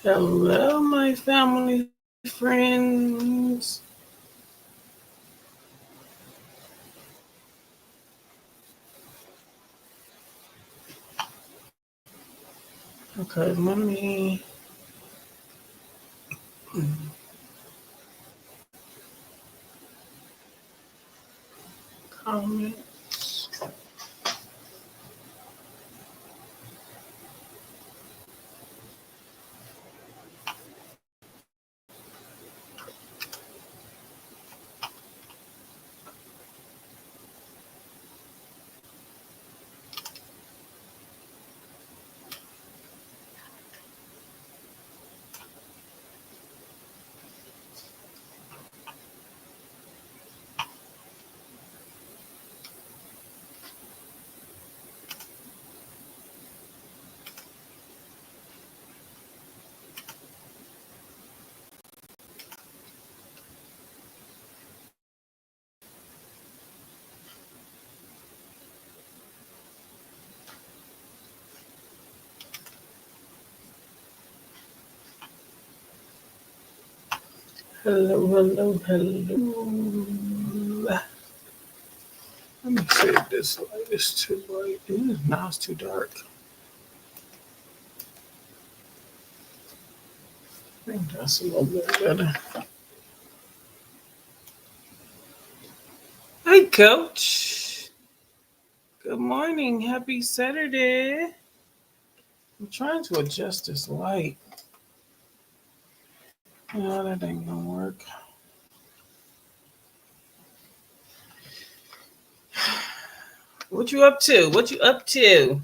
Hello, my family, friends. Okay, let me comment. Hello, hello, hello. Let me see if this light is too bright. Now it's too dark. I think that's a little bit better. Hey, Coach. Good morning. Happy Saturday. I'm trying to adjust this light. No, that ain't gonna work. What you up to? What you up to?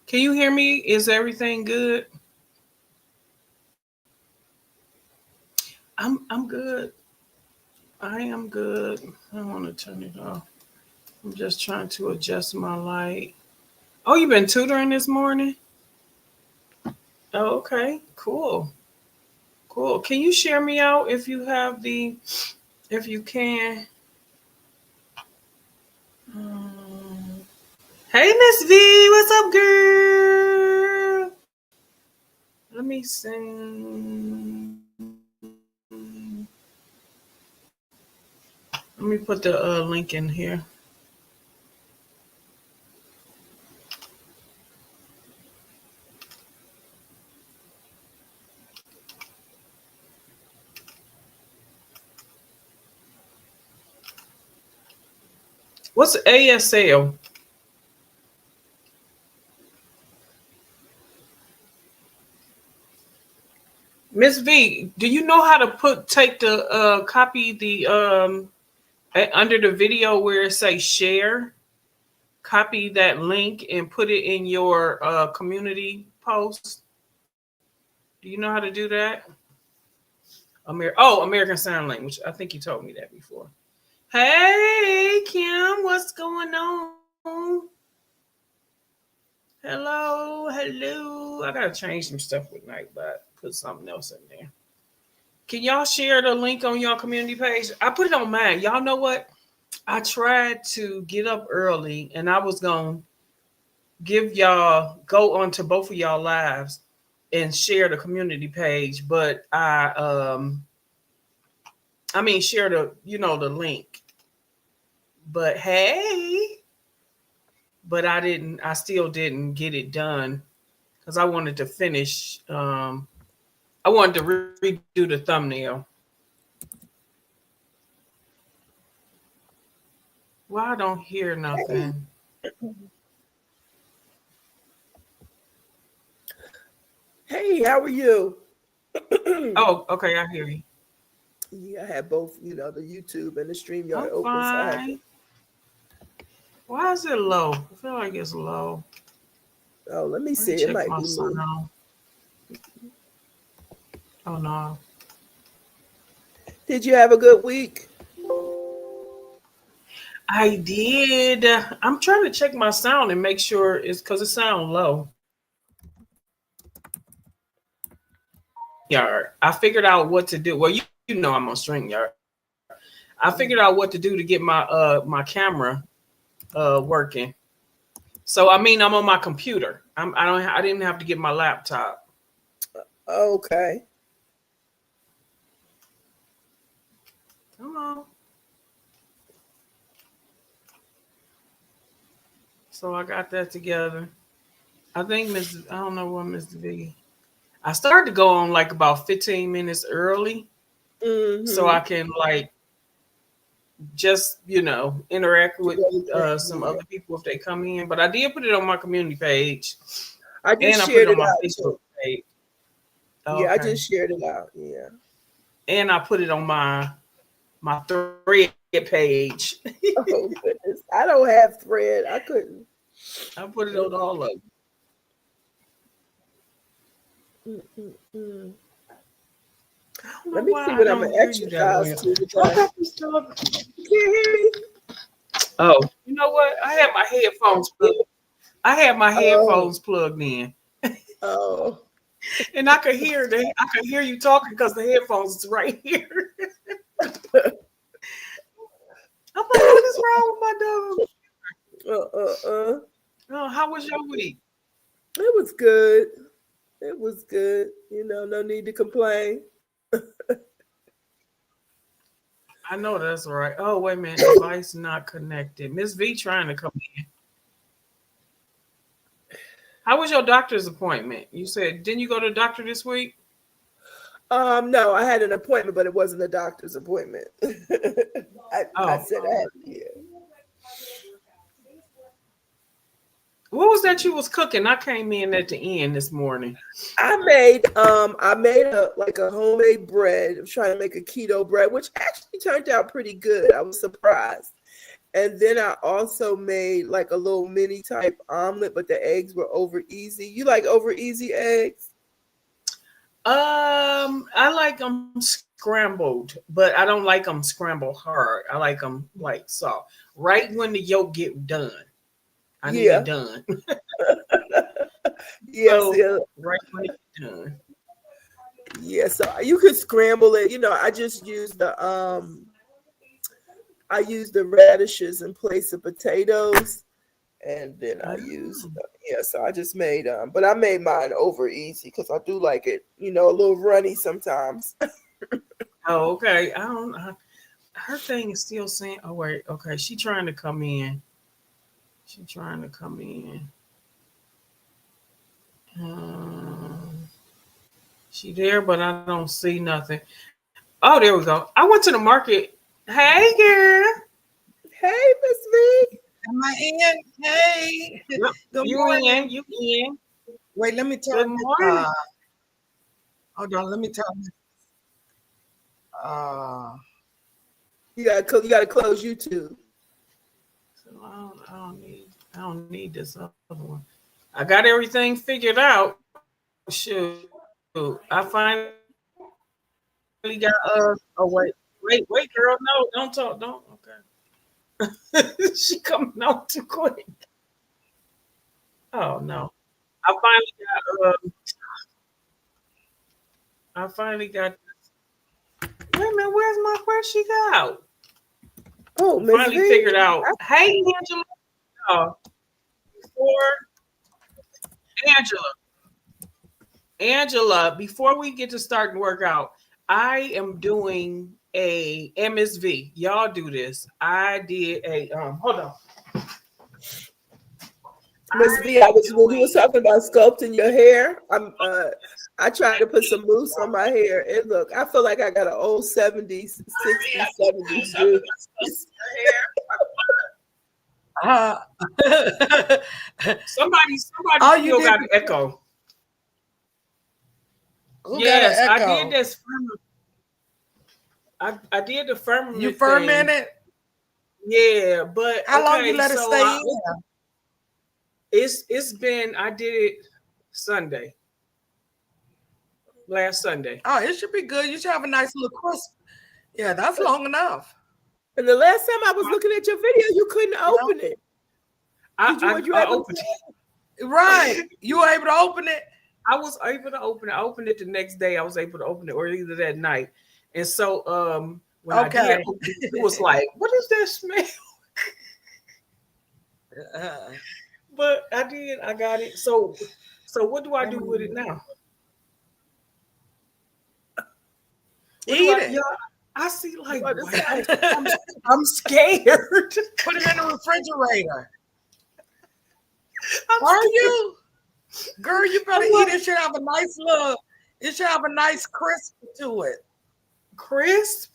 Can you hear me? Is everything good? I'm good. I am good. I don't want to turn it off. I'm just trying to adjust my light. Oh, you've been tutoring this morning? Oh, okay. Cool. Cool. Can you share me out if you have if you can? Um, hey, Miss V, what's up, girl? Let me send. Let me put the link in here. What's ASL? Miss V, do you know how to take the copy the under the video where it say share? Copy that link and put it in your community post. Do you know how to do that? American Sign Language. I think you told me that before. Hey, Kim, what's going on? Hello, hello. I gotta change some stuff with Nightbot. Put something else in there. Can y'all share the link on your community page? I put it on mine. Y'all know what? I tried to get up early and I was gonna give y'all go onto both of y'all lives and share the community page, but I mean share the link. But hey, but I still didn't get it done because I wanted to finish I wanted to redo the thumbnail. Well, I don't hear nothing. Hey, how are you? Oh, okay, I hear you. Yeah, I have both, the YouTube and the StreamYard I'm open. So I have to, fine. Why is it low? I feel like it's low. oh, let me Let me see. It check might my be me. sound. Oh no. Did you have a good week? I did. I'm trying to check my sound and make sure it's because it sounds low. Yard. I figured out what to do. Well, you know I'm on StreamYard. I figured out what to do to get my camera working. So I mean, I'm on my computer. I didn't have to get my laptop. Okay. Come on. So I got that together. I think I don't know what Mr. V. I started to go on like about 15 minutes early so I Mm-hmm. can like just, interact with some Yeah. other people if they come in. But I did put it on my community page I and just I put it shared on it my out too. Facebook page. Yeah, I Okay. just shared it out. Yeah. And I put it on my thread page. Oh goodness. I don't have thread. I couldn't. I put it on all of them. Mm-mm-mm. I don't know Let me why see I what I'm don't gonna hear you that exercise well. to I today. got this dog. You can't hear me? Oh, you know what? I have my headphones plugged. I have my Oh, headphones plugged in, oh. and I can hear you talking because the headphones is right here. I'm like, what is wrong with my dog? Uh. Oh, how was your week? It was good. It was good. No need to complain. I know that's right. Oh, wait a minute. Device not connected. Miss V trying to come in. How was your doctor's appointment? You said, didn't you go to the doctor this week? No, I had an appointment, but it wasn't a doctor's appointment. I Oh, said I had, yeah. what was that you was cooking? I came in at the end this morning. I made a homemade bread. I was trying to make a keto bread, which actually turned out pretty good. I was surprised. And then I also made like a little mini type omelet, but the eggs were over easy. You like over easy eggs? I like them scrambled, but I don't like them scrambled hard. I like them like soft. Right when the yolk get done, I need it Yeah. done. Yes, So yeah. right when it get done. Yeah, so you could scramble it. I just use I use the radishes in place of potatoes, and then I use Oh. yeah. So I just made but I made mine over easy because I do like it, a little runny sometimes. Oh, okay. I don't. Her thing is still saying. Oh wait. Okay, she trying to come in. She trying to come in. Um, she there, but I don't see nothing. Oh, there we go. I went to the market. Hey, girl. Hey, Miss V. Am I in? Hey, Yep. good You in? morning. You in? Wait, let me Good turn this. morning. Hold on, let me turn this. Uh, You gotta close YouTube. So I don't need this other one. I got everything figured out. Shoot, I finally got. Oh wait, girl. No, don't talk. Don't. Okay. She coming on too quick. Oh no. I finally got. I finally got. Wait a minute. Where's she go? Oh, I Miss finally V. figured out. Hey, Angela. Before Angela. Angela, before we get to start and work out, I am doing a MSV. Y'all do this. I did a hold on. Miss I V, I am was when you was doing talking about sculpting your hair. I tried to put some mousse on my hair. And look, I feel like I got an old 70s, 60s, 70s do. uh, somebody oh, you still did. got an echo. Who got an Yes, I did echo? this. I did the You firmament thing. fermented? Yeah, but How long you okay, let it so stay in? it's been I did it Sunday, last Sunday. Oh, it should be good. You should have a nice little crisp. Yeah, that's long enough. And the last time I was looking at your video, you couldn't You know? open it. Were you I able opened to? it. Right. You were able to open it? I was able to open it. I opened it the next day. I was able to open it, or either that night. And so when I did Okay. open it, it was like, what is that smell? Uh, But I did. I got it. So what do I do with it now? What do Eat I, it. y'all, I see like What is white. that? I'm scared. Put it in the refrigerator. I'm Are scared. you? Girl, you better eat it. It should have a nice look. It should have a nice crisp to it. Crisp?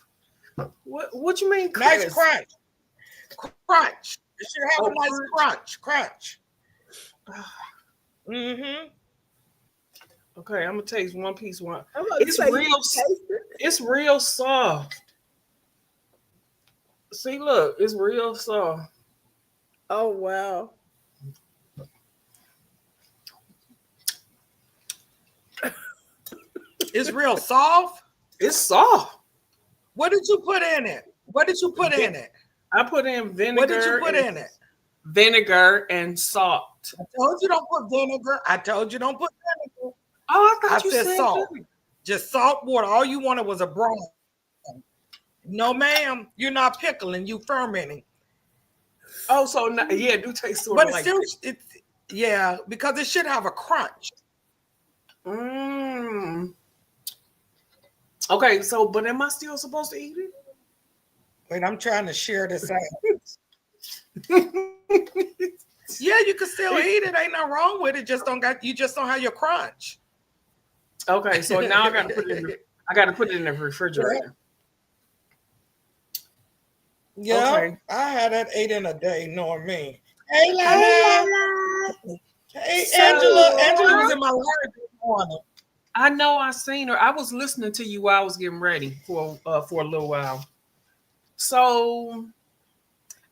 What you mean Nice crisp? crunch. Crunch. It should have Oh, a nice crunch. Mm-hmm. Okay, I'm gonna taste one piece. One. I'm about to It's say, you real. taste it. It's real soft. See, look, it's real soft. Oh wow. It's real soft. It's soft. What did you put in it? What did you put in it? I put in vinegar. What did you put in it? Vinegar and salt. I told you don't put vinegar. I told you don't put vinegar. Oh, I thought I you said said salt. vinegar. Just salt water. All you wanted was a broth. No, ma'am. You're not pickling. You fermenting. Oh, so yeah, it do taste sort But of it's like still, this. yeah, because it should have a crunch. Mm. Okay, so but am I still supposed to eat it? Wait, I'm trying to share this out. Yeah, you can still eat it. Ain't nothing wrong with it. You just don't have your crunch. Okay, so now I gotta put it in the refrigerator. Yeah, Okay. I had that 8 in a day, knowing me. Hey, Lala. Hey, Angela. Angela was in my life this morning. I know I seen her. I was listening to you while I was getting ready for a little while. So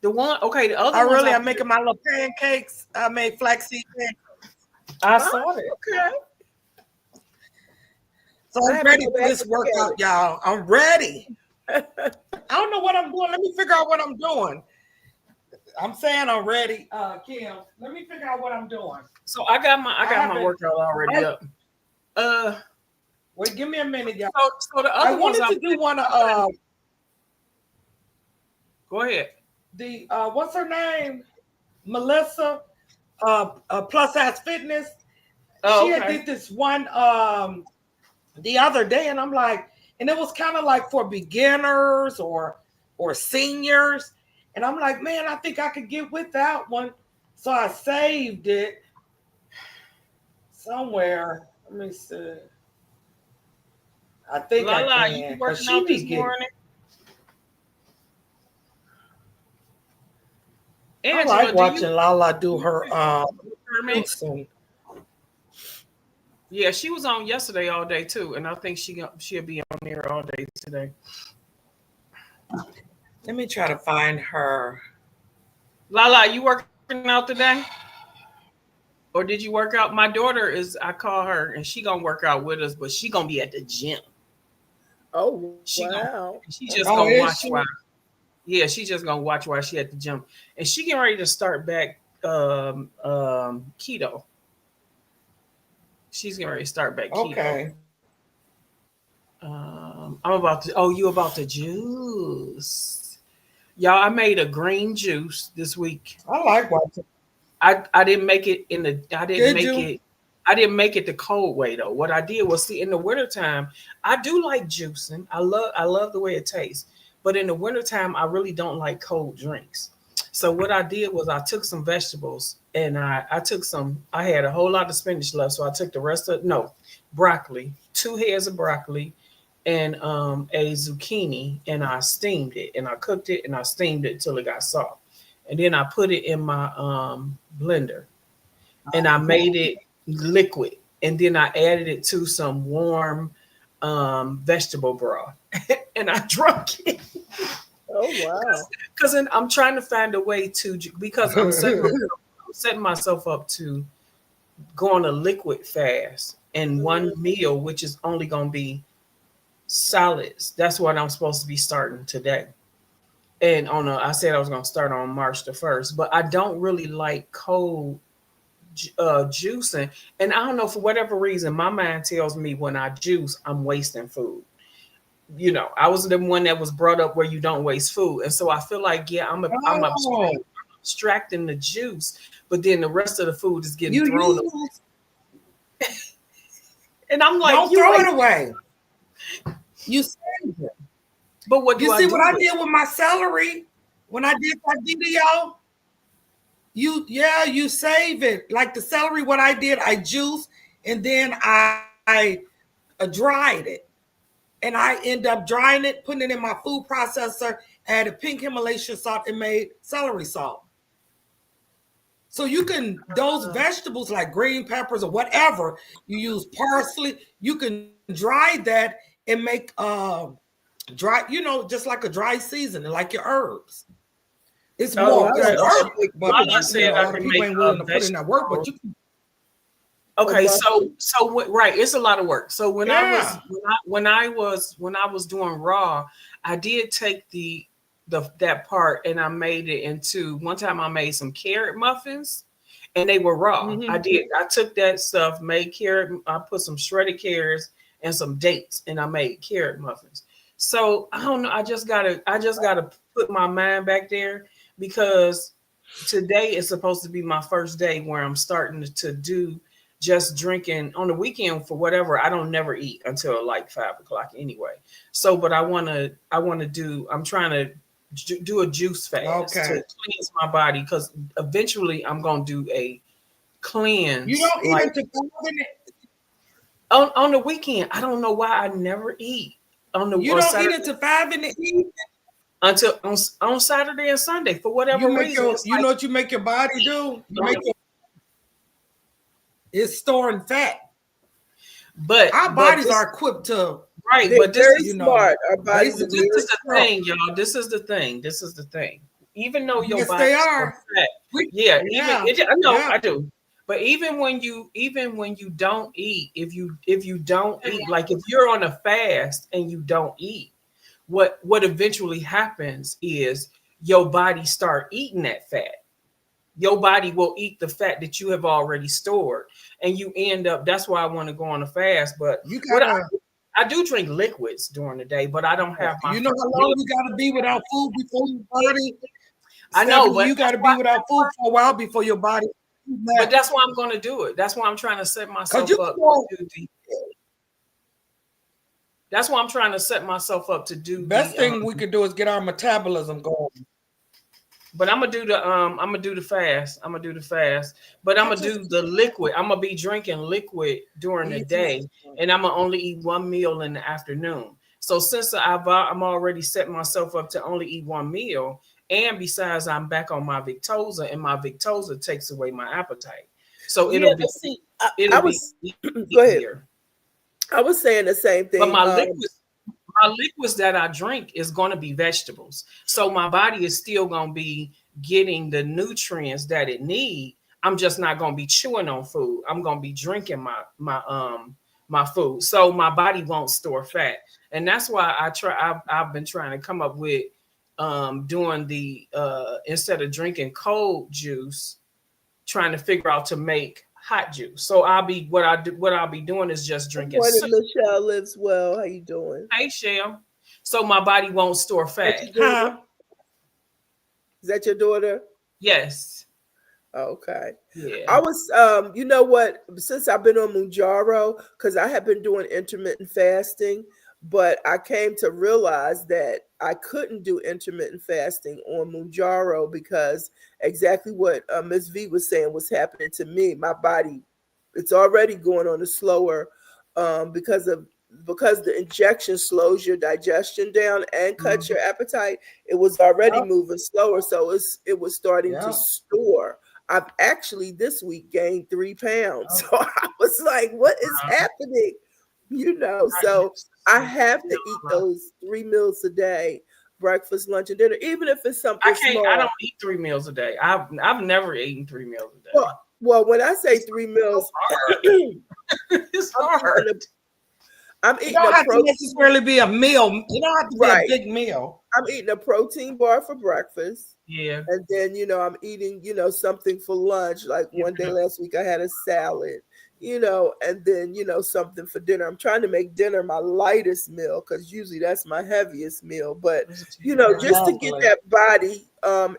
the other ones I'm making my little pancakes. I made flaxseed pancakes. I saw it. Okay. So I I'm have to ready go for back this and workout, look y'all. I'm ready. I don't know what I'm doing. Let me figure out what I'm doing. I'm saying I'm ready, Kim. Let me figure out what I'm doing. So I got my workout already up. Wait, give me a minute, y'all. So the other I wanted to do one. Go ahead. The what's her name? Melissa. Plus size fitness. Oh, She okay. had did this one the other day, and I'm like, and it was kind of like for beginners or seniors. And I'm like, man, I think I could get with that one. So I saved it somewhere. Let me see. I think Lala, I you can. working out this morning? I Angela, like watching Lala do her permit? Yeah, she was on yesterday all day too, and I think she'll be on there all day today. Let me try to find her. Lala, you working out today? Or did you work out? My daughter I call her and she gonna work out with us, but she gonna be at the gym. Oh, Wow. She's just Oh, gonna is watch she? while. Yeah, she's just gonna watch while she at the gym. And she getting ready to start back keto. She's getting ready to start back keto. Okay. You about to juice. Y'all, I made a green juice this week. I like watching. I didn't make it I didn't make it the cold way though. What I did was in the wintertime, I do like juicing. I love the way it tastes. But in the wintertime, I really don't like cold drinks. So what I did was I took some vegetables and I had a whole lot of spinach left. So I took the rest of broccoli, 2 heads of broccoli and a zucchini, and I steamed it and I cooked it and I steamed it till it got soft. And then I put it in my blender and I made it liquid. And then I added it to some warm vegetable broth and I drank it. Oh, wow. Because I'm trying to find a way because I'm setting myself up to go on a liquid fast and one meal, which is only going to be solids. That's what I'm supposed to be starting today. And I said I was going to start on March the 1st, but I don't really like cold juicing. And I don't know, for whatever reason, my mind tells me when I juice, I'm wasting food. I was the one that was brought up where you don't waste food. And so I feel like, I'm extracting the juice, but then the rest of the food is getting You thrown away. And I'm like, don't throw it away. You save it. But what do You I see do what I with did with my celery when I did that video? You save it. Like the celery, what I did, I juiced and then I dried it. And I end up drying it, putting it in my food processor, added pink Himalayan salt and made celery salt. So you can, those vegetables like green peppers or whatever, you use parsley, you can dry that and make dry, just like a dry seasoning, like your herbs. It's more work, but Like I said, a lot of people ain't willing to put in that work, but you can. Okay, right, it's a lot of work. So when Yeah. I was doing raw, I did take that part and I made it into, one time I made some carrot muffins and they were raw. Mhm. I took that stuff, made carrot, I put some shredded carrots and some dates and I made carrot muffins. So I don't know, I just gotta put my mind back there, because today is supposed to be my first day where I'm starting to do just drinking on the weekend for whatever. I don't never eat until like 5 o'clock anyway. So, but I'm trying to do a juice fast to cleanse my body, because eventually I'm going to do a cleanse. You don't eat like, until 5 in it. On the weekend. I don't know why I never eat on the. You don't Saturday, eat until 5 in the evening. Until on Saturday and Sunday for whatever reason. Know what you make your body do? It's storing fat. But our bodies are equipped to but this is smart. Our bodies this is the thing, y'all. This is the thing. Even though your body they are fat, I do. But even when you don't eat, if you don't eat, like if you're on a fast and you don't eat, what eventually happens is your body start eating that fat. Your body will eat the fat that you have already stored, and you end up. That's why I want to go on a fast. But I do drink liquids during the day, but I don't have my. You know how long you got to be without food before your body. I know, but you got to be without food for a while before your body. But that's why I'm going to do it. That's why I'm trying to set myself up. That's why I'm trying to set myself up to do. Best thing we could do is get our metabolism going. But I'm gonna do the fast. But I'm gonna do the liquid. I'm gonna be drinking liquid during the day, and I'm gonna only eat one meal in the afternoon. So since I'm already setting myself up to only eat one meal, and besides I'm back on my Victoza, and my Victoza takes away my appetite. So it'll be. Go ahead. I was saying the same thing. But my liquids that I drink is going to be vegetables. So my body is still going to be getting the nutrients that it needs. I'm just not going to be chewing on food. I'm going to be drinking my food. So my body won't store fat. And that's why I've been trying to come up with doing the instead of drinking cold juice, trying to figure out to make hot juice. So I'll be doing is just drinking. Michelle lives well. How you doing? Hey, Shell. So my body won't store fat. Is that your daughter? Yes. Okay. Yeah. I was you know what? Since I've been on Mounjaro, because I have been doing intermittent fasting, but I came to realize that I couldn't do intermittent fasting on Mounjaro because exactly what Ms. V was saying was happening to me. My body, it's already going on a slower because the injection slows your digestion down and cuts your appetite. It was already moving slower, so it was starting to store. I've actually this week gained 3 pounds. So I was like, what is happening? So I have to eat those 3 meals a day, breakfast, lunch, and dinner, even if it's something small. I don't eat 3 meals a day. I've never eaten 3 meals a day. Well, when I say 3 meals, it's hard. I'm eating. It don't have to necessarily be a meal. You don't have to be a big meal. I'm eating a protein bar for breakfast. Yeah. And then, I'm eating, something for lunch. Like one day last week, I had a salad. and then, something for dinner. I'm trying to make dinner my lightest meal because usually that's my heaviest meal. But, just to get Exactly. that body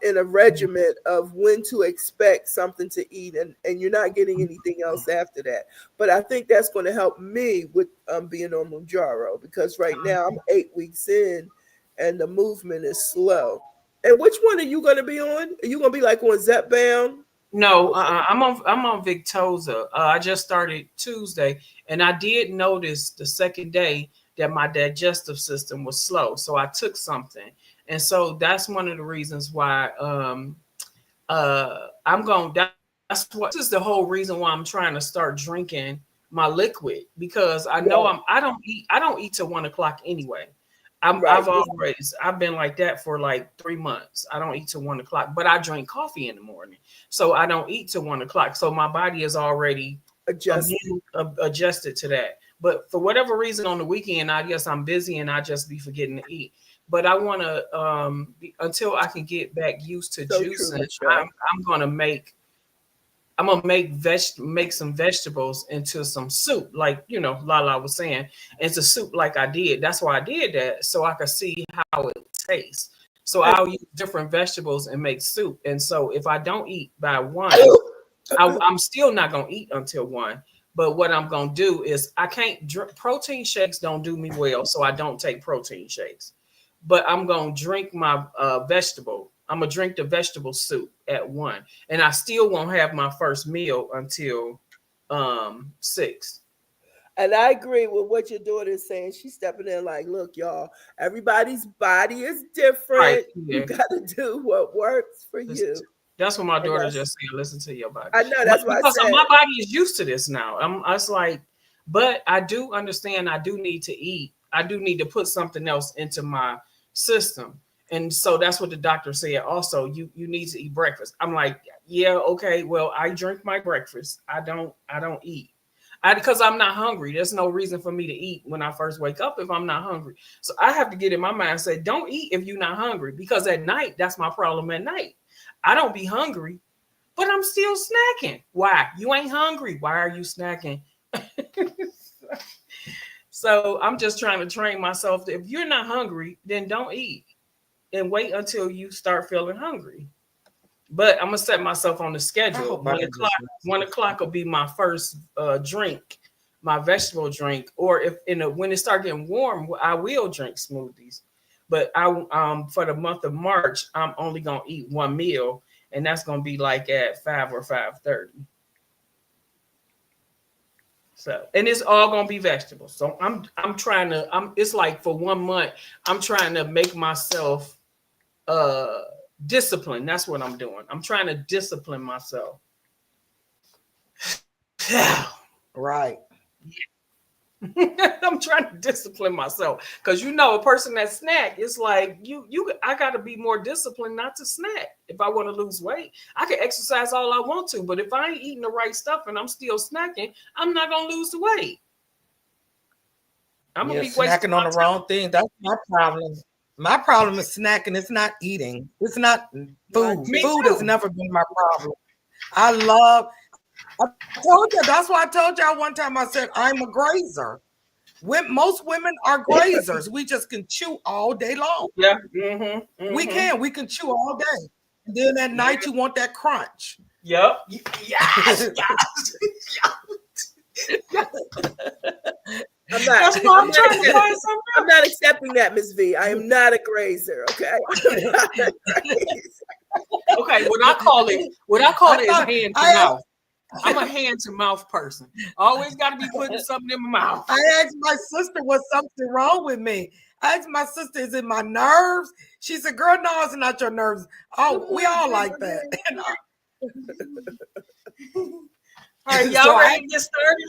in a regiment of when to expect something to eat and you're not getting anything else after that. But I think that's going to help me with being on Mounjaro because right now I'm 8 weeks in and the movement is slow. And which one are you going to be on? Are you going to be like on Zepbound? No, I'm on Victoza. I just started Tuesday, and I did notice the second day that my digestive system was slow. So I took something, and so that's one of the reasons why I'm going. That's what this is the whole reason why I'm trying to start drinking my liquid because I know I don't eat till 1 o'clock anyway. I've been like that for like 3 months. I don't eat till 1 o'clock, but I drink coffee in the morning, so I don't eat till 1 o'clock. So my body is already adjusted to that. But for whatever reason, on the weekend, I guess I'm busy and I just be forgetting to eat. But I want to until I can get back used to juicing. I'm gonna make make some vegetables into some soup, like Lala was saying, into soup like I did. That's why I did that, so I could see how it tastes. So I'll use different vegetables and make soup. And so if I don't eat by 1, I'm still not gonna eat until 1. But what I'm gonna do is I can't drink protein shakes. Don't do me well, so I don't take protein shakes. But I'm gonna drink my vegetable. I'm gonna drink the vegetable soup at 1, and I still won't have my first meal until 6. And I agree with what your daughter is saying. She's stepping in like, look, y'all, everybody's body is different. Right, yeah. You got to do what works for you. That's what my daughter just said. Listen to your body. I know that's what I said. My body is used to this now. I was like, but I do understand. I do need to eat. I do need to put something else into my system. And so that's what the doctor said. Also, you need to eat breakfast. I'm like, yeah, okay. Well, I drink my breakfast. I don't eat. Because I'm not hungry. There's no reason for me to eat when I first wake up if I'm not hungry. So I have to get in my mind, say, don't eat if you're not hungry. Because at night, that's my problem at night. I don't be hungry, but I'm still snacking. Why? You ain't hungry. Why are you snacking? So I'm just trying to train myself that if you're not hungry, then don't eat. And wait until you start feeling hungry. But I'm gonna set myself on the schedule. 1 o'clock will be my first drink, my vegetable drink. Or if when it starts getting warm, I will drink smoothies. But I for the month of March, I'm only gonna eat 1 meal, and that's gonna be like at 5 or 5:30. So, and it's all gonna be vegetables. So I'm trying to. It's like for 1 month, I'm trying to make myself discipline. That's what I'm doing. I'm trying to discipline myself. Right. I'm trying to discipline myself because a person that snack, it's like I got to be more disciplined not to snack if I want to lose weight. I can exercise all I want to, but if I ain't eating the right stuff and I'm still snacking, I'm not gonna lose the weight. I'm gonna be snacking on the wrong thing. That's my problem. My problem is snacking. It's not eating. It's not food. Food has never been my problem. I told you. That's why I told y'all one time. I said I'm a grazer. Most women are grazers. We just can chew all day long. Yeah. Mm-hmm, mm-hmm. We can chew all day. And then at night you want that crunch. Yep. Yes. I'm not accepting that, Ms. V. I am not a grazer. Okay. Okay. What I call it is hand to mouth. I'm a hand to mouth person. Always got to be putting something in my mouth. I asked my sister, was something wrong with me? I asked my sister, is it my nerves? She said, girl, no, it's not your nerves. Oh, we all like that. All right, y'all ready to get started?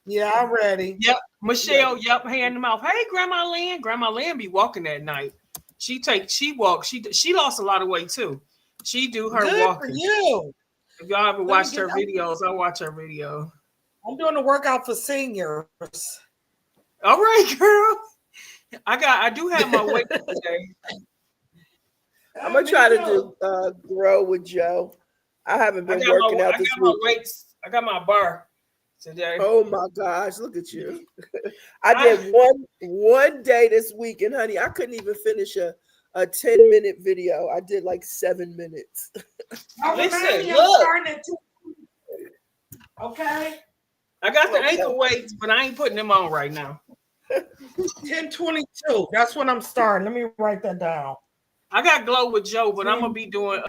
Yeah, I'm ready. Yep. Michelle, yep, hand to mouth. Hey, Grandma Lynn. Grandma Lynn be walking that night. She walks. She lost a lot of weight too. She do her Good walking. For you. If y'all ever watched her videos, I watch her video. I'm doing a workout for seniors. All right, girl. I do have my weight today. I'm gonna try to do grow with Joe. I haven't been working out this week. I got my bar. today. Oh my gosh, look at you. I did one day this week, and honey, I couldn't even finish a 10-minute video. I did like 7 minutes. Listen, I'm look. starting at 2. Okay. I got the ankle weights, but I ain't putting them on right now. 10:22. That's when I'm starting. Let me write that down. I got Glow with Joe, but I'm gonna be doing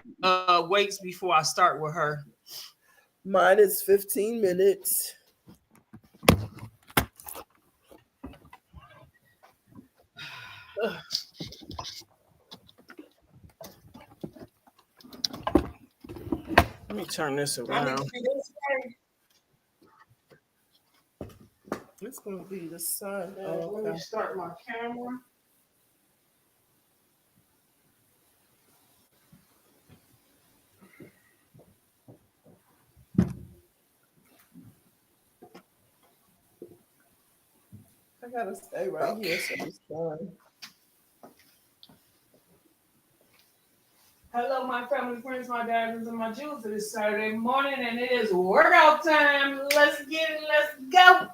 weights before I start with her. Mine is 15 minutes. Let me turn this around. It's gonna be the sun. Let me start my camera. I gotta stay right here so it's sun. Hello, my family, friends, my dads, and my jewels. It is Saturday morning, and it is workout time. Let's get it. Let's go.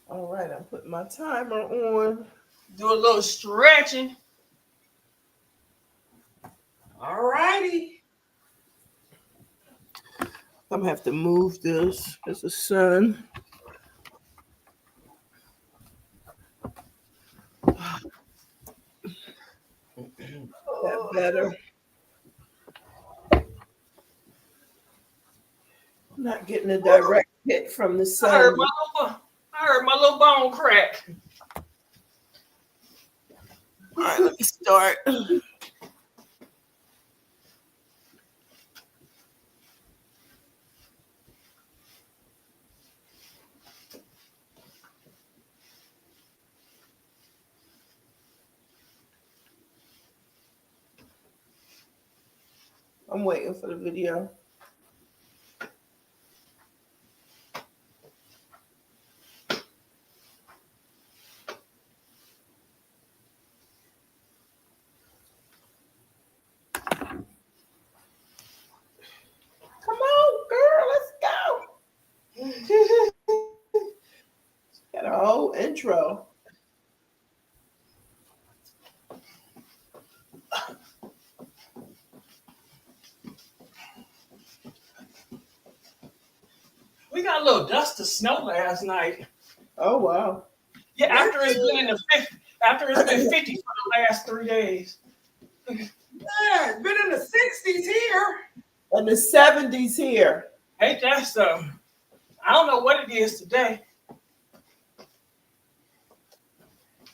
All right, I'm putting my timer on. Do a little stretching. All righty. I'm gonna have to move this. It's the sun. That better. Not getting a direct hit from the I heard sun. my little bone crack. All right, let me start. I'm waiting for the video. Come on, girl, let's go. Got a whole intro. We got a little dust of snow last night. Oh wow. Yeah, after it's been 50 for the last 3 days. Yeah, it's been in the 60s here. And the 70s here. Hey, that's I don't know what it is today.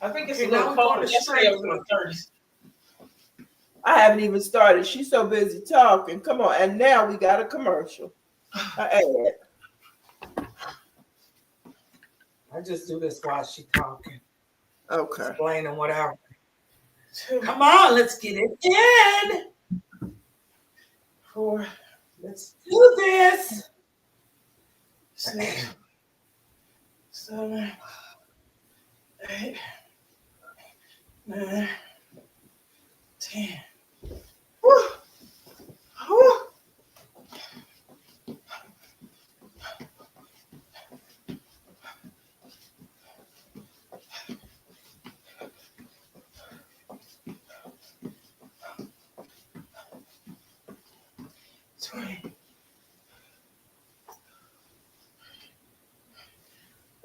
I think it's a little colder. Yesterday it was in the 30s. I haven't even started. She's so busy talking. Come on. And now we got a commercial. I just do this while she's talking. Okay. Explaining whatever. Come on, let's get it in. 4, Let's do this. 6, 7, 8, 9, 10. Woo. Woo.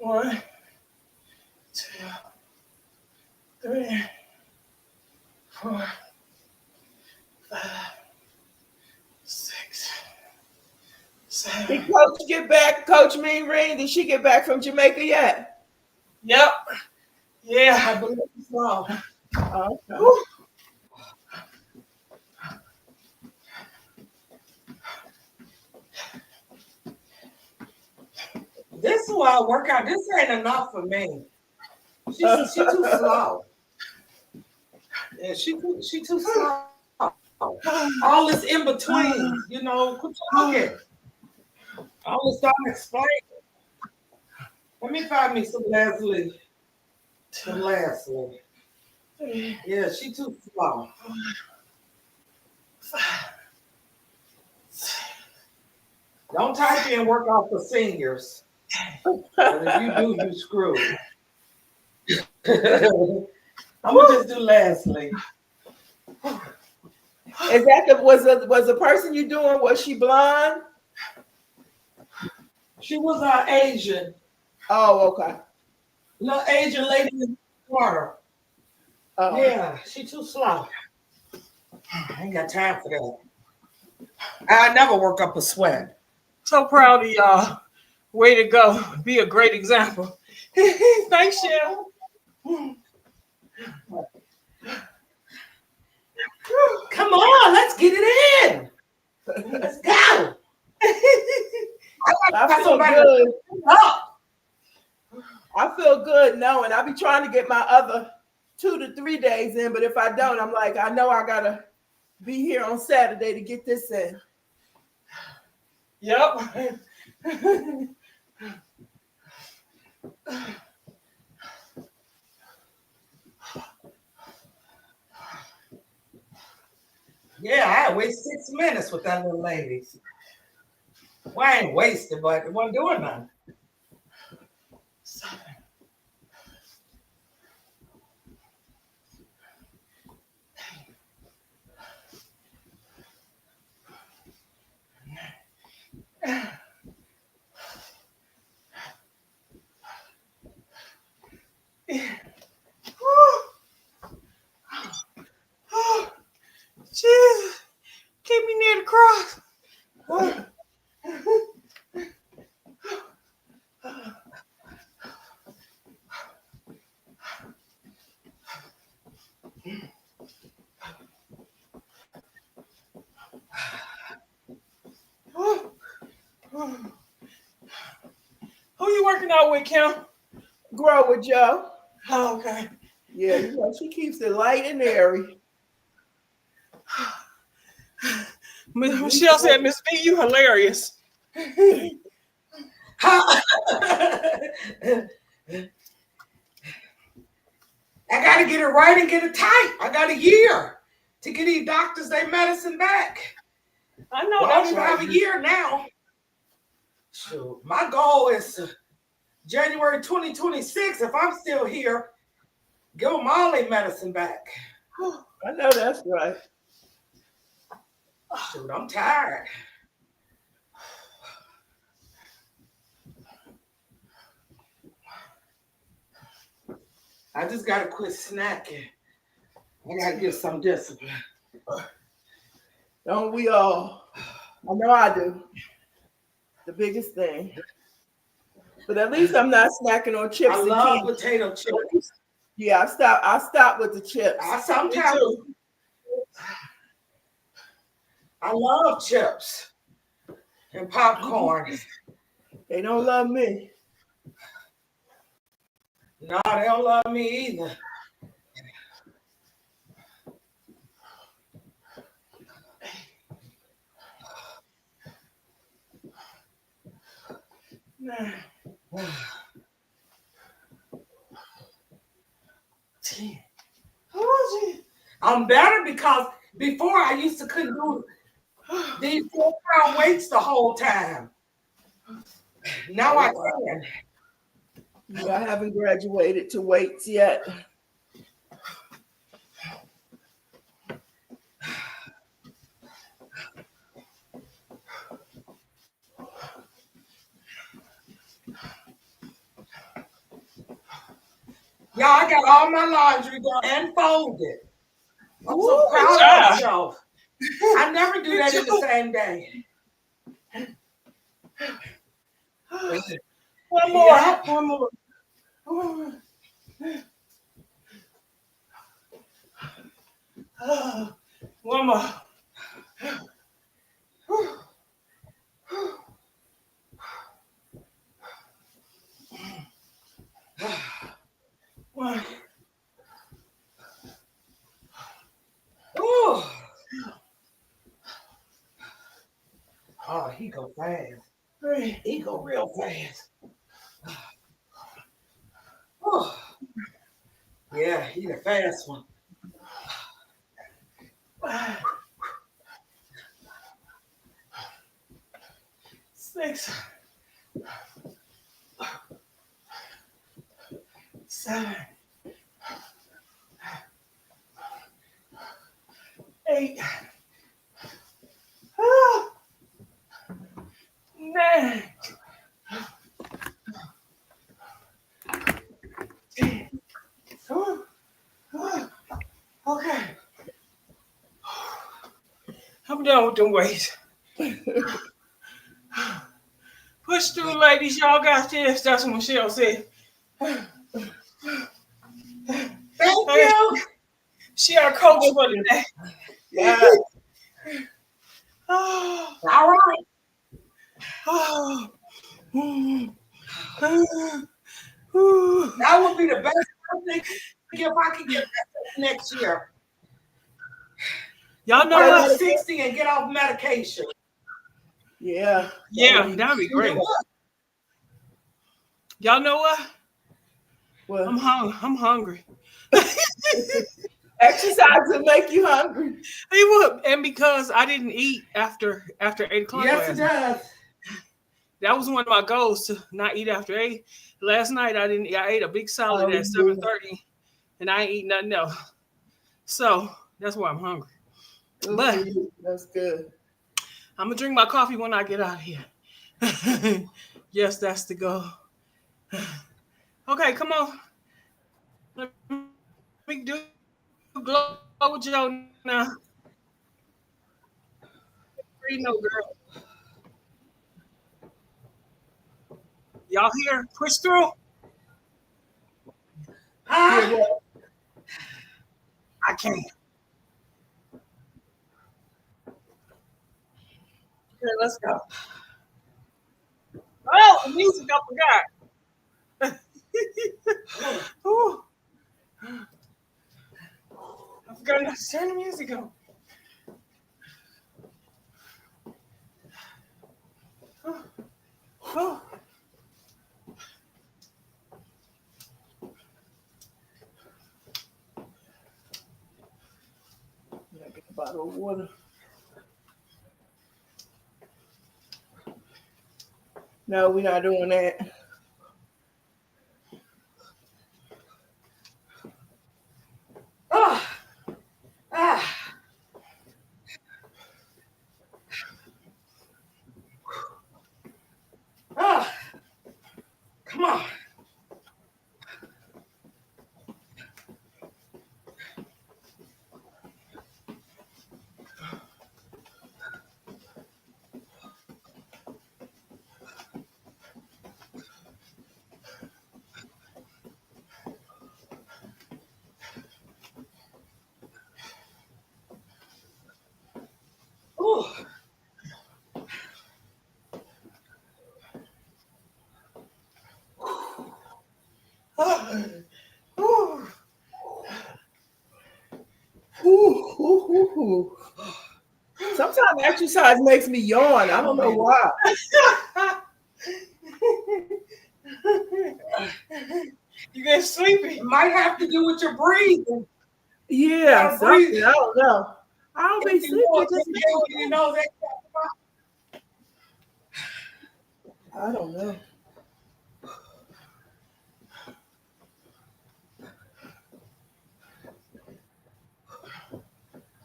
One, 2, 3, 4, 5, 6, 7. Did Coach get back? Coach Mean Ring, did she get back from Jamaica yet? Yep. Yeah. I believe so. Okay. Woo. This is why I work out. This ain't enough for me. She too slow. Yeah, she too slow. All this in between, you know, quit talking. I was trying to explain. Let me find me some Leslie. Some Leslie. Yeah, she too slow. Don't type in workout for seniors. But if you do, you screwed. I'm gonna just do Leslie. Is that was the person you doing? Was she blonde? She was Asian. Oh, okay. Little Asian lady in the corner. Oh. Yeah, she too slow. I ain't got time for that. I never work up a sweat. So proud of y'all. Way to go. Be a great example. Thanks, Shell. Come on, let's get it in. Let's go. I feel good. I feel good knowing I be trying to get my other 2 to 3 days in, but if I don't, I'm like, I know I gotta be here on Saturday to get this in. Yep. Yeah, I had wasted 6 minutes with that little lady. Well, I ain't wasted, but it wasn't doing nothing. Jesus. Keep me near the cross. Who you working out with, Kim? Grow with Joe. Oh, okay. Yeah, you know, she keeps it light and airy. Michelle said, Miss B, you hilarious. I got to get it right and get it tight. I got a year to get these doctors their medicine back. I know Well, I that's don't even right. have a year now. Shoot, my goal is January 2026. If I'm still here, give them all their medicine back. I know that's right. Shoot, I'm tired. I just got to quit snacking. I got to get some discipline. Don't we all? I know I do. The biggest thing. But at least I'm not snacking on chips I and love candy. potato chips. Yeah, I stopped with the chips. I love chips and popcorn. They don't love me. No, they don't love me either. I'm better because before I used to couldn't do these 4-pound weights the whole time. Now I can. Yeah, I haven't graduated to weights yet. Y'all, I got all my laundry done and folded. I'm so proud of myself. I never do that in the same day. One more. Yep. One more. One more. One. Ooh. Oh, he go fast. Three. He go real fast. Oh. Yeah, he the fast one. 6, 7, 8, 9, 10. Okay. I'm done with them weights. Push through, ladies. Y'all got this. That's what Michelle said. Thank you. She our coach for the day. Yeah. Oh, All right. oh. That would be the best thing if I could get that next year. Y'all know By what? 60 and get off medication. Yeah. Yeah, that'd be great. Y'all know what? Well, I'm hungry. exercise will make you hungry. It would, and because I didn't eat after 8 o'clock. Yes, it does. That was one of my goals, to not eat after 8. Last night I didn't. I ate a big salad at 7:30, and I ain't eat nothing else. So that's why I'm hungry. Good But for you. That's good. I'm gonna drink my coffee when I get out of here. Yes, that's the goal. Okay, come on. Let me do glow with Joe now. No girl. Y'all here? Push through. Ah, I can't. Okay, let's go. Oh, the music, I forgot. Ooh. I forgot not to turn the music on. Oh. Get a bottle of water. No, we're not doing that. ah, ah. Ah, come on. Ooh. Ooh. Ooh. Sometimes exercise makes me yawn. I don't know why. You get sleepy. It might have to do with your breathing. Yeah, gotta breathe. something. I don't know. I don't be sleeping. You know that. I don't know.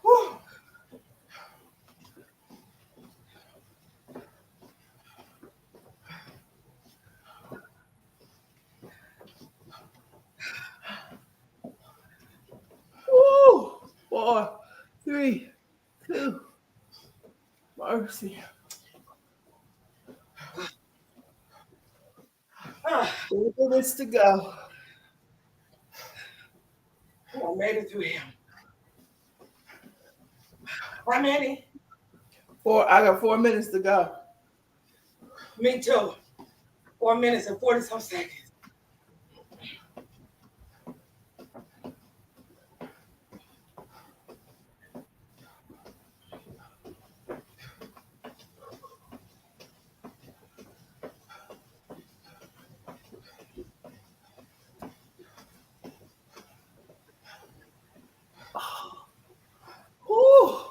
Whew. Ooh, 4, 3, 2. Mercy. 4 minutes to go. I made it through him. How many? 4. I got 4 minutes to go. Me too. 4 minutes and 40 some seconds. Ooh.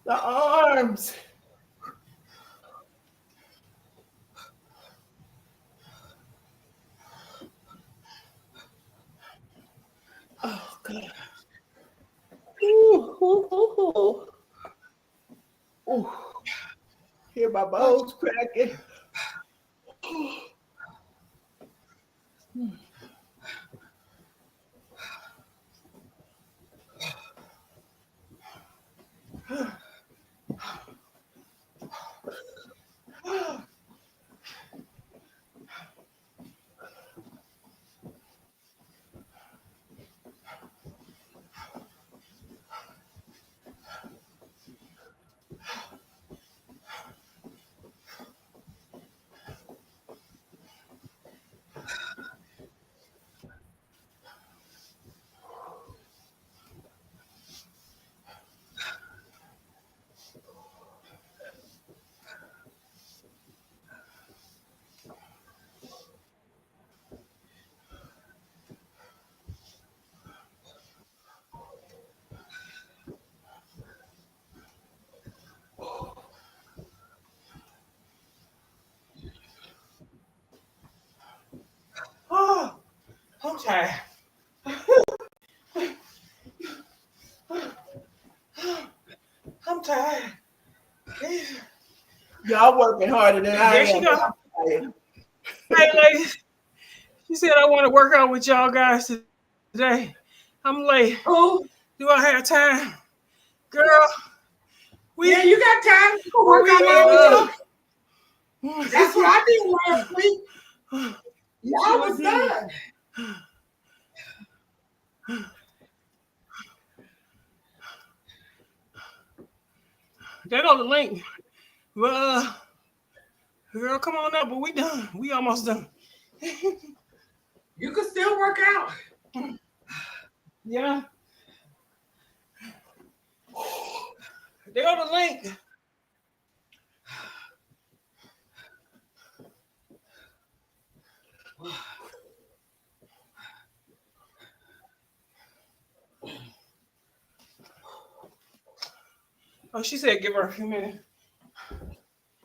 The arms. Oh God. Ooh, ooh, ooh, ooh. Ooh. Hear my bones cracking. Oh, I'm tired. I'm tired. Y'all working harder than I There she am. go. But Hey, ladies. She said I want to work out with y'all guys today. I'm late. Oh, Do I have time? Girl, yeah, we you got time to go work we out my Look, weekend. That's what I did last week. Yeah, I sure was did. done. There go the link. Well, girl, come on up, but we done. We almost done. You can still work out. Yeah. There go the link. Oh, she said give her a few minutes.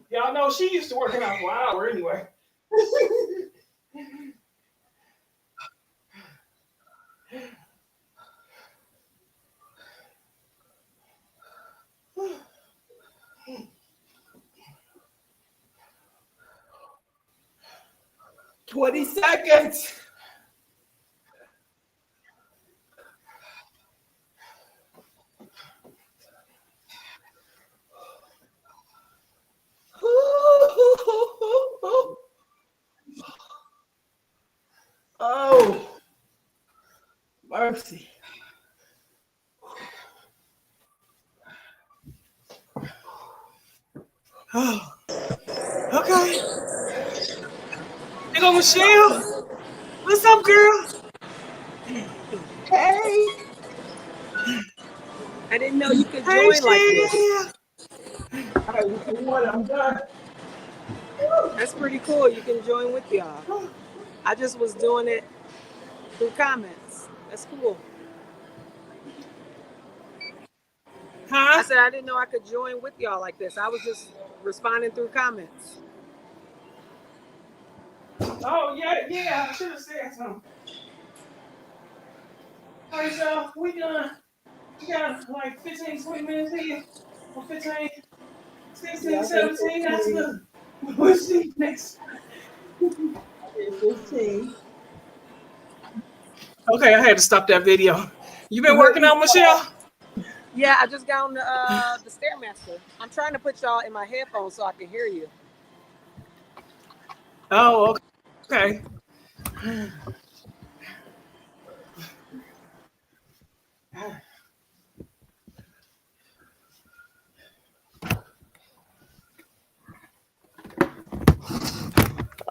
Y'all know she used to working out for an hour anyway. 20 seconds. Oh, mercy. Oh, okay. There go Michelle. What's up, girl? Hey. I didn't know you could Hey, join like this. Michelle. All right, you know what? I'm done. That's pretty cool. You can join with y'all. I just was doing it through comments. That's cool. Huh? I said I didn't know I could join with y'all like this. I was just responding through comments. Oh, yeah, yeah. I should have said something. All right, so we done. We got like 15, 20 minutes here. Or 15, Yeah, 16, I did 17. That's 15. good. We'll see next. I did 15. Okay, I had to stop that video. You been Let working me out, Michelle? Yeah, I just got on the Stairmaster. I'm trying to put y'all in my headphones so I can hear you. Oh, okay.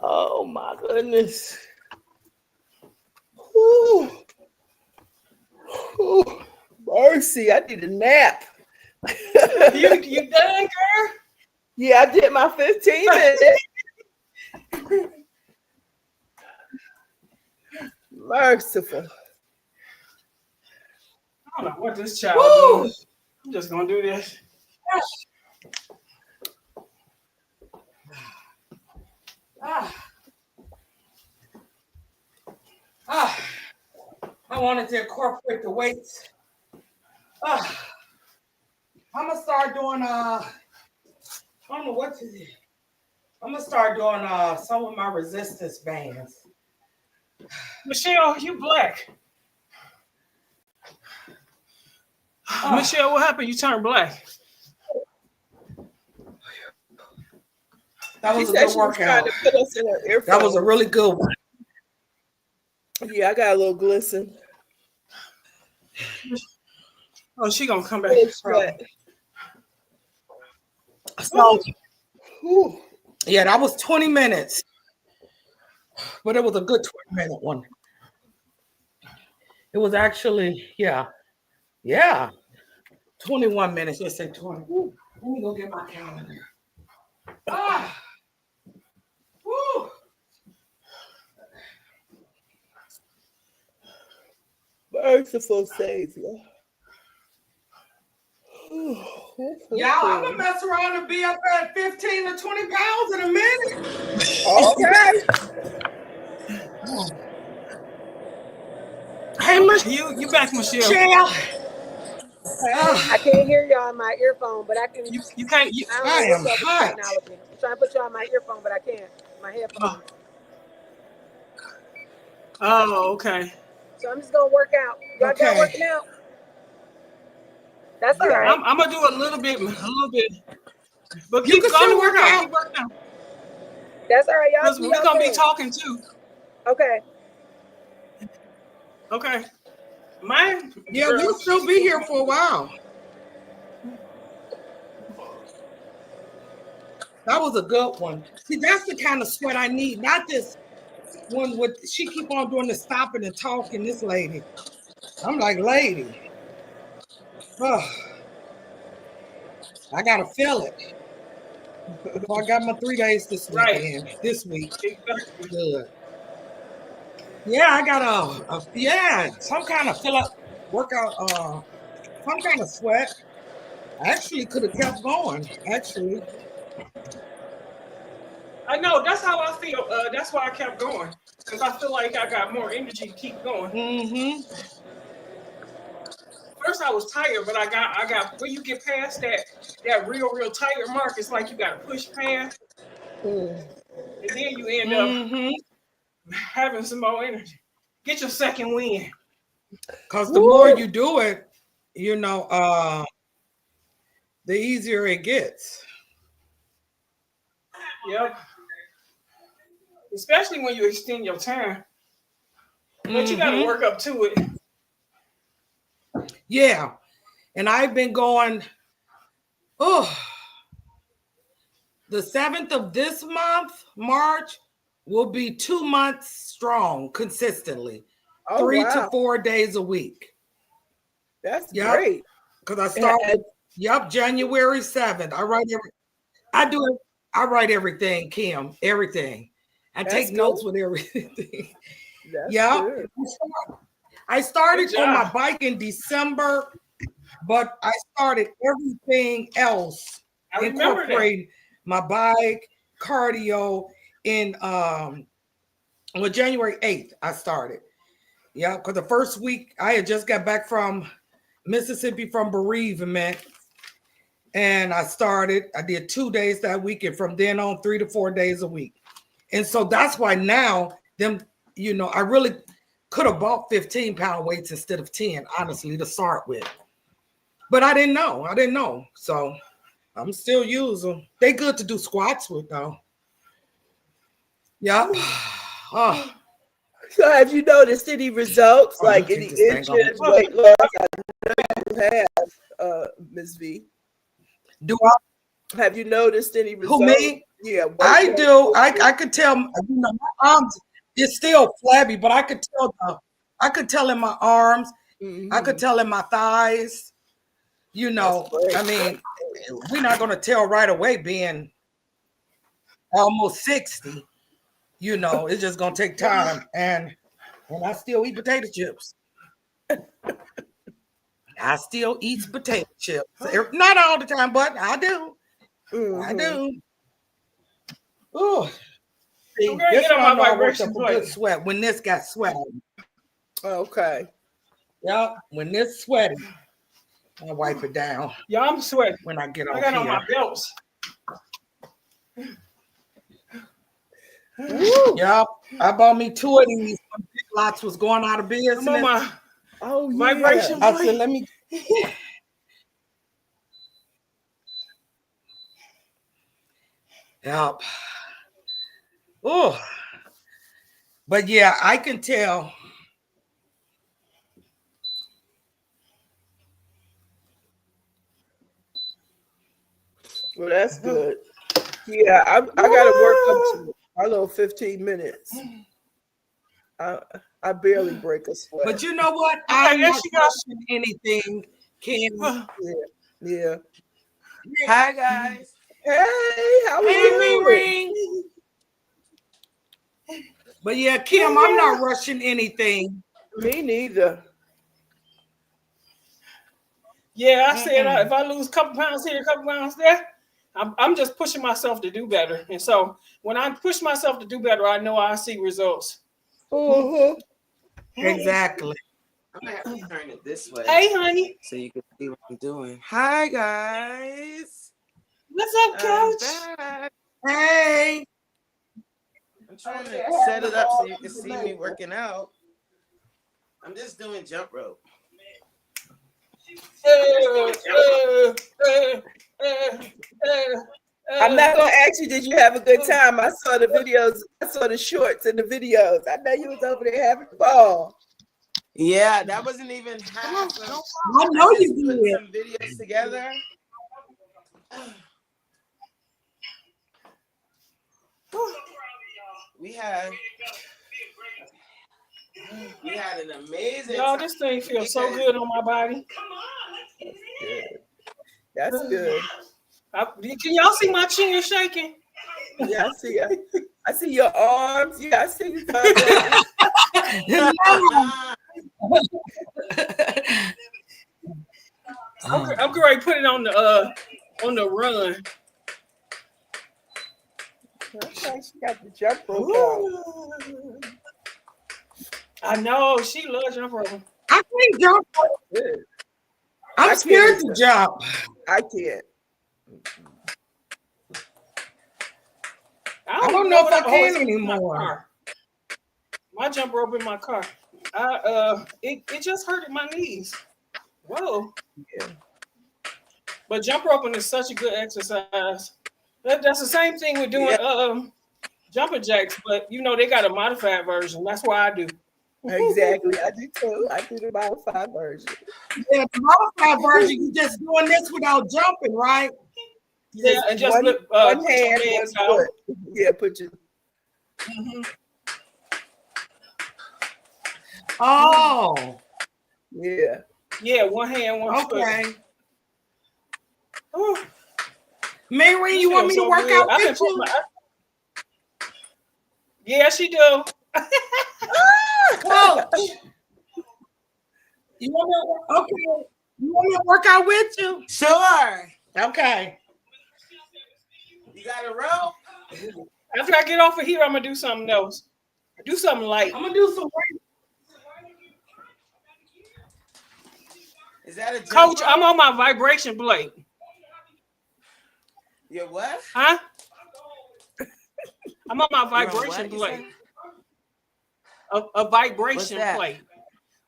Oh my goodness. Whew. Whew. Mercy, I need a nap. You done, girl? Yeah, I did my 15 minutes. Merciful. I don't know what this child Woo! doing. I'm just gonna do this. I wanted to incorporate the weights. I'm gonna start doing I don't know what to do. I'm gonna start doing some of my resistance bands. Michelle, you black. Michelle, what happened? You turned black. That She was a said good she was trying workout. to put us in her earphones. That was a really good one. Yeah, I got a little glisten. Oh, she gonna come back. Little sweat. So Whew. yeah, that was 20 minutes. But it was a good 20-minute one. It was actually, yeah. 21 minutes. Let's say 20. Woo. Let me go get my calendar. Woo. Merciful Savior. Y'all, I'm gonna mess around and be up at 15 to 20 pounds in a minute. Okay. Hey, Michelle, you back, Michelle? Michelle. I can't hear y'all on my earphone, but I can. You can't. I don't know what's up with hot. technology. I'm trying to put y'all on my earphone, but I can't. My headphones. Oh, okay. So I'm just gonna work out. Y'all done working out? That's all right. I'm gonna do a little bit, but You keep can going still to work work out. out. Keep working out. That's all right. Y'all Because be we're gonna okay. be talking too. Okay. Okay. Mine. Yeah, we'll still be here for a while. That was a good one. See, that's the kind of sweat I need. Not this one with she keep on doing the stopping and talking. This lady, I'm like, lady, I gotta feel it. So I got my 3 days this weekend. This week, Exactly. good. Yeah, I got some kind of fill up workout. Some kind of sweat. I actually could have kept going. Actually. I know. That's how I feel. That's why I kept going. Because I feel like I got more energy to keep going. Mm-hmm. First I was tired, but I got when you get past that real tired mark, it's like you gotta push past. And then you end up having some more energy. Get your second win. Because the more you do it, the easier it gets. Yep. Especially when you extend your time. But you gotta work up to it. Yeah. And I've been going, the 7th of this month, March, will be 2 months strong consistently. 3 to 4 days a week. That's great. Because I started, January 7th. I write everything, Kim, everything. I take notes with everything. Good. I started on my bike in December, but I started everything else. Incorporating my bike, cardio in January 8th, I started. Yeah, because the first week I had just got back from Mississippi from bereavement. And I did 2 days that week, and from then on, 3 to 4 days a week. And so that's why now I really could have bought 15-pound weights instead of 10, honestly, to start with. But I didn't know. So I'm still using them. They good to do squats with, though. Yeah. So have you noticed any results, like any inches, weight loss? I know you have, Ms. V. Do I? Have you noticed any results? Who, me? Yeah. I do. I could tell, my arms is still flabby, but I could tell in my arms. I could tell in my thighs. I mean, we're not going to tell right away being almost 60. It's just going to take time. And I still eat potato chips. I still eat potato chips. Not all the time, but I do. I do. Oh, see, I'm gonna this get on one my I worked vibration up a good plate. sweat when this got sweaty. Okay. Yep, when this sweaty, I wipe it down Yeah, I'm sweating. when I get I off got on here. my belts. Woo. Yep, I bought me 2 of these when Big Lots was going out of business. I'm on my Oh yeah. vibration I said, plate. let me. Yep. Oh, but yeah, I can tell. Well, that's good. Yeah, I gotta work up to our little 15 minutes. I barely break a sweat. But you know what? Okay, I'm there not she goes. rushing anything. Can Yeah. Hi guys. Hey, how are Hey, you? Ring. But yeah, Kim, I'm not rushing anything. Me neither. Yeah, I said if I lose a couple pounds here, a couple pounds there, I'm just pushing myself to do better. And so when I push myself to do better, I know I see results. Uh-huh. Exactly. I'm gonna have to turn it this way Hey, honey. so you can see what I'm doing. Hi guys. What's up, I'm Coach? back. Hey. I'm trying to set it up so you can see me working out. I'm just doing jump rope. I'm not gonna ask you, did you have a good time? I saw the videos, I saw the shorts and the videos. I know you was over there having a ball. Yeah, that wasn't even half. I know just you put did. some videos together. We had an amazing Y'all, time. this thing feels so good on my body. Good. That's good. Can y'all see my chin shaking? Yeah, I see your arms. Yeah, I see you. I'm going to put it on the run. Okay, she got the jump rope out. I know she loves jump rope. I can't jump. Good. I'm I scared can't to jump. I can't. I don't know if I can it's in anymore. My car. My jump rope in my car. It just hurted my knees. Whoa. Yeah. But jump roping is such a good exercise. That's the same thing with doing jumping jacks, but you know they got a modified version. That's what I do. Exactly. I do too. I do the modified version. Yeah, the modified version, you just doing this without jumping, right? Yeah, and just one put hand, put your one legs out. foot. Yeah, put your. Mhm. Oh, Yeah. Yeah, one hand, one okay. foot. Ooh, Mary, you want me to so work good. out I can with put you? Yeah, she do. Coach. You want me to work out with you? Sure. Okay. You got a rope? After I get off of here, I'm gonna do something else. Do something light. I'm gonna do some. Is that a jump Coach, rope? I'm on my vibration plate. Your what? Huh? I'm on my You're on vibration what, you plate. said? A vibration that? plate.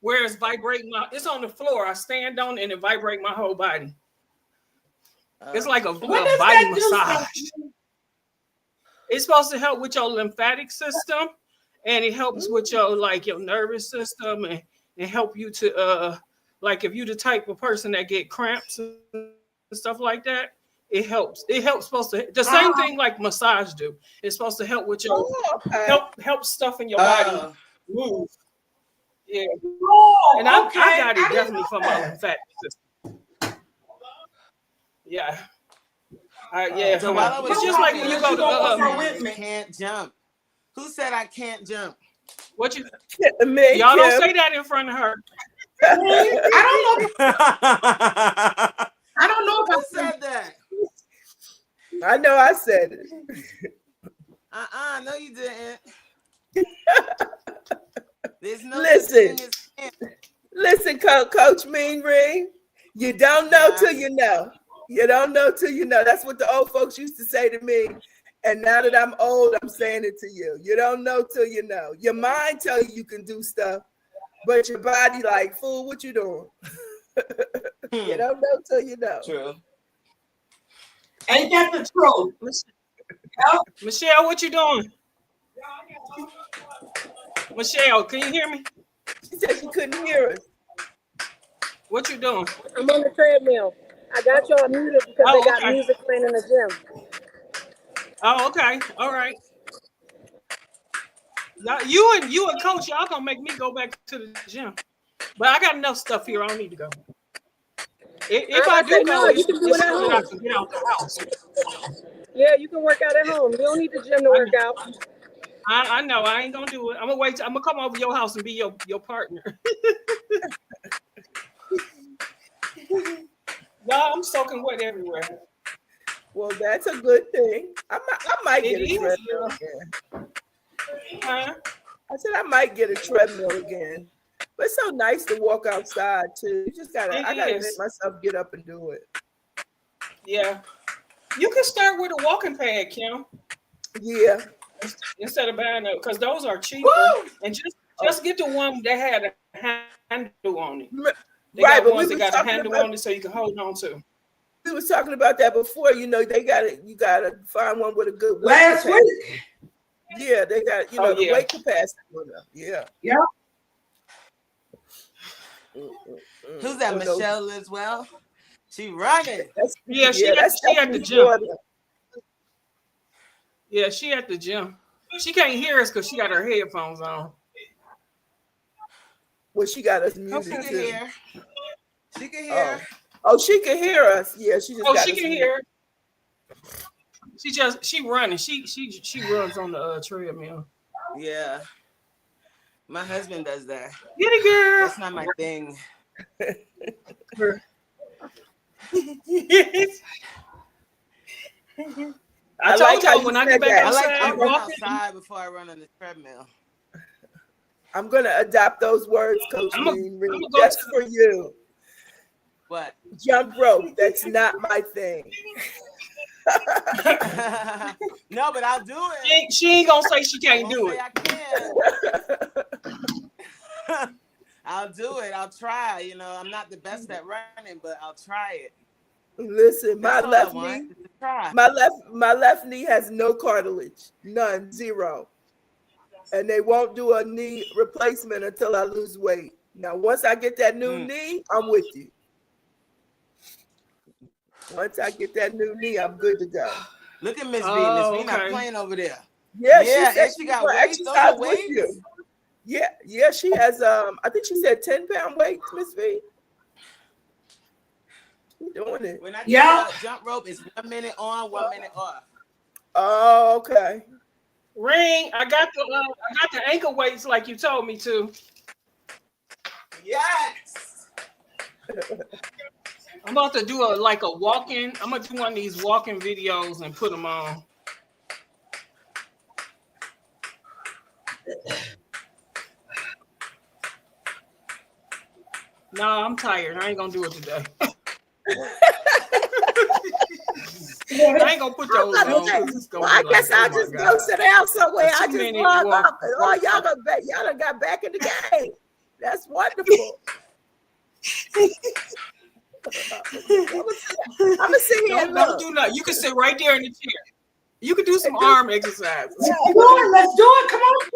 Where it's vibrating it's on the floor. I stand on it and it vibrate my whole body. It's like a What body does that do, massage. Stephanie? It's supposed to help with your lymphatic system, and it helps with your nervous system, and help you to like if you're the type of person that get cramps and stuff like that. It helps. It helps supposed to the same thing like massage do. It's supposed to help with your help stuff in your body move. Yeah. Oh, And I okay. got it I didn't definitely know for my that. lymphatic system. Yeah. Yeah. So while I was it's just like when you go I to can't jump. Who said I can't jp? what you Make y'all don't him. say that in front of her. I don't know if Who I said said that? I know I said it. No, you didn't. There's no Listen. such thing as Listen, Coach Mean Ring, you don't know till you know. You don't know till you know. That's what the old folks used to say to me. And now that I'm old, I'm saying it to you. You don't know till you know. Your mind tell you can do stuff, but your body like, fool, what you doing? You don't know till you know. true. ain't that the truth? Michelle, what you doing? Michelle, can you hear me? She said she couldn't hear us. What you doing? I'm on the treadmill. I got y'all muted because Oh, they got okay. music playing in the gym. Oh, okay. All right. You and Coach, y'all gonna make me go back to the gym. But I got enough stuff here. I don't need to go. If I do go, you can do it at so that I home. can get out the house. Yeah, you can work out at home. You don't need the gym to work out. I know. I ain't gonna do it. I'm gonna wait. I'm gonna come over to your house and be your partner. Y'all, I'm soaking wet everywhere. Well, that's a good thing. I might It get a is, treadmill again. Huh? I said I might get a treadmill again. But it's so nice to walk outside too. You just gotta, It I gotta is. make myself get up and do it. Yeah. You can start with a walking pad, Kim, Yeah. instead of buying it, because those are cheaper. And just get the one that had a handle on it. They Right, got but ones we that were got a talking handle about on it so you can hold on to. we was talking about that before. You know, you gotta find one with a good weight Last capacity. week. Yeah, they got Oh, the yeah. weight capacity on them. Yeah. Yeah. Who's that? Oh, no. Michelle Liswell? She running. Yeah, she that's at the Stephanie's gym. daughter. Yeah, she at the gym. She can't hear us because she got her headphones on. Well, she got us She muted can too. hear. She can hear. Oh, she can hear us. Yeah, she just Oh, got she us can muted. hear. She running. She runs on the treadmill. Yeah. My husband does that. Get it, girl. That's not my thing. I like told how y'all you when I said get back that. I outside run walking. outside before I run on the treadmill. I'm gonna adopt those words, Coach I'ma Mean Reed, go just to for you. What? Jump rope. That's not my thing. No, but I'll do it. She ain't gonna say she I can't won't do say it. I can. I'll do it. I'll try. You know, I'm not the best at running, but I'll try it. Listen, my That's all I left want, knee, is to try. my left knee has no cartilage, none, zero, and they won't do a knee replacement until I lose weight. Now, once I get that new knee, I'm with you. Once I get that new knee, I'm good to go. Look at Miss V. Oh, Miss V not okay. playing over there. Yeah, Yeah, she said and she got gonna weights. Those exercise are with weights? you. Yeah, she has I think she said 10-pound weights, Miss V. You doing it. When I do Yeah. jump rope, it's 1 minute on, 1 minute off. Oh, okay. Ring. I got the ankle weights like you told me to. Yes. I'm about to do a walk-in. I'm gonna do one of these walking videos and put them on. No, I'm tired. I ain't gonna do it today. I ain't gonna put those on. It's gonna Well, I be guess like, I'll oh just my go God. sit down somewhere. A I just 2-minute log walk. up. And, oh, y'all done got back in the game. That's wonderful. I'm gonna sit here and Don't look. do nothing. You can sit right there in the chair. You can do some arm exercises. Let's do it. Come on,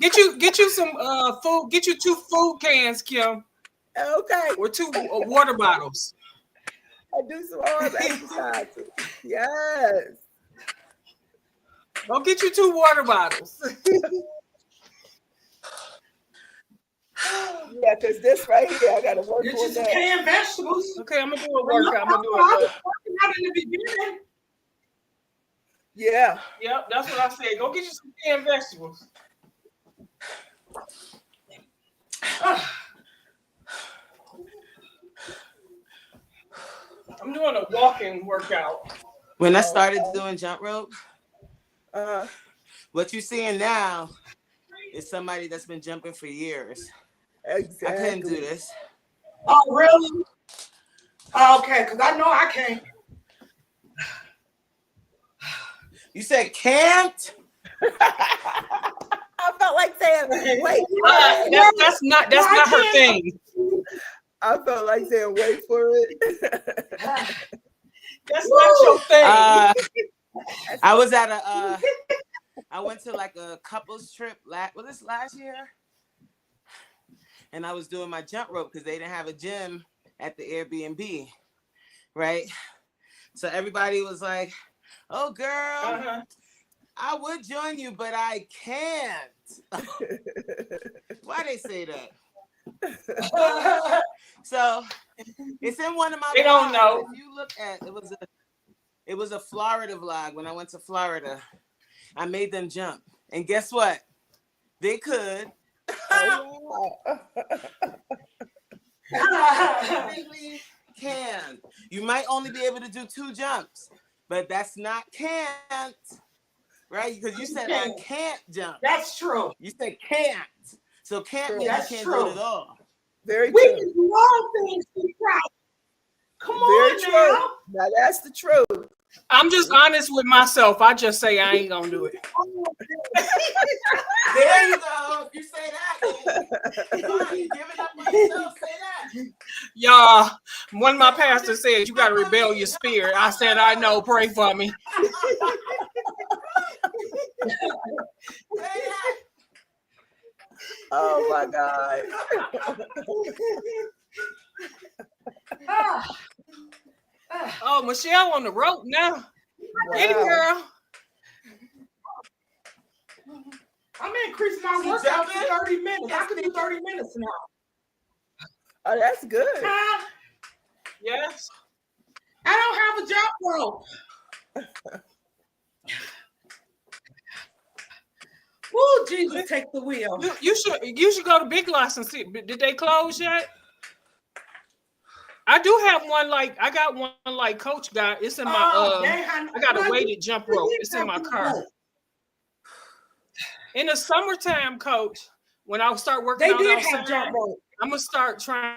Kim. Get you some food. Get you 2 food cans, Kim, Okay, or 2 water bottles. I do some arm exercises. Yes. Go get you 2 water bottles. Yeah, because this right here, I gotta work Get you on some that. canned vegetables. Okay, I'm gonna do a workout. I'm gonna do I was it. working out in the beginning. Yeah. Yep, that's what I said. Go get you some canned vegetables. doing a walking workout. When I started doing jump rope, Uh, what you're seeing now is somebody that's been jumping for years. exactly. I couldn't do this. Oh, really? Oh, okay, because I know I can't. You said can't? I felt like saying, wait. That's not her thing. I felt like saying, wait for it. That's not your thing. I was at I went to like a couples trip last year? And I was doing my jump rope because they didn't have a gym at the Airbnb, right? So everybody was like, oh, girl, I would join you, but I can't. Why they say that? So it's in one of my They don't know. If you look at it was a Florida vlog when I went to Florida. I made them jump. And guess what? They could. Technically can. You might only be able to do 2 jumps, but that's not can't. Right? Because you said I can't jump. That's true. You said can't. So can't mean That's you can't true. do it at all. Very We true. can do all things through Christ. Come Very on true. now. Now that's the truth. I'm just honest with myself. I just say I ain't gonna do it. There you go. If you say that, then fine. Give it up on yourself. Say that. Y'all, one of my pastors said you got a rebellious spirit. I said, I know, pray for me. Say that. Oh my God. Oh, Michelle on the rope now. Get it, Wow. girl. I'm increasing my See, workout to jumping? 30 minutes. I can do 30 minutes now. Oh, that's good. Huh? Yes. I don't have a jump rope. Woo, Jesus, take the wheel. You should go to Big Lots and see. Did they close yet? I do have one I got one like Coach got. It's in my I got a weighted jump rope. It's in my car. In the summertime, Coach, when I start working They out did outside, have jump rope. I'm gonna start trying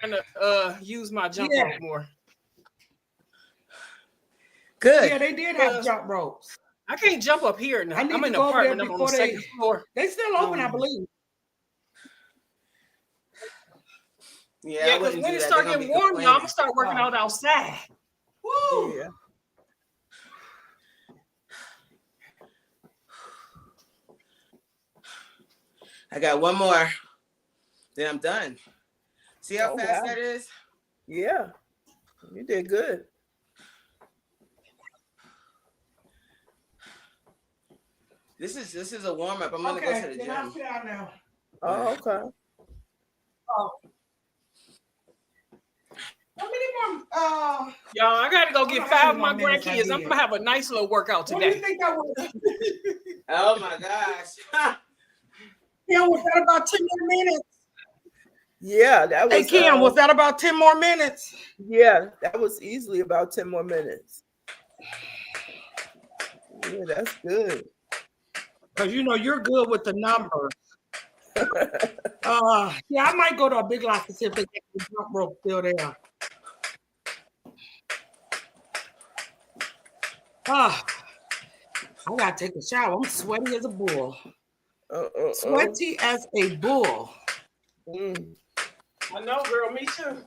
to use my jump rope more. Good. Yeah, they did have jump ropes. I can't jump up here now. I need I'm to in the go over there apartment. I'm on the before second floor. They still open, I believe. Yeah, because when it start getting warm, y'all, I'm gonna start working out outside. Woo! Yeah. I got one more. Then I'm done. See how Oh, fast wow. that is? Yeah. You did good. This is a warm up. I'm gonna go to the then I'll gym. sit down now. Oh, okay. How many more? Y'all, I gotta go get how 5 of many my more minutes I grandkids. I'm did. gonna have a nice little workout What do you today. think that was? Oh my gosh. Kim, was that about 10 more minutes? Yeah, that was. Hey, Kim, was that about 10 more minutes? Yeah, that was easily about 10 more minutes. Yeah, that's good. Because you know you're good with the numbers. Yeah, I might go to a Big Lots to see if they get the jump rope still there. I gotta take a shower. I'm sweaty as a bull. Sweaty as a bull. Mm. I know, girl. Me too.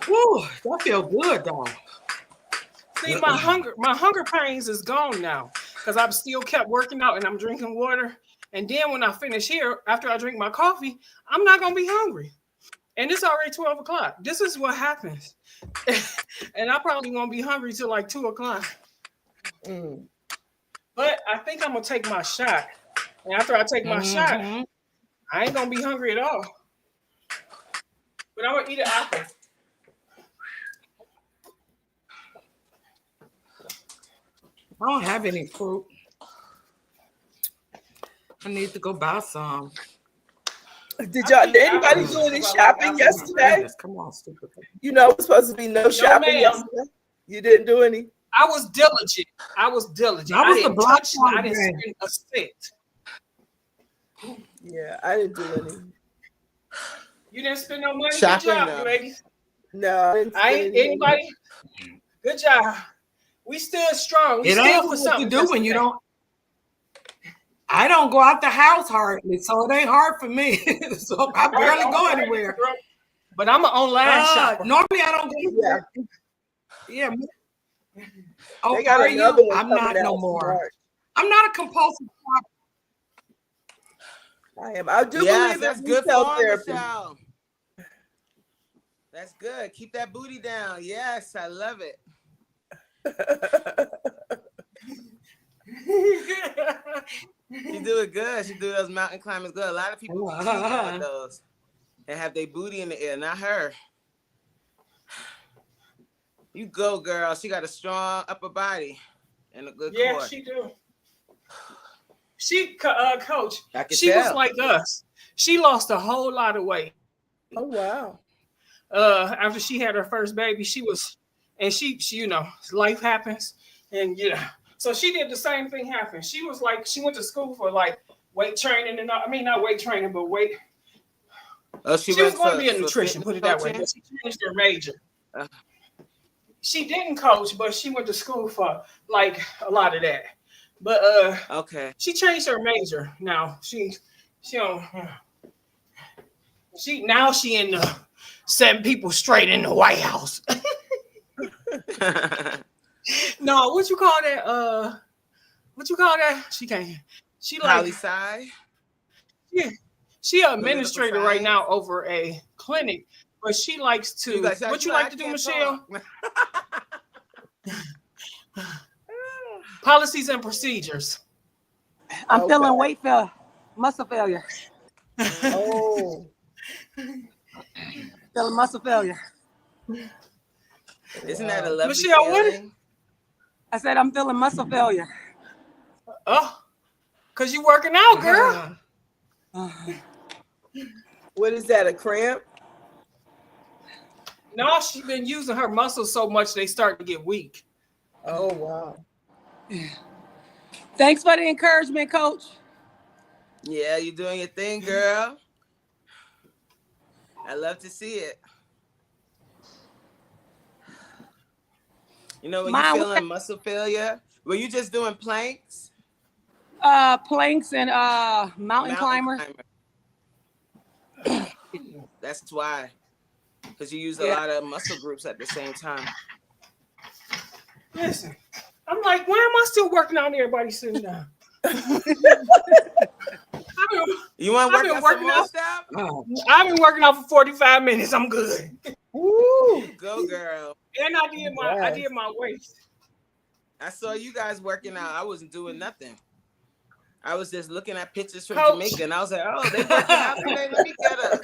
Woo, that feel good though. See, my hunger pains is gone now because I've still kept working out and I'm drinking water. And then when I finish here, after I drink my coffee, I'm not gonna be hungry. And it's already 12 o'clock. This is what happens. And I probably won't be hungry till like 2 o'clock. Mm. But I think I'm gonna take my shot. And after I take my shot, I ain't gonna be hungry at all. But I'm gonna eat an apple. I don't have any fruit. I need to go buy some. Did anybody do any shopping yesterday? Come on, stupid. You know, it's supposed to be no shopping ma'am. yesterday. You didn't do any? I was diligent. I was diligent. That was I the didn't Black touch. I Friday. didn't spend a cent. Yeah, I didn't do any. You didn't spend no money. Shopping, Good job, no. ladies. No, I didn't. I spend ain't any. anybody. Good job. We still strong. We It still ain't for what something. you do when you don't. I don't go out the house hardly, so it ain't hard for me. So I barely go anywhere. But I'm an online shopper. Normally I don't go. Yeah. Yeah. Oh, They got are another you? one I'm coming not out no more. March. I'm not a compulsive shopper. I am. I do Yes, believe that's in good retail for therapy. Michelle. That's good. Keep that booty down. Yes, I love it. She do it good. She do those mountain climbers good. A lot of people be cheating on those and have their booty in the air. Not her. You go, girl. She got a strong upper body and a good Yeah, core. she do. She, coach, I can she tell. was like us. She lost a whole lot of weight. Oh wow. After she had her first baby, she you know, life happens, and so she did the same thing happen. She was like, she went to school for like weight training and not weight training, but weight. Oh, She was going to be a nutrition, put it that way. But she changed her major. She didn't coach, but she went to school for like a lot of that. But okay. she changed her major. Now she don't. She in the setting people straight in the White House. No, what you call that? What you call that? She can't. She like Holly Side. Yeah, she an Political administrator right science. now over a clinic, but she likes to. What you like to do, Michelle? Policies and procedures. I'm Okay. feeling weight failure, muscle failure. Oh. Feeling muscle failure. Isn't that a lovely Michelle, what- feeling? I said I'm feeling muscle failure. Oh, cause you working out, girl. What is that? A cramp? No, she's been using her muscles so much they start to get weak. Oh wow. Thanks for the encouragement, Coach. Yeah, you're doing your thing, girl. I love to see it. You know, when Mine you're was- feeling muscle failure, were you just doing planks? Planks and mountain climber. That's why. Because you use a Yeah. lot of muscle groups at the same time. Listen, I'm like, why am I still working out and everybody sitting down? You want to I've work been on some working more out. stuff? I've been working out for 45 minutes. I'm good. Woo. Go, girl. And I did my waist. I saw you guys working out. I wasn't doing nothing. I was just looking at pictures from Coach. Jamaica, and I was like, oh, they working out today. Let me get up.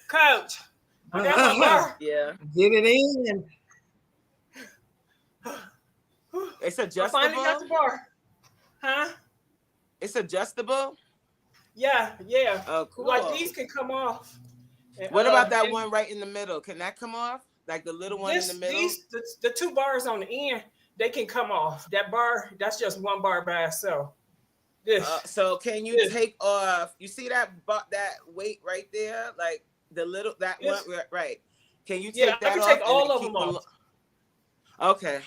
Coach, I got my bar. Yeah. Get it in. It's I finally got the adjustable. bar. Huh? It's adjustable. Yeah. Oh, cool. Like these can come off. And, What about that and one right in the middle? Can that come off? Like the little one in the middle? The two bars on the end, they can come off. That bar, that's just one bar by itself. This. So can you Yes. take off? You see that weight right there, like the little Yes. one, right? Can you take Yeah, I that can off? take and all of keep them off. Okay.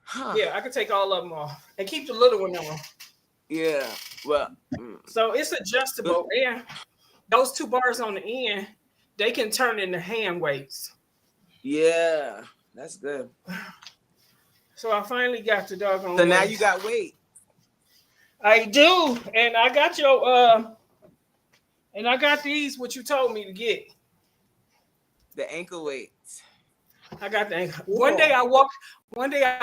Huh. Yeah, I can take all of them off and keep the little one on. Yeah. Well. So it's adjustable. And those two bars on the end, they can turn into hand weights. Yeah, that's good. So I finally got the doggone. So now weights. you got weight. I do, and I got your and I got these. What you told me to get. The ankle weights. I got the one day I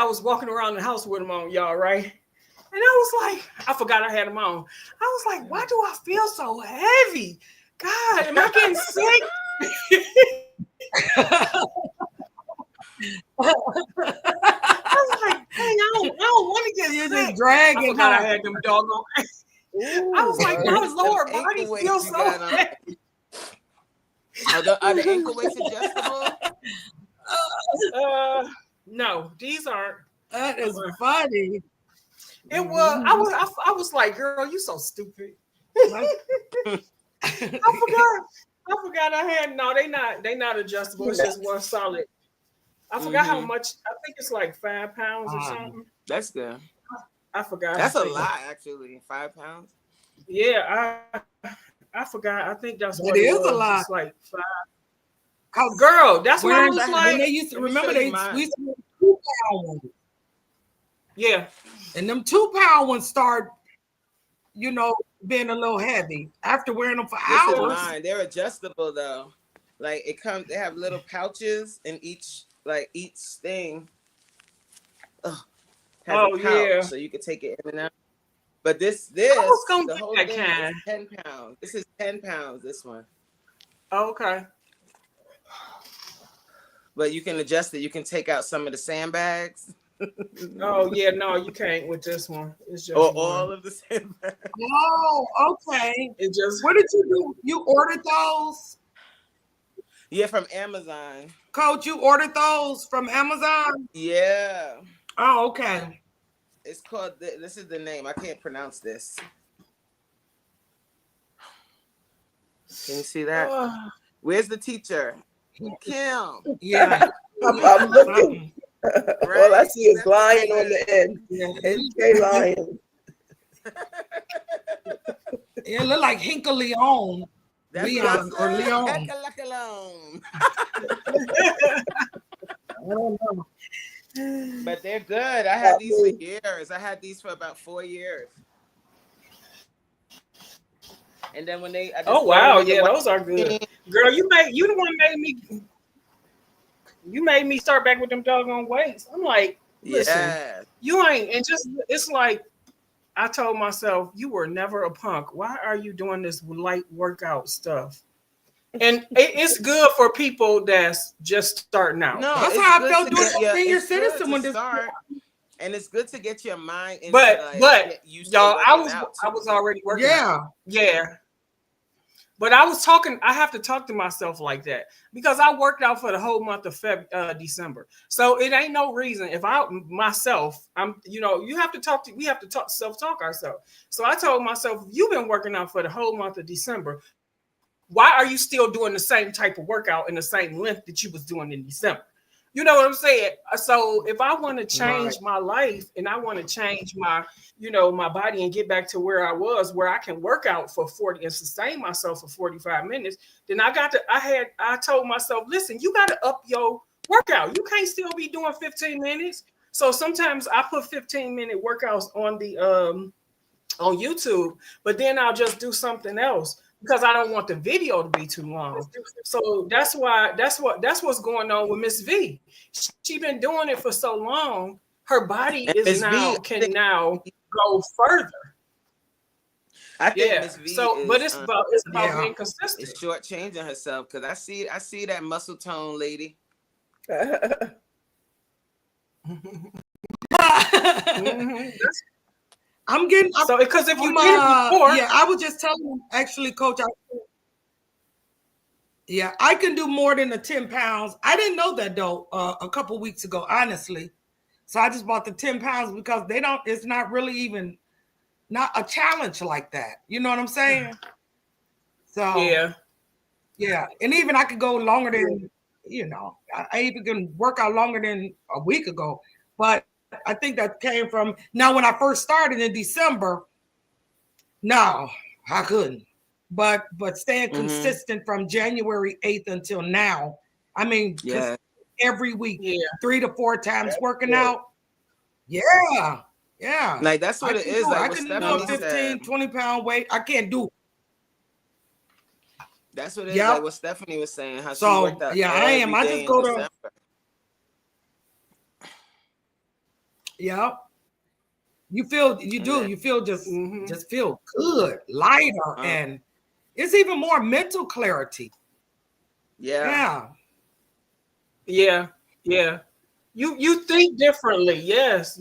was walking around the house with them on, y'all, right? And I was like, I forgot I had them on. I was like, why do I feel so heavy? God, am I getting sick? I was like, dang, I don't want to get You're sick. just dragging. I forgot I had them doggone. I was like, my Them lower ankle body weights feels you so got on. heavy. Are the ankle weights adjustable? No, these aren't. That is funny. It was. I was like, girl, you so stupid. I forgot I had. No, they not adjustable. It's just one solid. I forgot how much. I think it's like 5 pounds or something. That's good. I forgot. That's a lot, actually. 5 pounds. Yeah, I forgot. I think that's what It it is was. a lot. It's like 5. Girl, that's what I was When like. they used to Let me remember show you they mine. used to make 2 pound ones. Yeah. And them 2 pound ones start, being a little heavy after wearing them for This is hours. mine. They're adjustable though. Like they have little pouches in each thing. Has Oh, a pouch, yeah. so you can take it in and out. But this was gonna the get whole that thing kind. is 10 pounds. This is 10 pounds. This one. Oh, okay. But you can adjust it. You can take out some of the sandbags. Oh yeah, no, you can't with this one. It's just Or one. all of the sandbags. Oh, okay. It just What did you do? You ordered those? Yeah, from Amazon. Coach, you ordered those from Amazon? Yeah. Oh, okay. It's called, this is the name. I can't pronounce this. Can you see that? Where's the teacher? Kim. Yeah. I'm looking. All I see is lion on the end. NK Lion. It looked like Hinkle-Leon. That's Leon what or I said. Leon. Heck-a-luck-a-lone. I don't know. But they're good. I had these for years. I had these for about 4 years. And then when I just oh wow, ordered the yeah, one- those are good. Girl, you the one made me start back with them doggone weights. I'm like, listen, Yeah. you ain't, and just it's like I told myself, you were never a punk. Why are you doing this light workout stuff? And it's good for people that's just starting out. No, That's it's how I good felt to doing get the your- senior it's good citizen to when this start, and it's good to get your mind into But get used to y'all, I working out, too. was already working out. Yeah. Yeah. But I have to talk to myself like that because I worked out for the whole month of December. So it ain't no reason if we have to self-talk ourselves. So I told myself, you've been working out for the whole month of December. Why are you still doing the same type of workout in the same length that you was doing in December? You know what I'm saying? So if I want to change my life and I want to change my body and get back to where I was, where I can work out for 40 and sustain myself for 45 minutes, then I told myself, listen, you got to up your workout. You can't still be doing 15 minutes. So sometimes I put 15-minute workouts on the on YouTube, but then I'll just do something else because I don't want the video to be too long. So that's what's going on with Miss V. She's been doing it for so long. Her body can now go further. I think Miss V but it's about being consistent. It's shortchanging herself because I see that muscle tone lady. I'm getting so because if you did it before, I was just telling him, actually, Coach. I can do more than the 10 pounds. I didn't know that though a couple weeks ago, honestly. So I just bought the 10 pounds because it's not really even not a challenge like that. You know what I'm saying? So yeah. And even I could go longer than, I even can work out longer than a week ago. But I think that came from now when I first started in December. No, I couldn't. But staying consistent from January 8th until now. I mean, every week, 3 to 4 times working out. Yeah. Like that's what it is. I can do a 15, 20 pound weight. I can't do it. That's what it is. Like what Stephanie was saying. How she worked out. Yeah, I am. I just go to. Yeah. You feel just feel good, lighter, and it's even more mental clarity. Yeah. You think differently. Yes.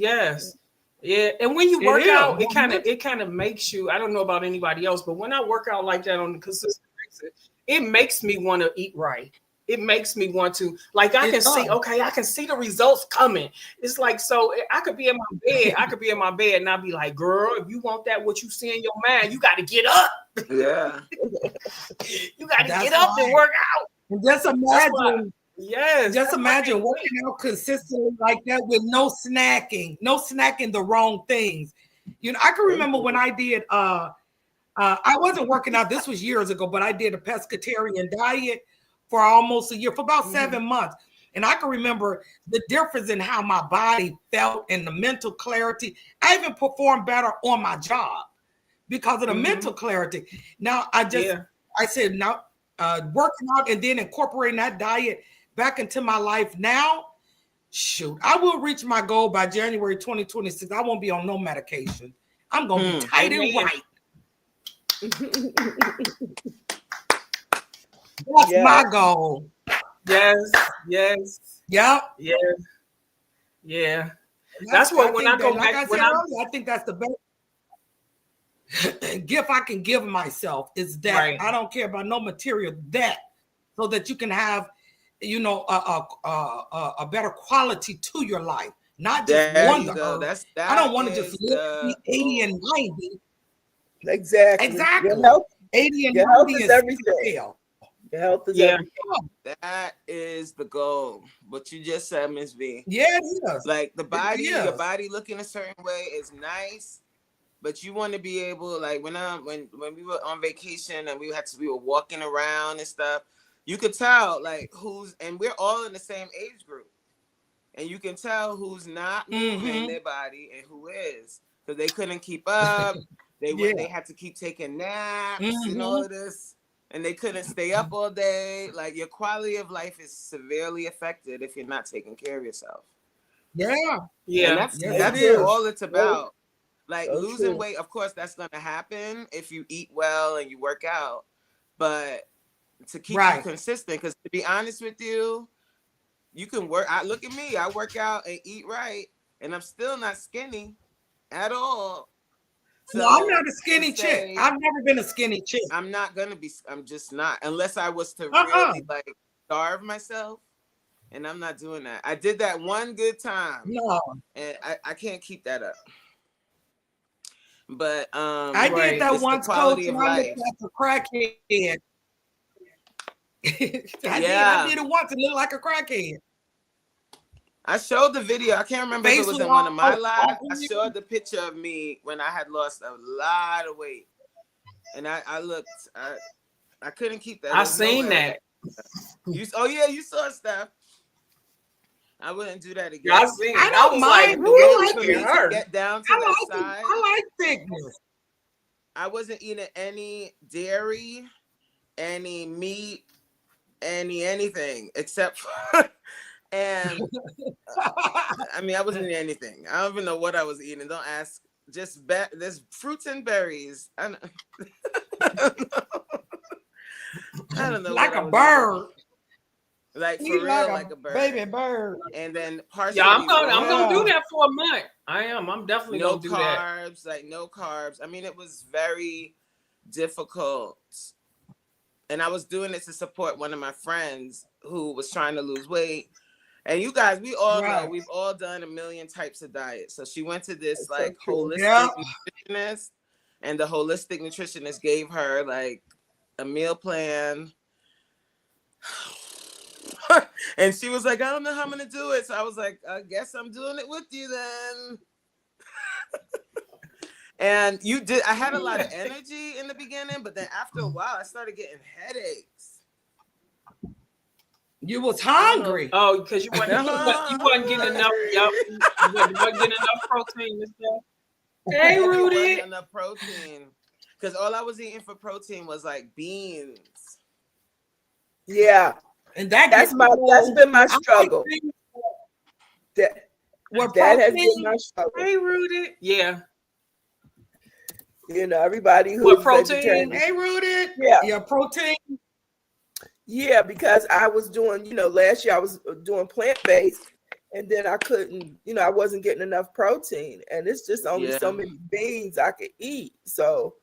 Yeah, and when you It work is. out, it kind of makes you. I don't know about anybody else, but when I work out like that on a consistent basis, it makes me want to eat right. It makes me want to, like, I It can see, does. okay, I can see the results coming. It's like, so I could be in my bed, and I'll be like, girl, if you want that, what you see in your mind, you got to get up. Yeah. You got to That's get up and right. work out. And just imagine, Yes. just imagine working out consistently like that with no snacking the wrong things. You know, I can remember when I did I wasn't working out, this was years ago, but I did a pescatarian diet for almost a year, for about 7 months. And I can remember the difference in how my body felt and the mental clarity. I even performed better on my job because of the mental clarity. Now I said, now working out and then incorporating that diet back into my life now, shoot, I will reach my goal by January 2026. I won't be on no medication. I'm gonna be tight and right. That's my goal. Yes. Yep. Yeah. That's what when I go back, I think that's the best gift I can give myself is that. Right. I don't care about no material, that, so that you can have, you know, a better quality to your life, not just There one you to go. earth. That I don't want to is just live the 80 and goal. 90. Exactly. Your health, 80 and your health 90 is everything. still. Your health is everything. That is the goal. What you just said, Ms. V. Yeah, it is. Like the body, It is. your body looking a certain way is nice, but you want to be able, like when we were on vacation and we were walking around and stuff, you could tell like and we're all in the same age group, and you can tell who's not moving their body and who is, because they couldn't keep up. They had to keep taking naps and all of this, and they couldn't stay up all day. Like your quality of life is severely affected if you're not taking care of yourself. Yeah. Yeah. And that's is. all it's about. Like So losing true. weight, of course, that's gonna happen if you eat well and you work out. But to keep you consistent, because to be honest with you, you can work. Look at me. I work out and eat right, and I'm still not skinny at all. So no, I'm not a skinny chick. I've never been a skinny chick. I'm not gonna be. I'm just not, unless I was to really like starve myself. And I'm not doing that. I did that one good time. No, and I can't keep that up. But I did that once, Coach, and I looked like a crackhead. I did it once and looked like a crackhead. I showed the video. I can't remember if it was in one of my lives. I showed the picture of me when I had lost a lot of weight, and I looked. I couldn't keep that. I seen that. You saw stuff. I wouldn't do that again. I don't mind. To get down to that side. I like thickness. I wasn't eating any dairy, any meat, anything except for, and I mean, I wasn't eating anything. I don't even know what I was eating. Don't ask. Just there's fruits and berries. I don't know. Like a bird. Like for real, like a bird. Baby bird. And then partially. Yeah, I'm gonna do that for a month. I am. I'm definitely gonna do that. No carbs, like no carbs. I mean, it was very difficult. And I was doing it to support one of my friends who was trying to lose weight. And you guys, we all know we've all done a million types of diets. So she went to this like holistic nutritionist, and the holistic nutritionist gave her like a meal plan. And she was like, I don't know how I'm gonna do it. So I was like, I guess I'm doing it with you then. And you did. I had a lot of energy in the beginning, but then after a while, I started getting headaches. You was hungry. Oh, because you wasn't getting enough. You wasn't getting enough protein and stuff. Hey, Rudy. Enough protein, because all I was eating for protein was like beans. Yeah, and that's been my struggle. That has been my struggle. Hey, Rudy. Yeah. You know, everybody who's protein. Hey, Rudy. Yeah, protein. Yeah, because I was doing, last year I was doing plant-based, and then I couldn't, I wasn't getting enough protein, and it's just only so many beans I could eat. So,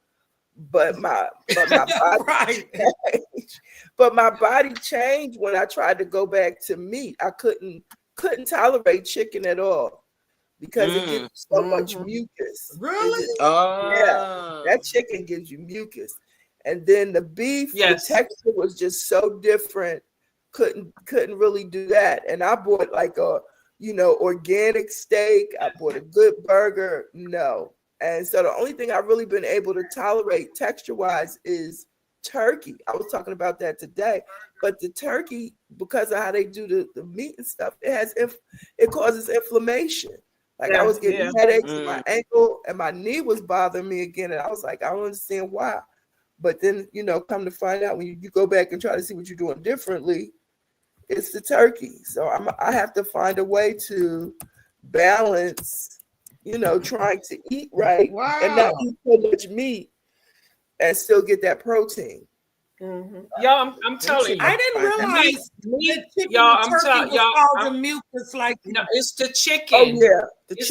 but my body Right. changed. But my body changed when I tried to go back to meat. I couldn't tolerate chicken at all because it gives you so much mucus. Really? Yeah, that chicken gives you mucus. And then the beef, the texture was just so different. Couldn't really do that. And I bought like a, organic steak. I bought a good burger. No. And so the only thing I've really been able to tolerate texture-wise is turkey. I was talking about that today. But the turkey, because of how they do the meat and stuff, it causes inflammation. Like I was getting headaches in my ankle, and my knee was bothering me again. And I was like, I don't understand why. But then, come to find out when you go back and try to see what you're doing differently, it's the turkey. So I have to find a way to balance, trying to eat right and not eat so much meat and still get that protein. Y'all, I'm telling you, I didn't realize meat. Chicken Y'all, and I'm turkey telling was y'all, causing mucus like no, it's the chicken. Oh yeah, It's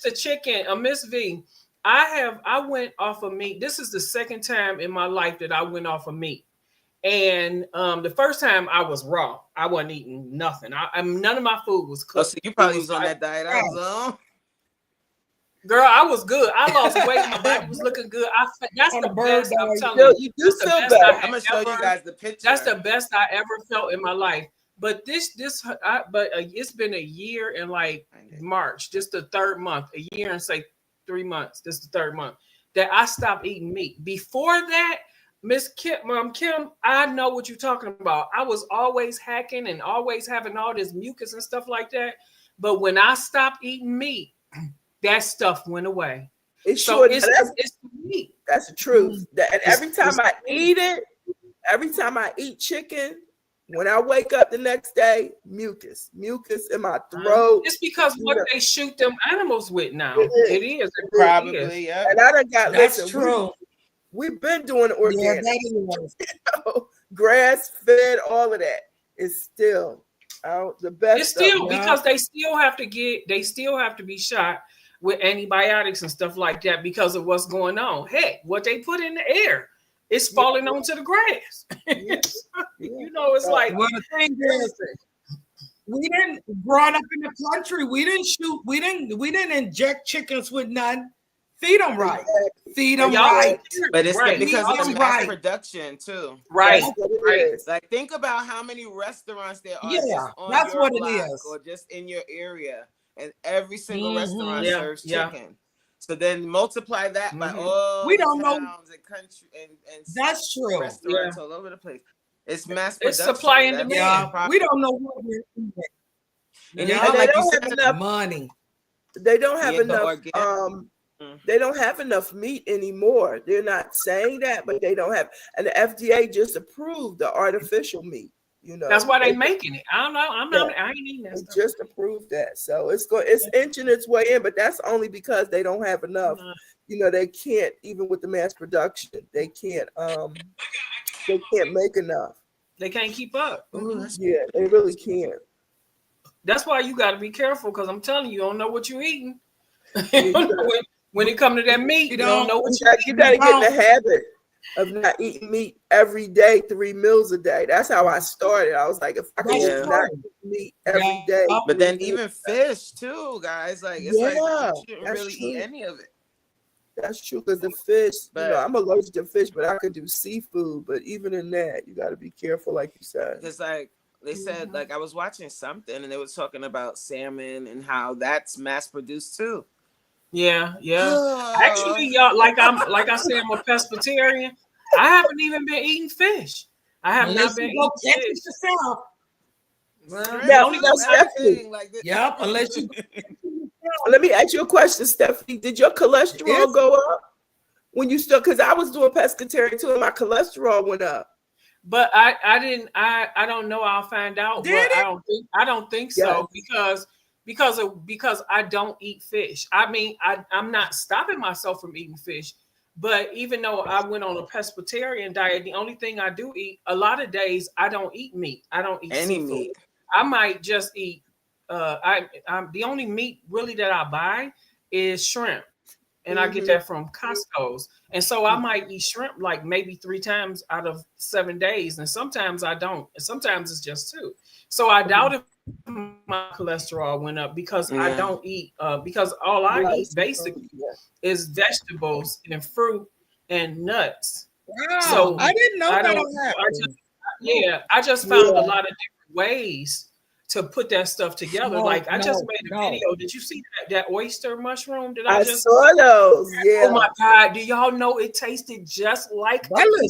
the chicken. Miss V, I went off of meat. This is the second time in my life that I went off of meat. And the first time I was raw. I wasn't eating nothing. None of my food was cooked. So you probably was on that diet I was on. Girl, I was good. I lost weight. My body was looking good. That's the best. I'm telling you. You do feel better. I'm gonna show you guys the picture. That's the best I ever felt in my life. But it's been a year and like March, just the third month, a year and say 3 months. This is the third month that I stopped eating meat. Before that, Miss Kim, I know what you're talking about. I was always hacking and always having all this mucus and stuff like that. But when I stopped eating meat, that stuff went away. It's meat. That's the truth. And every time I eat it, every time I eat chicken, when I wake up the next day, mucus in my throat. It's because what they shoot them animals with now. It is. Probably, yeah. And I done got, That's true. We've been doing organic. Yeah, grass fed, all of that is still the best. It's still because they still have to be shot with antibiotics and stuff like that because of what's going on. Heck, what they put in the air, it's falling onto the grass. It's like the thing is, we didn't growing up in the country. We didn't inject chickens with none. Feed them right. Feed them right. But it's right. because Feed it's them mass right. production too. Right. Like think about how many restaurants there are. Yeah, just on that's your what block it is. or just in your area, and every single restaurant Yeah, serves yeah. chicken. So then multiply that by all We don't the know. towns and country and That's true. restaurants all over the place. It's mass It's production. supply and That's demand. the problem. We don't know what we're eating. And Yeah, even they like don't you have said, enough Money. They don't have the enough. organic. They don't have enough meat anymore. They're not saying that, but they don't have. And the FDA just approved the artificial meat. That's why they making it. I don't know. I ain't eating that They stuff. just approved that, so it's inching its way in. But that's only because they don't have enough. They can't, even with the mass production, they can't make enough. They can't keep up. Yeah, they really can't. That's why you got to be careful because I'm telling you, you don't know what you're eating. When it comes to that meat, you don't know what You got to get in the habit of not eating meat every day, 3 meals a day. That's how I started. I was like, if I could not eat meat every day. But then even fish too, guys. Like it's like you shouldn't really eat any of it. That's true, because the fish, I'm allergic to fish, but I could do seafood. But even in that, you got to be careful, like you said. Because like they said, like I was watching something and they were talking about salmon and how that's mass produced too. Yeah. Actually, y'all, like I said, I'm a pescatarian. I haven't even been eating fish. I have not been eating fish. Unless you. Let me ask you a question, Stephanie. Did your cholesterol go up when you still? Because I was doing pescatarian too, and my cholesterol went up. But I didn't. I don't know. I'll find out. But I don't think so because I don't eat fish. I mean, I'm not stopping myself from eating fish. But even though I went on a pescatarian diet, the only thing I do eat, a lot of days I don't eat meat. I don't eat any seafood. meat. I might just eat I'm the only meat really that I buy is shrimp. And I get that from Costco's. And so I might eat shrimp like maybe 3 times out of 7 days. And sometimes I don't. And sometimes it's just 2. So I doubt if my cholesterol went up because I don't eat, because all I eat basically is vegetables and fruit and nuts. Wow. So I didn't know I that. don't, I just found a lot of different ways to put that stuff together. I just made a video. Did you see that oyster mushroom that I just saw those? Yeah. Oh my God. Do y'all know it tasted just like chicken?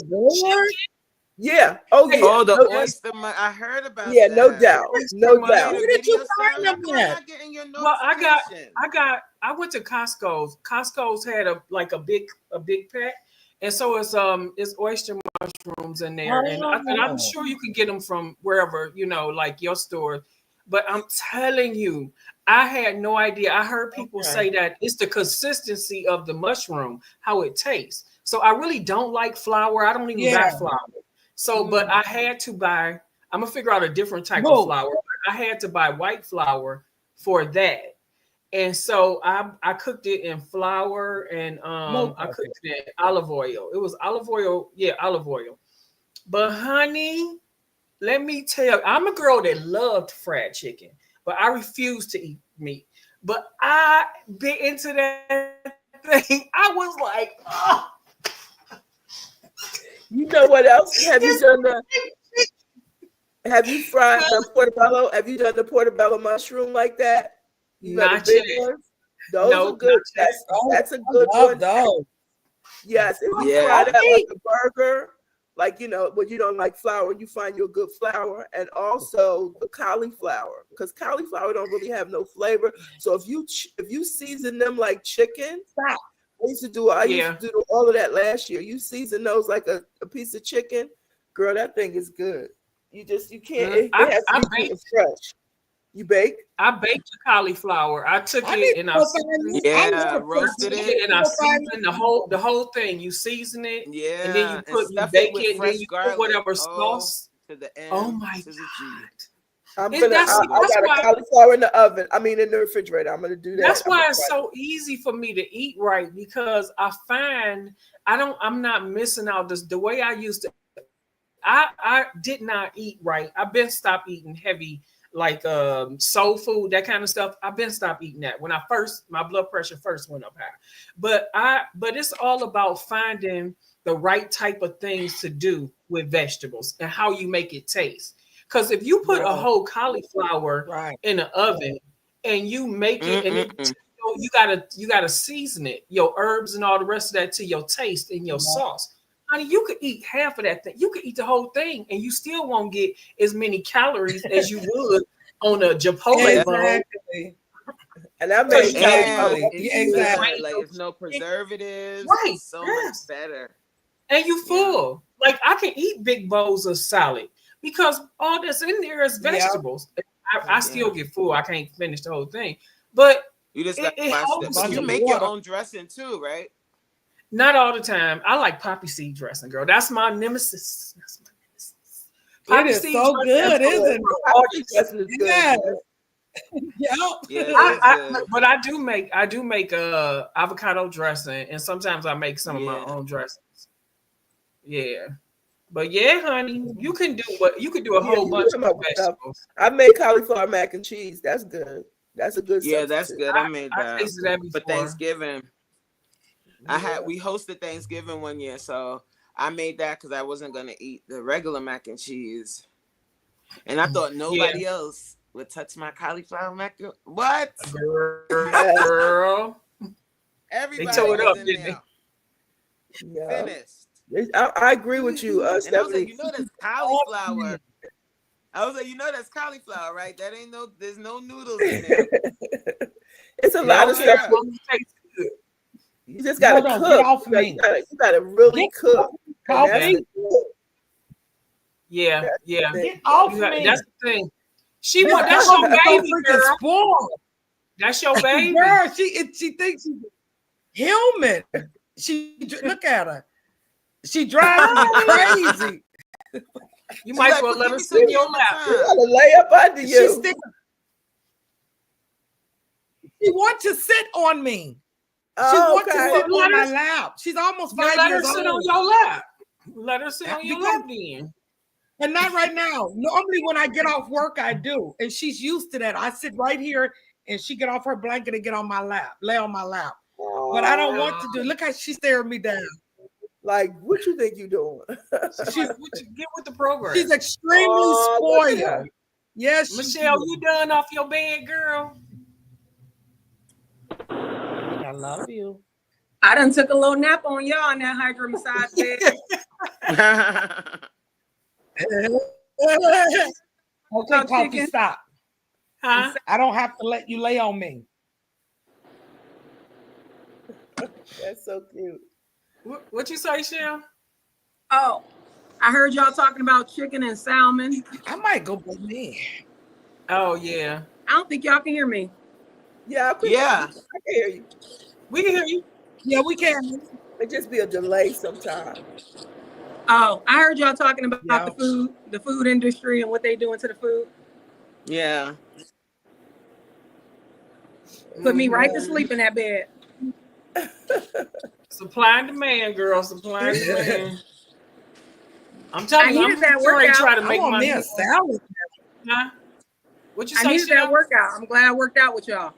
Yeah. Oh yeah. Oh, the oyster. I heard about that. No doubt. No doubt. Where did you find them at? Well, I went to Costco's. Costco's had a big pack. And so it's oyster mushrooms in there. And I'm sure you can get them from wherever, like your store. But I'm telling you, I had no idea. I heard people say that it's the consistency of the mushroom, how it tastes. So I really don't like flour. I don't even buy flour. So, but I had to buy, I'm gonna figure out a different type of flour. I had to buy white flour for that. And so I cooked it in flour and I cooked it in olive oil. It was olive oil, olive oil. But honey, let me tell you, I'm a girl that loved fried chicken, but I refuse to eat meat. But I bit into that thing. I was like, oh. You know what else? Have you done have you fried the portobello? Have you done the portobello mushroom like that? Not yet. Those are good. That's a good one. Those. Yes, if you fry that like a burger, when you don't like flour, you find your good flour, and also the cauliflower, because cauliflower don't really have no flavor. So if you season them like chicken, I used to do all of that last year. You season those like a piece of chicken, girl. That thing is good. You can't. It has to be fresh. You bake? I baked the cauliflower. I took it and I roasted it, and I seasoned the whole thing. You season it, and then you bake it, and then you put whatever sauce to the end. Oh my God! I got a cauliflower in the oven. I mean, in the refrigerator. I'm gonna do that. That's why it's so easy for me to eat right, because I find I'm not missing out. The way I used to, I did not eat right. I've been stopped eating heavy, like soul food, that kind of stuff. I've been stopped eating that when my blood pressure first went up high. But it's all about finding the right type of things to do with vegetables and how you make it taste. Because if you put a whole cauliflower in the oven and you make it, and you gotta season it, your herbs and all the rest of that to your taste and your sauce. Honey, you could eat half of that thing. You could eat the whole thing, and you still won't get as many calories as you would on a Chipotle bowl. And that makes exactly. Like it's no preservatives. Right. It's so much better. And you full. Like I can eat big bowls of salad because all that's in there is vegetables. I still get full. I can't finish the whole thing. But you just got to watch that. You make your own dressing too, right? Not all the time. I like poppy seed dressing, girl. That's my nemesis. Poppy seed so good, isn't it? Yeah. But I do make avocado dressing, and sometimes I make some of my own dressings. Yeah. But yeah, honey, you can do a whole bunch of vegetables. I made cauliflower mac and cheese. That's good. That's a good. Yeah, that's good. I made that. tasted that before. For Thanksgiving. We hosted Thanksgiving one year, so I made that because I wasn't gonna eat the regular mac and cheese, and I thought nobody else would touch my cauliflower mac. What? Girl. Everybody they tore it up, didn't they? Yeah. Finished. I agree with you, and I was like, Stephanie. that's cauliflower. I was like, that's cauliflower, right? There's no noodles in there. It's a lot of stuff. You just gotta cook. You gotta really cook. Yeah. Get off me. That's the thing. That's your baby, girl. That's your baby. Girl, she thinks she's human. Look at her. She drives me crazy. You might as well let her sit in your lap. You gotta lay up under you. She wants to sit on me. She Oh, wants to okay. sit on my lap. She's almost 5 Let her years sit on old. your lap. Let her sit on your Because- lap then. And not right now. Normally, when I get off work, I do. And she's used to that. I sit right here and she get off her blanket and get on my lap, lay on my lap. But I don't want to do. Look how she's staring me down. Like, what you think you doing? She's get with the program. She's extremely look at her. spoiled. Yes, Michelle, you done off your bed, girl? I love you. I done took a little nap on y'all in that hydro massage bed. Okay, Coffee, chicken. stop. Huh? I don't have to let you lay on me. That's so cute. What you say, Shell? Oh, I heard y'all talking about chicken and salmon. I might go with me. Oh yeah, I don't think y'all can hear me. Yeah, Yeah. I can hear you. we can hear you. Yeah, we can. It just be a delay sometimes. Oh, I heard y'all talking about Yeah. the food industry and what they doing to the food. Yeah. Put me right to sleep in that bed. Supply and demand, girl. Supply and demand. I'm I telling you, needed I'm that getting ready to workout. try to I make want me money. a salad. Huh? What you I say, needed that Shell? workout. I'm glad I worked out with y'all.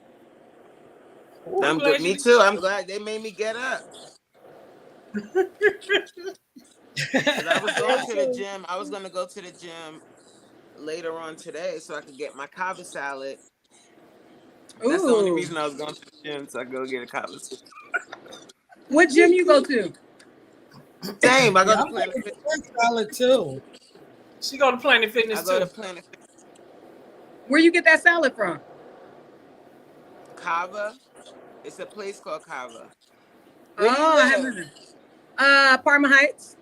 I'm glad good. Me you- too. I'm glad they made me get up. 'Cause I was going to the gym. I was going to go to the gym later on today so I could get my Kava salad. That's the only Ooh. reason I was going to the gym, so I could go get a Kava salad. What gym you go to? Same. I go Yeah, to I'm Planet making Fitness. a salad too. She go to Planet I Fitness go to too. Planet Fitness. Where you get that salad from? Kava. It's a place called Kava. Where do you Oh, I live? haven't heard. Parma Heights.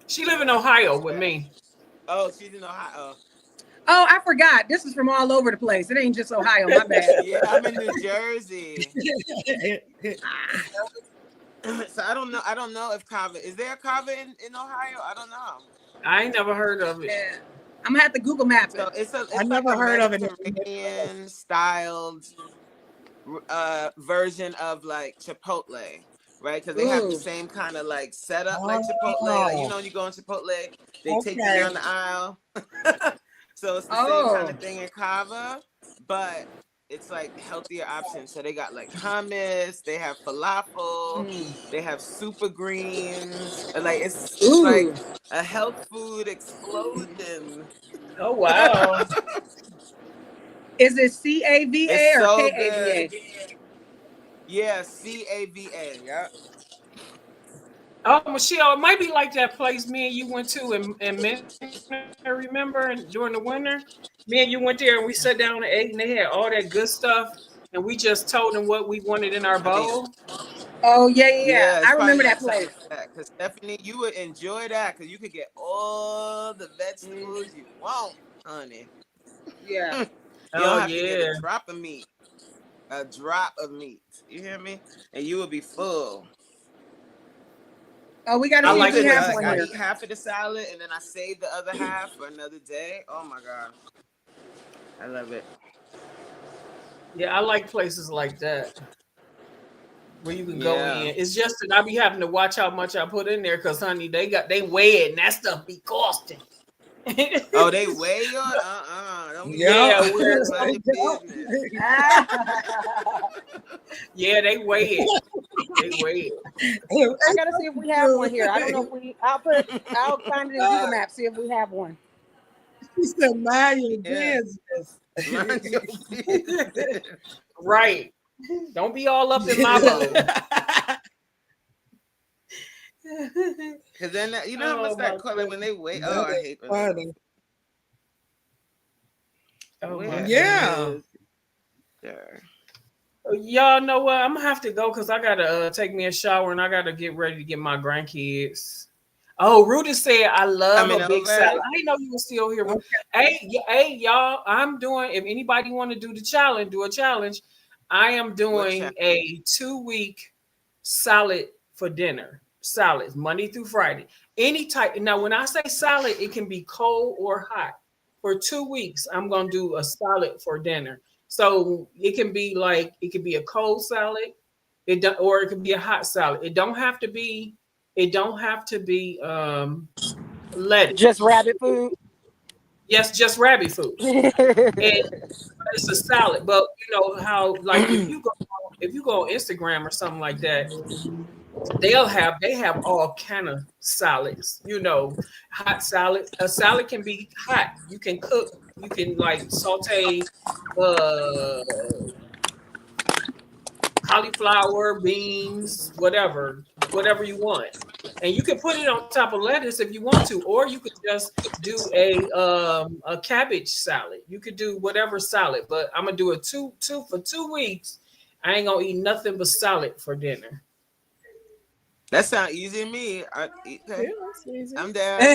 She live in Ohio with me. Oh, she's in Ohio. Oh, I forgot. This is from all over the place. It ain't just Ohio. My bad. Yeah, I'm in New Jersey. So I don't know. I don't know if Kava is there a Kava in Ohio. I don't know. I ain't never heard of it. Yeah. I'm gonna have to Google map So it. it's I like never a heard of it. Mediterranean styled version of like Chipotle, right? Because they have the Ooh. same kind of like setup like Chipotle. Like, you know, when you go in Chipotle, they take you Okay. down the aisle. So it's the same kind Oh. of thing in Kava, but it's like healthier options. So they got like hummus, they have falafel, they have super greens. Like it's Ooh. like a health food explosion. Oh wow. Is it CAVA It's or so KAVA? good. Yeah, CAVA. Yeah. Oh, Michelle, it might be like that place me and you went to in Memphis, I remember, and during the winter. Me and you went there and we sat down and ate, and they had all that good stuff, and we just told them what we wanted in our bowl. Oh yeah. It's I remember probably that like place. something like that. Because Stephanie, you would enjoy that because you could get all the vegetables you want, honey. Yeah. You don't Oh have to get yeah. a drop of meat. A drop of meat. You hear me? And you will be full. Oh, we gotta I see like if we it. have one I here. eat half of the salad and then I save the other half for another day. Oh my God. I love it. Yeah, I like places like that where you can go Yeah. in. It's just that I be having to watch how much I put in there because, honey, they weigh it and that stuff be costing. Oh, they weigh your Don't be Yeah, mind your business. Yeah, they weigh it. They weigh it. I gotta see if we have one here. I don't know if we. I'll find it in Google Maps. See if we have one. She said, mind your Yeah. business. Mind your business. Right. Don't be all up in my bowl. Cause then you know how much that color when they weigh. Oh, I hate when Funny. Oh, they my Yeah. Sure. Y'all know what? I'm gonna have to go because I gotta take me a shower and I gotta get ready to get my grandkids. Oh, Rudy said I love Coming a big over. salad. I didn't know you were still here. Hey, y'all! I'm doing. If anybody want to do the challenge, do a challenge. I am doing challenge? a 2-week salad for dinner. Salads Monday through Friday. Any type. Now, when I say salad, it can be cold or hot. For 2 weeks, I'm gonna do a salad for dinner. So it can be like it could be a cold salad, or it could be a hot salad. It don't have to be. It don't have to be lettuce. Just rabbit food. Yes, just rabbit food. And it's a salad, but you know how like if you go on Instagram or something like that, they have all kind of salads. You know, hot salad. A salad can be hot. You can cook. You can like saute cauliflower, beans, whatever you want. And you can put it on top of lettuce if you want to, or you could just do a cabbage salad. You could do whatever salad, but I'm gonna do it two for 2 weeks. I ain't gonna eat nothing but salad for dinner. That sounds easy to me. Okay. Yeah, that's easy. I'm down.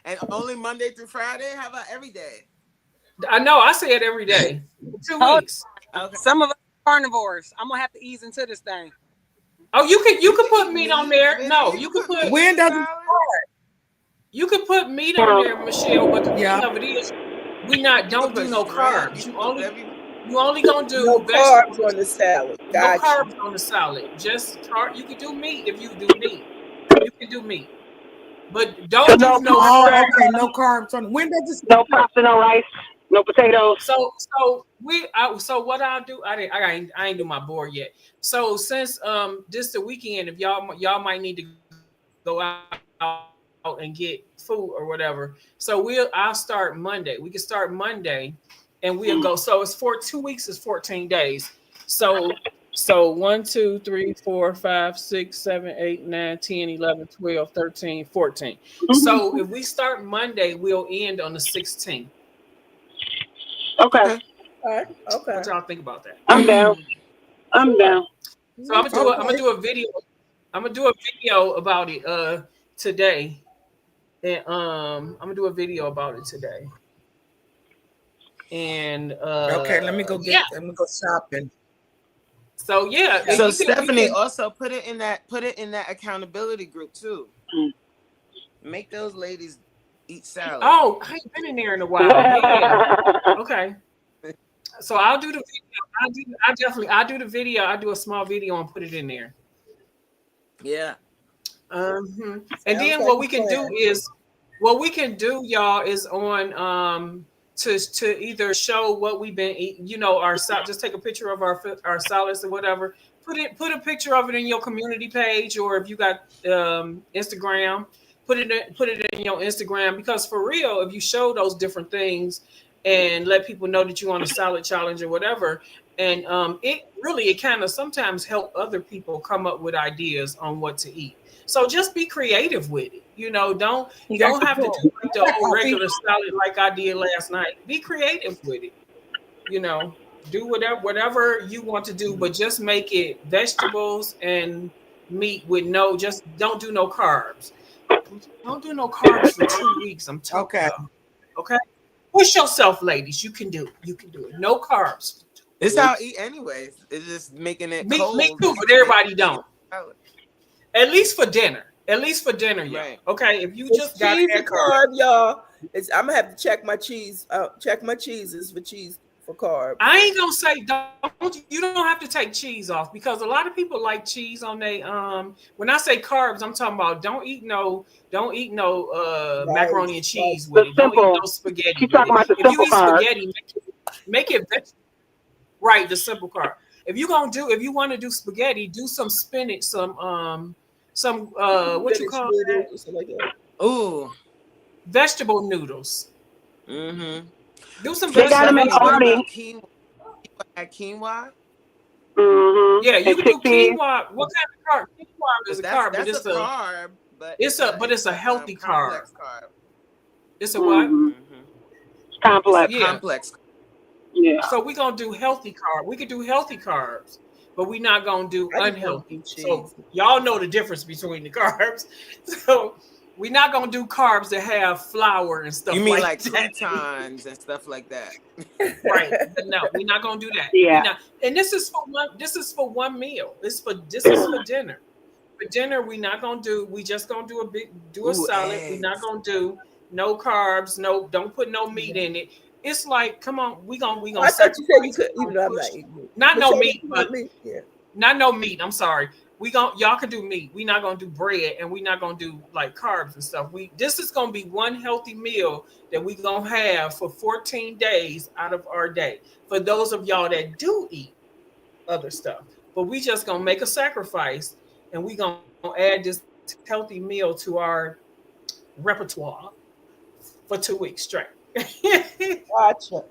And only Monday through Friday? How about every day? I know. I say it every day. 2 weeks. Okay. Some of us are carnivores. I'm gonna have to ease into this thing. Oh, you can put meat on there. No, you can put When does it you can put meat on there, Michelle. But the thing Yeah. of it is, don't do no carbs. You only gonna do No vegetables. carbs on the salad. No Gotcha. carbs on the salad. Just you can do meat if you do meat. You can do meat, but don't do no Oh, carbs. okay, no carbs on. When does it No pasta, no rice, no potatoes. So what I'll do, I ain't do my board yet. So since this the weekend, if y'all might need to go out and get food or whatever. So I'll start Monday. We can start Monday, and we'll go. So it's 2 weeks is 14 days. So 1, 2, 3, 4, 5, 6, 7, 8, 9, 10, 11, 12, 13, 14. So if we start Monday, we'll end on the 16th. Okay, All right. Okay. What y'all think about that? I'm down. I'm down. So I'm gonna do a video. I'm gonna do a video about it today, and I'm gonna do a video about it today. And Okay, let me go shopping. So yeah. and So you can- Stephanie, you can- also put it in that accountability group too. Mm. Make those ladies eat salad. Oh, I ain't been in there in a while. Yeah. Okay. So I'll do the video. I'll do the video. I'll do a small video and put it in there. Yeah. And Sounds then like what a we can plan. do, y'all, is on to either show what we've been eating, just take a picture of our salads or whatever. Put a picture of it in your community page, or if you got Instagram, put it in your Instagram, because for real, if you show those different things and let people know that you're on a salad challenge or whatever, and it kind of sometimes help other people come up with ideas on what to eat. So just be creative with it. Don't have to do like the old regular salad like I did last night. Be creative with it. Do whatever you want to do, but just make it vegetables and meat with just don't do no carbs. Don't do no carbs for 2 weeks. I'm telling Okay. you. Okay. Push yourself, ladies. You can do it. No carbs. It's how I eat anyways. It's just making it cold. Me too, but everybody don't. Salad. At least for dinner. Yeah. Right. Okay. If you It's just got cheese that and carb, carb, y'all. I'm gonna have to check my cheese. Check my cheeses for cheese for carb. I ain't gonna say you don't have to take cheese off, because a lot of people like cheese on they when I say carbs, I'm talking about don't eat no macaroni and cheese with The it. Don't eat simple. no spaghetti. She's talking with it. about the If you simple eat carbs. spaghetti, make it vegetable. Right, the simple carb. If you want to do spaghetti, do some spinach, some what you call that? Or something like that. Ooh. Vegetable noodles. Mm-hmm. Do some They got 'em in vegetable Aldi. noodles. Quinoa? Mm-hmm. Yeah, you And can do chickpeas. quinoa. What kind of carb? Quinoa is a carb, but That's it's a carb, but it's a healthy complex it's a what? Mhm. Mhm. Complex. Yeah. Complex. Yeah. So we're gonna do healthy carb. We could do healthy carbs, but we're not gonna do I just unhealthy. want So cheese. y'all know the difference between the carbs. So we're not gonna do carbs that have flour and stuff. You mean like that. croutons and stuff like that? Right? But no, we're not gonna do that. Yeah. We're not. And this is for one meal. This is for dinner. For dinner, we're not gonna do. We just gonna do a Ooh, salad. We're not eggs. gonna do no carbs. No, don't put no meat in it. it's like, come on, we gonna I thought you said you could, even though I'm not eating meat. not no Potato, meat, but meat. Yeah. not no meat. I'm sorry. Y'all can do meat. We're not gonna do bread, and we're not gonna do like carbs and stuff. This is gonna be one healthy meal that we gonna have for 14 days out of our day. For those of y'all that do eat other stuff, but we just gonna make a sacrifice, and we gonna add this healthy meal to our repertoire for 2 weeks straight. Gotcha.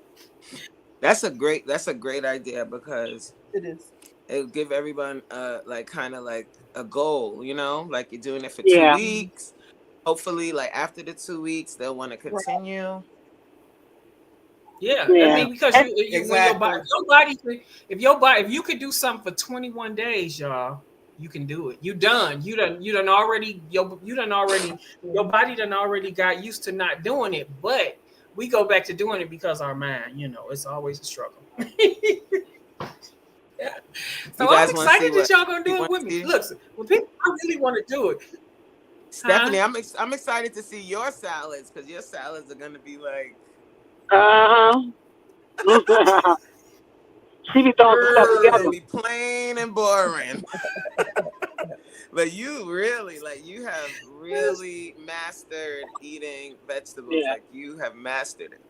That's a great idea because It is. it'll give everyone like kind of like a goal, you know, like you're doing it for Yeah. 2 weeks. Hopefully, like after the 2 weeks, they'll want to continue. Yeah, Yeah. I mean, because when your body, if you could do something for 21 days, y'all, you can do it. You done already. Your body done already got used to not doing it, but we go back to doing it because our mind, it's always a struggle. Yeah. So You guys I'm wanna see excited that what- y'all gonna do you it wanna with me. see? Look, when people, I really want to do it. Stephanie, I'm excited to see your salads because your salads are gonna be like. She be throwing some stuff It's together. gonna be plain and boring. But you really, you have really mastered eating vegetables. Yeah. Like you have mastered it.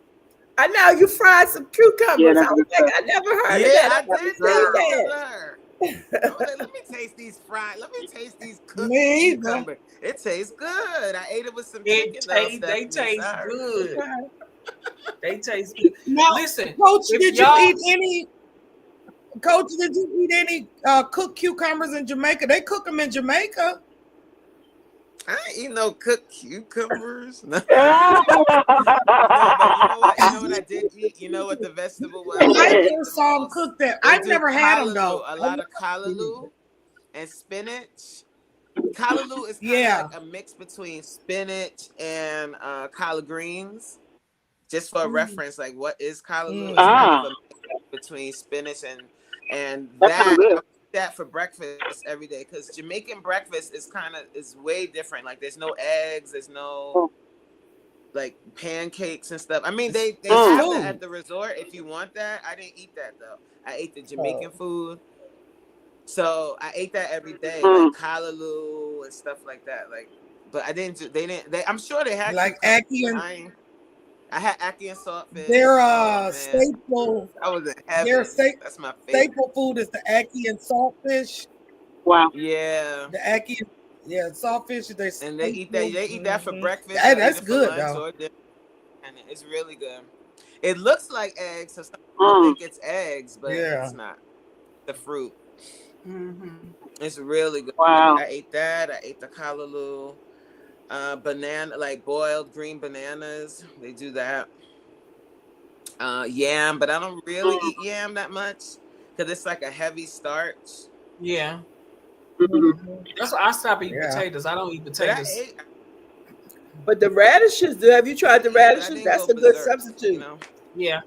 I know you fried some cucumbers. Yeah, I that's was like, I never heard of Yeah, that. I did that. I was like, let me taste these cooked Me either. cucumbers. It tastes good. I ate it with some They chicken. though, taste Stephanie. Sorry. good. They taste good. Now, Listen, Coach, if did you y'all- eat any? Coach, did you eat any cooked cucumbers in Jamaica? They cook them in Jamaica. I ain't eat no cooked cucumbers. No. No, but you know what I did eat? You know what the vegetable was? I ate never the saw them most? cook that. They I've do never had them callaloo, though. A lot of callaloo and spinach. Callaloo is kind of Yeah. like a mix between spinach and collard greens. Just for reference, like what is callaloo? It's kind of a mix between spinach and That sounds good. that for breakfast every day because Jamaican breakfast is way different. Like there's no eggs, there's no like pancakes and stuff. I mean they have food. that at the resort if you want that. I didn't eat that though. I ate the Jamaican food. So I ate that every day, like callaloo and stuff like that. Like, but I didn't. I'm sure they had Like cucumbers, ackee and I had ackee and saltfish. their man. staple. I was in heaven. Their That's my favorite. staple food is the ackee and saltfish. Wow. Yeah. The ackee, saltfish. And they eat that. They eat that for breakfast. Hey, they that's eat it for good, lunch though. or dinner, and it's really good. It looks like eggs, so some people think it's eggs, but it's not. The fruit. It's really good. Wow. I ate that. I ate the callaloo, banana, like boiled green bananas. They do that. Yam, but I don't really eat yam that much because it's like a heavy starch. Yeah. Mm-hmm. That's why I stopped eating potatoes. I don't eat But I potatoes. ate, But the radishes, have you tried the but I radishes? didn't That's go a good berserk, substitute. You know? Yeah.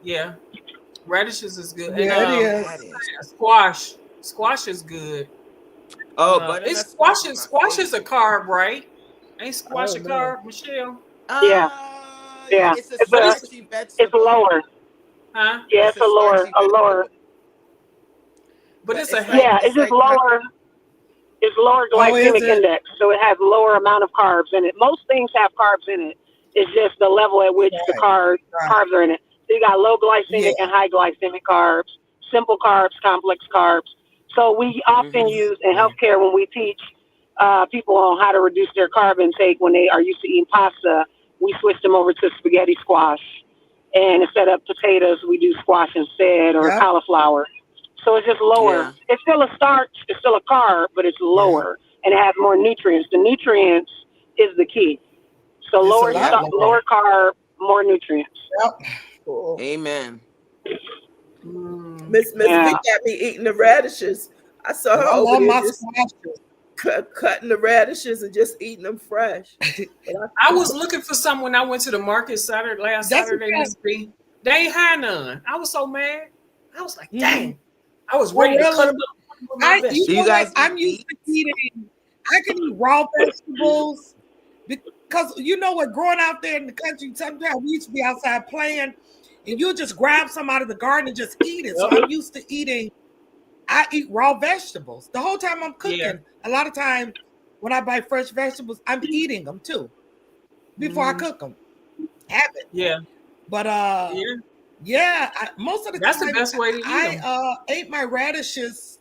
Yeah. Radishes is good. Yeah, And, it is. Squash is good. Oh, It's butternut squash is a carb, right? Ain't squash Oh, a no. carb, Michelle? Yeah. It's a starchy vegetable. It's lower. Huh? Yeah, it's a lower. vegetable. But it's a Yeah, it's just lower. It's lower glycemic is it? index, so it has lower amount of carbs in it. Most things have carbs in it. It's just the level at which the carbs are in it. So you got low glycemic and high glycemic carbs, simple carbs, complex carbs. So we often use in healthcare when we teach people on how to reduce their carb intake when they are used to eating pasta, we switch them over to spaghetti squash. And instead of potatoes, we do squash instead or cauliflower. So it's just lower. Yeah. It's still a starch, it's still a carb, but it's lower and it has more nutrients. The nutrients is the key. So It's lower a lot lower carb, more nutrients. Cool. Amen. Miss Vic got me eating the radishes. I saw her I love over there my just squashes. cutting the radishes and just eating them fresh. I was looking for some when I went to the market last Saturday. They ain't had none. I was so mad. I was like, dang. I was ready to cut them up. with my vegetables. I'm used to eating. I can eat raw vegetables. because you know what, growing out there in the country, sometimes we used to be outside playing, and you just grab some out of the garden and just eat it. So I'm used to eating. I eat raw vegetables the whole time I'm cooking. Yeah. A lot of times when I buy fresh vegetables, I'm eating them too before I cook them. Have it. Yeah. But Yeah. most of the That's time the best way to eat 'em. I ate my radishes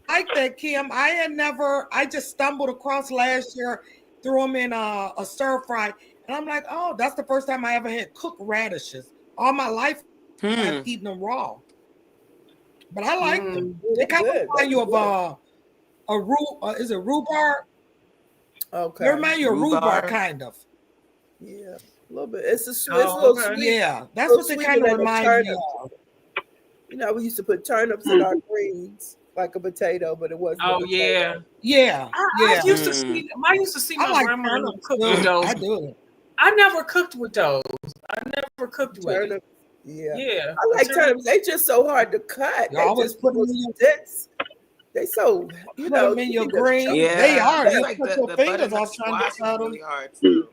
like that, Kim. I just stumbled across last year, threw them in a stir fry, and I'm like, oh, that's the first time I ever had cooked radishes. All my life I've eaten them raw. But I like them. They kind of remind you of is it rhubarb? Okay. They remind you of rhubarb, Rhubarb. kind of. Yeah, a little bit. It's a little okay. sweet. Yeah, that's little what they sweeter kind of than a remind me turnip. of. You know, we used to put turnips in our greens like a potato, but it wasn't. Oh a potato. Yeah. I used to see. I used to see I my like grandmother turnips. cook with those. I do. I never cooked with those. I never cooked with it. Turnip. Yeah. Yeah. I like turnips. They just so hard to cut. You They always just put them in your sticks. They so put them in your you can green. chunk- Yeah, They are. that's You like put the your fingers butternut off trying to squash cut is them. really hard too.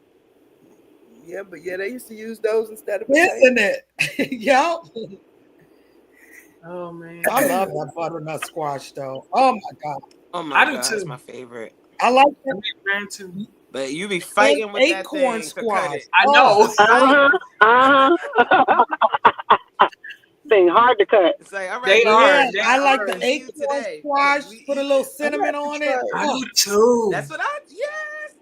Yeah, but yeah, they used to use those instead of potatoes. Isn't it? Yup. Oh man. I love that butternut squash though. Oh my God. Oh I my do god, too. it's my favorite. I like that Ran too. But you be fighting with that acorn thing to cut squash. it. I know. Thing hard to cut. It's like, all right, They are. Yeah, They I like are. the See you acorn today. squash. We Put a eat little it. cinnamon on it. I Oh, do too. That's what yes,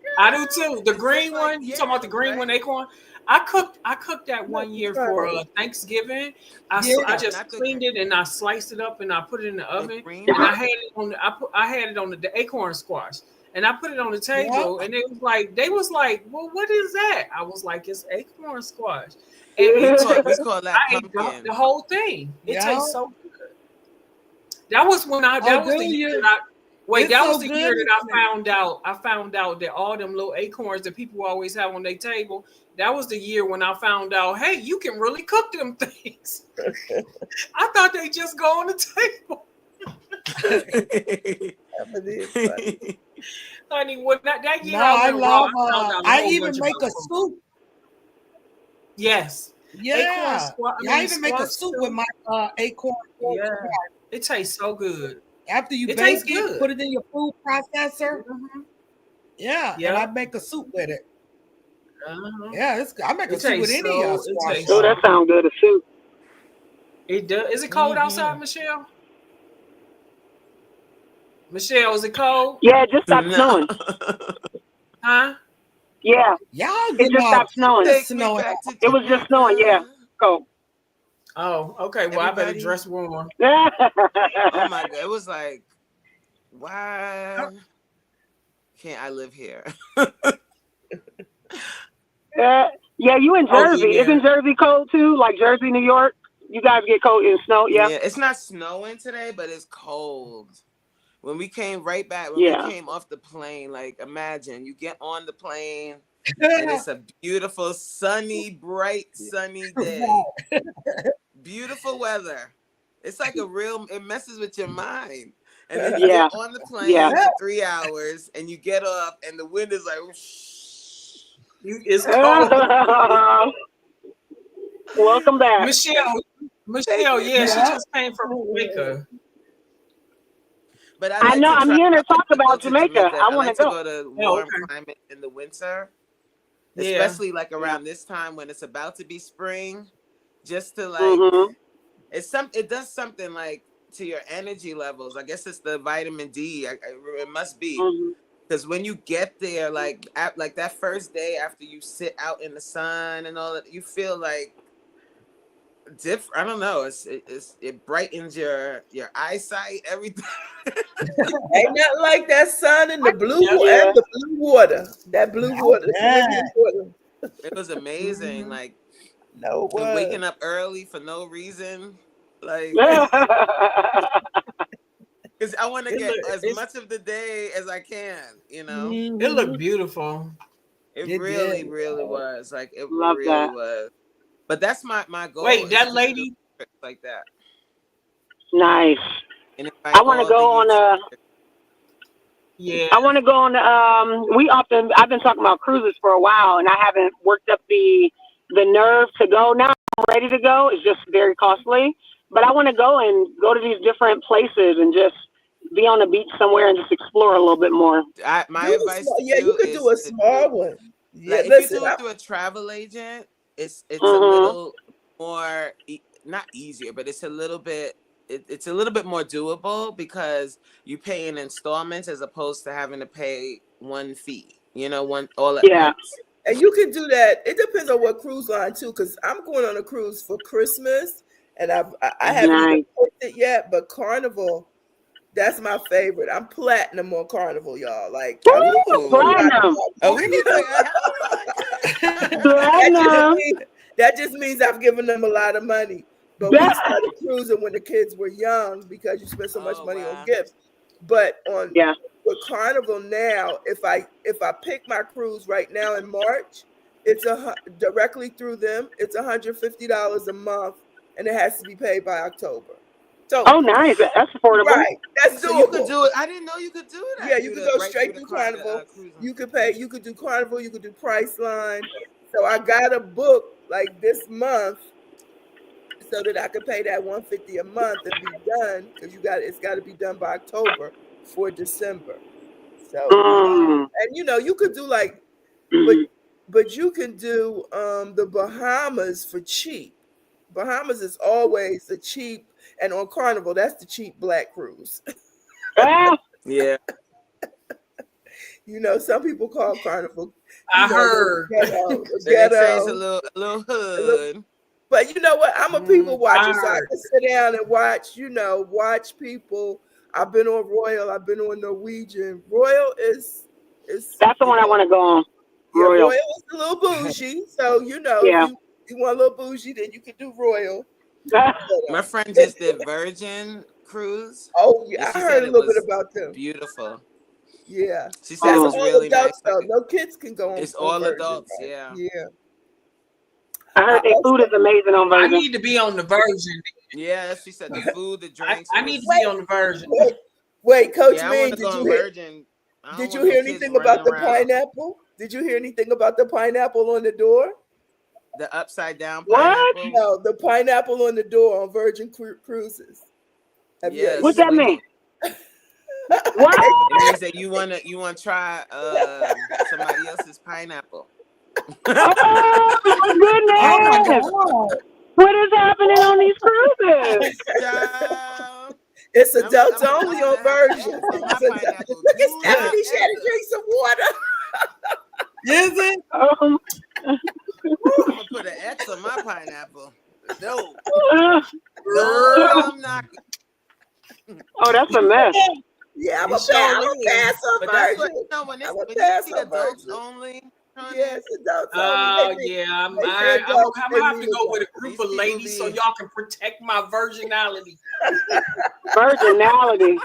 girl. I do too. The It's green just like one. You talking about the green yams, one, right? acorn? I cooked that one year for Thanksgiving. I just Not the cleaned it and I sliced it up and I put it in the The oven. green And I one? had it on I had it on the acorn squash. And I put it on the table and they was like, well, what is that? I was like, it's acorn squash. And We it call tastes, that I ate pumpkin. the whole thing. It Yeah. tastes so good. That was when that was the year that I wait, It's that so was the good, year that isn't it? I found out that all them little acorns that people always have on their table, that was the year when I found out, hey, you can really cook them things. I thought they just go on the table. Honey, when that year No, I went love. raw, I found out a I whole even bunch make about a food. soup. Yes. Yeah, I even make a squash soup with my acorn. Yeah. It tastes so good. After you It bake tastes it, good. put it in your food processor. Yeah, Yeah. and I make a soup with it. Uh-huh. Yeah, I make a It soup with tastes any so- it squash. tastes Oh, that sounds good. A soup. It does. Is it cold outside, Michelle? Michelle, is it cold? Yeah, it just stopped snowing. Huh? Yeah, Y'all it getting just all stopped snowing. Take me snowing. back to It was just snowing. Yeah, cold. Oh, okay. Well, I better Everybody- dress warm. Oh my god, it was like, why can't I live here? Yeah, you in Oh, Jersey. yeah. Isn't Jersey cold too? Like Jersey, New York? You guys get cold in snow? Yeah. It's not snowing today, but it's cold. When we came right back, when Yeah. we came off the plane, like imagine you get on the plane and it's a beautiful, sunny, bright, sunny day. Beautiful weather. It's like it messes with your mind. And then you Yeah. get on the plane Yeah. for 3 hours and you get up and the wind is like, whoosh. It's cold. Welcome back. Michelle, yeah, she just came from Jamaica. But I like know, to I'm try hearing her to talk go about to Jamaica. I wanna like to go. go to Yeah, warm okay. climate in the winter. Yeah. Especially like around this time when it's about to be spring. Just to like Mhm. it does something like to your energy levels. I guess it's the vitamin D. It must be. Mhm. Because when you get there, like that first day after you sit out in the sun and all that, you feel like different. I don't know. It brightens your eyesight, everything. Ain't nothing like that sun and the blue Yeah. and the blue water. That blue water. the Yeah. Caribbean water. It was amazing. Like No, it and was. waking up early for no reason. Like because I want to It get look- as it's- much of the day as I can. You know, It looked beautiful. it It really, did. really was. Like it Love really that. was. But that's my goal. Wait, is that to do lady- trips like that. Nice. And invite I want to all go the on YouTubers. Yeah. I want to go on. I've been talking about cruises for a while, and I haven't worked up the nerve to go. Now I'm ready to go. It's just very costly, but I want to go to these different places and just be on the beach somewhere and just explore a little bit more. My Do a advice small- to yeah, you could do a is to small one. Yeah, like if listen, you do it through a travel agent, it's a Mhm. little more not easier, but it's a little bit more doable because you pay in installments as opposed to having to pay one fee. You know, one all at Yeah. once. and you can do that. It depends on what cruise line too, because I'm going on a cruise for Christmas, and I haven't even Nice. booked it yet. But Carnival, that's my favorite. I'm platinum on Carnival, y'all. Like I Woo, mean, platinum. Oh, we need to. Platinum. that just means I've given them a lot of money. But we started cruising when the kids were young because you spend so much Oh, money wow. on gifts. But Yeah. with Carnival now, if I pick my cruise right now in March, it's directly through them. It's $150 a month, and it has to be paid by October. So Oh, nice. That's affordable. right, that's So you doable. could do it. I didn't know you could do that. Yeah, you could go straight through Carnival. You could pay. You could do Carnival. You could do Priceline. So I got a book like this month, so that I could pay that $150 a month and be done because it's got to be done by October for December. So and you could do like, but you can do the Bahamas for cheap. Bahamas is always the cheap, and on Carnival that's the cheap black cruise. Yeah. Some people call Carnival. I heard. Ghetto. It's a little hood. But you know what? I'm a people watcher, so I heard. can sit down and watch people. I've been on Royal. I've been on Norwegian. Royal is That's the one I want to go on. Yeah, Royal. Royal is a little bougie. So Yeah. if you want a little bougie, then you can do Royal. My friend just did Virgin Cruise. Oh yeah, And I she heard said a it little bit was about them. Beautiful. Yeah, She said it was all really adults nice. though. No kids can go on. It's on all Virgin, adults, right? yeah. Yeah. I heard their food is amazing on I Virgin. need to be on the Virgin. Yeah, she said the food, the drinks. I need to be on the Virgin. Wait, Coach Yeah, I Mean, want to did go on you hear? Virgin. I don't Did want you no hear kids anything running about the around. pineapple? Did you hear anything about the pineapple on the door? The upside down What? pineapple. No, the pineapple on the door on Virgin Cruises. Have you- Yes. What's that mean? What? It means that you wanna try somebody else's pineapple. Oh my goodness! God. What is happening on these cruises? Child. It's I'm- adults I'm only gonna on have Virgin. to have my It's adults. pineapple. Look at Ooh, Stephanie. She had to yeah. drink some water. Is it? I'm gonna put an X on my pineapple. No, I'm not. Oh, that's a mess. Yeah, I'm It a sure pass is. on But that's Virgin. what when I'm a you see pass on adults Virgin. only. honey, Yes, adults Oh only. yeah, I'm they gonna have to go with a group These of people ladies so be- y'all can protect my virginality. Virginality.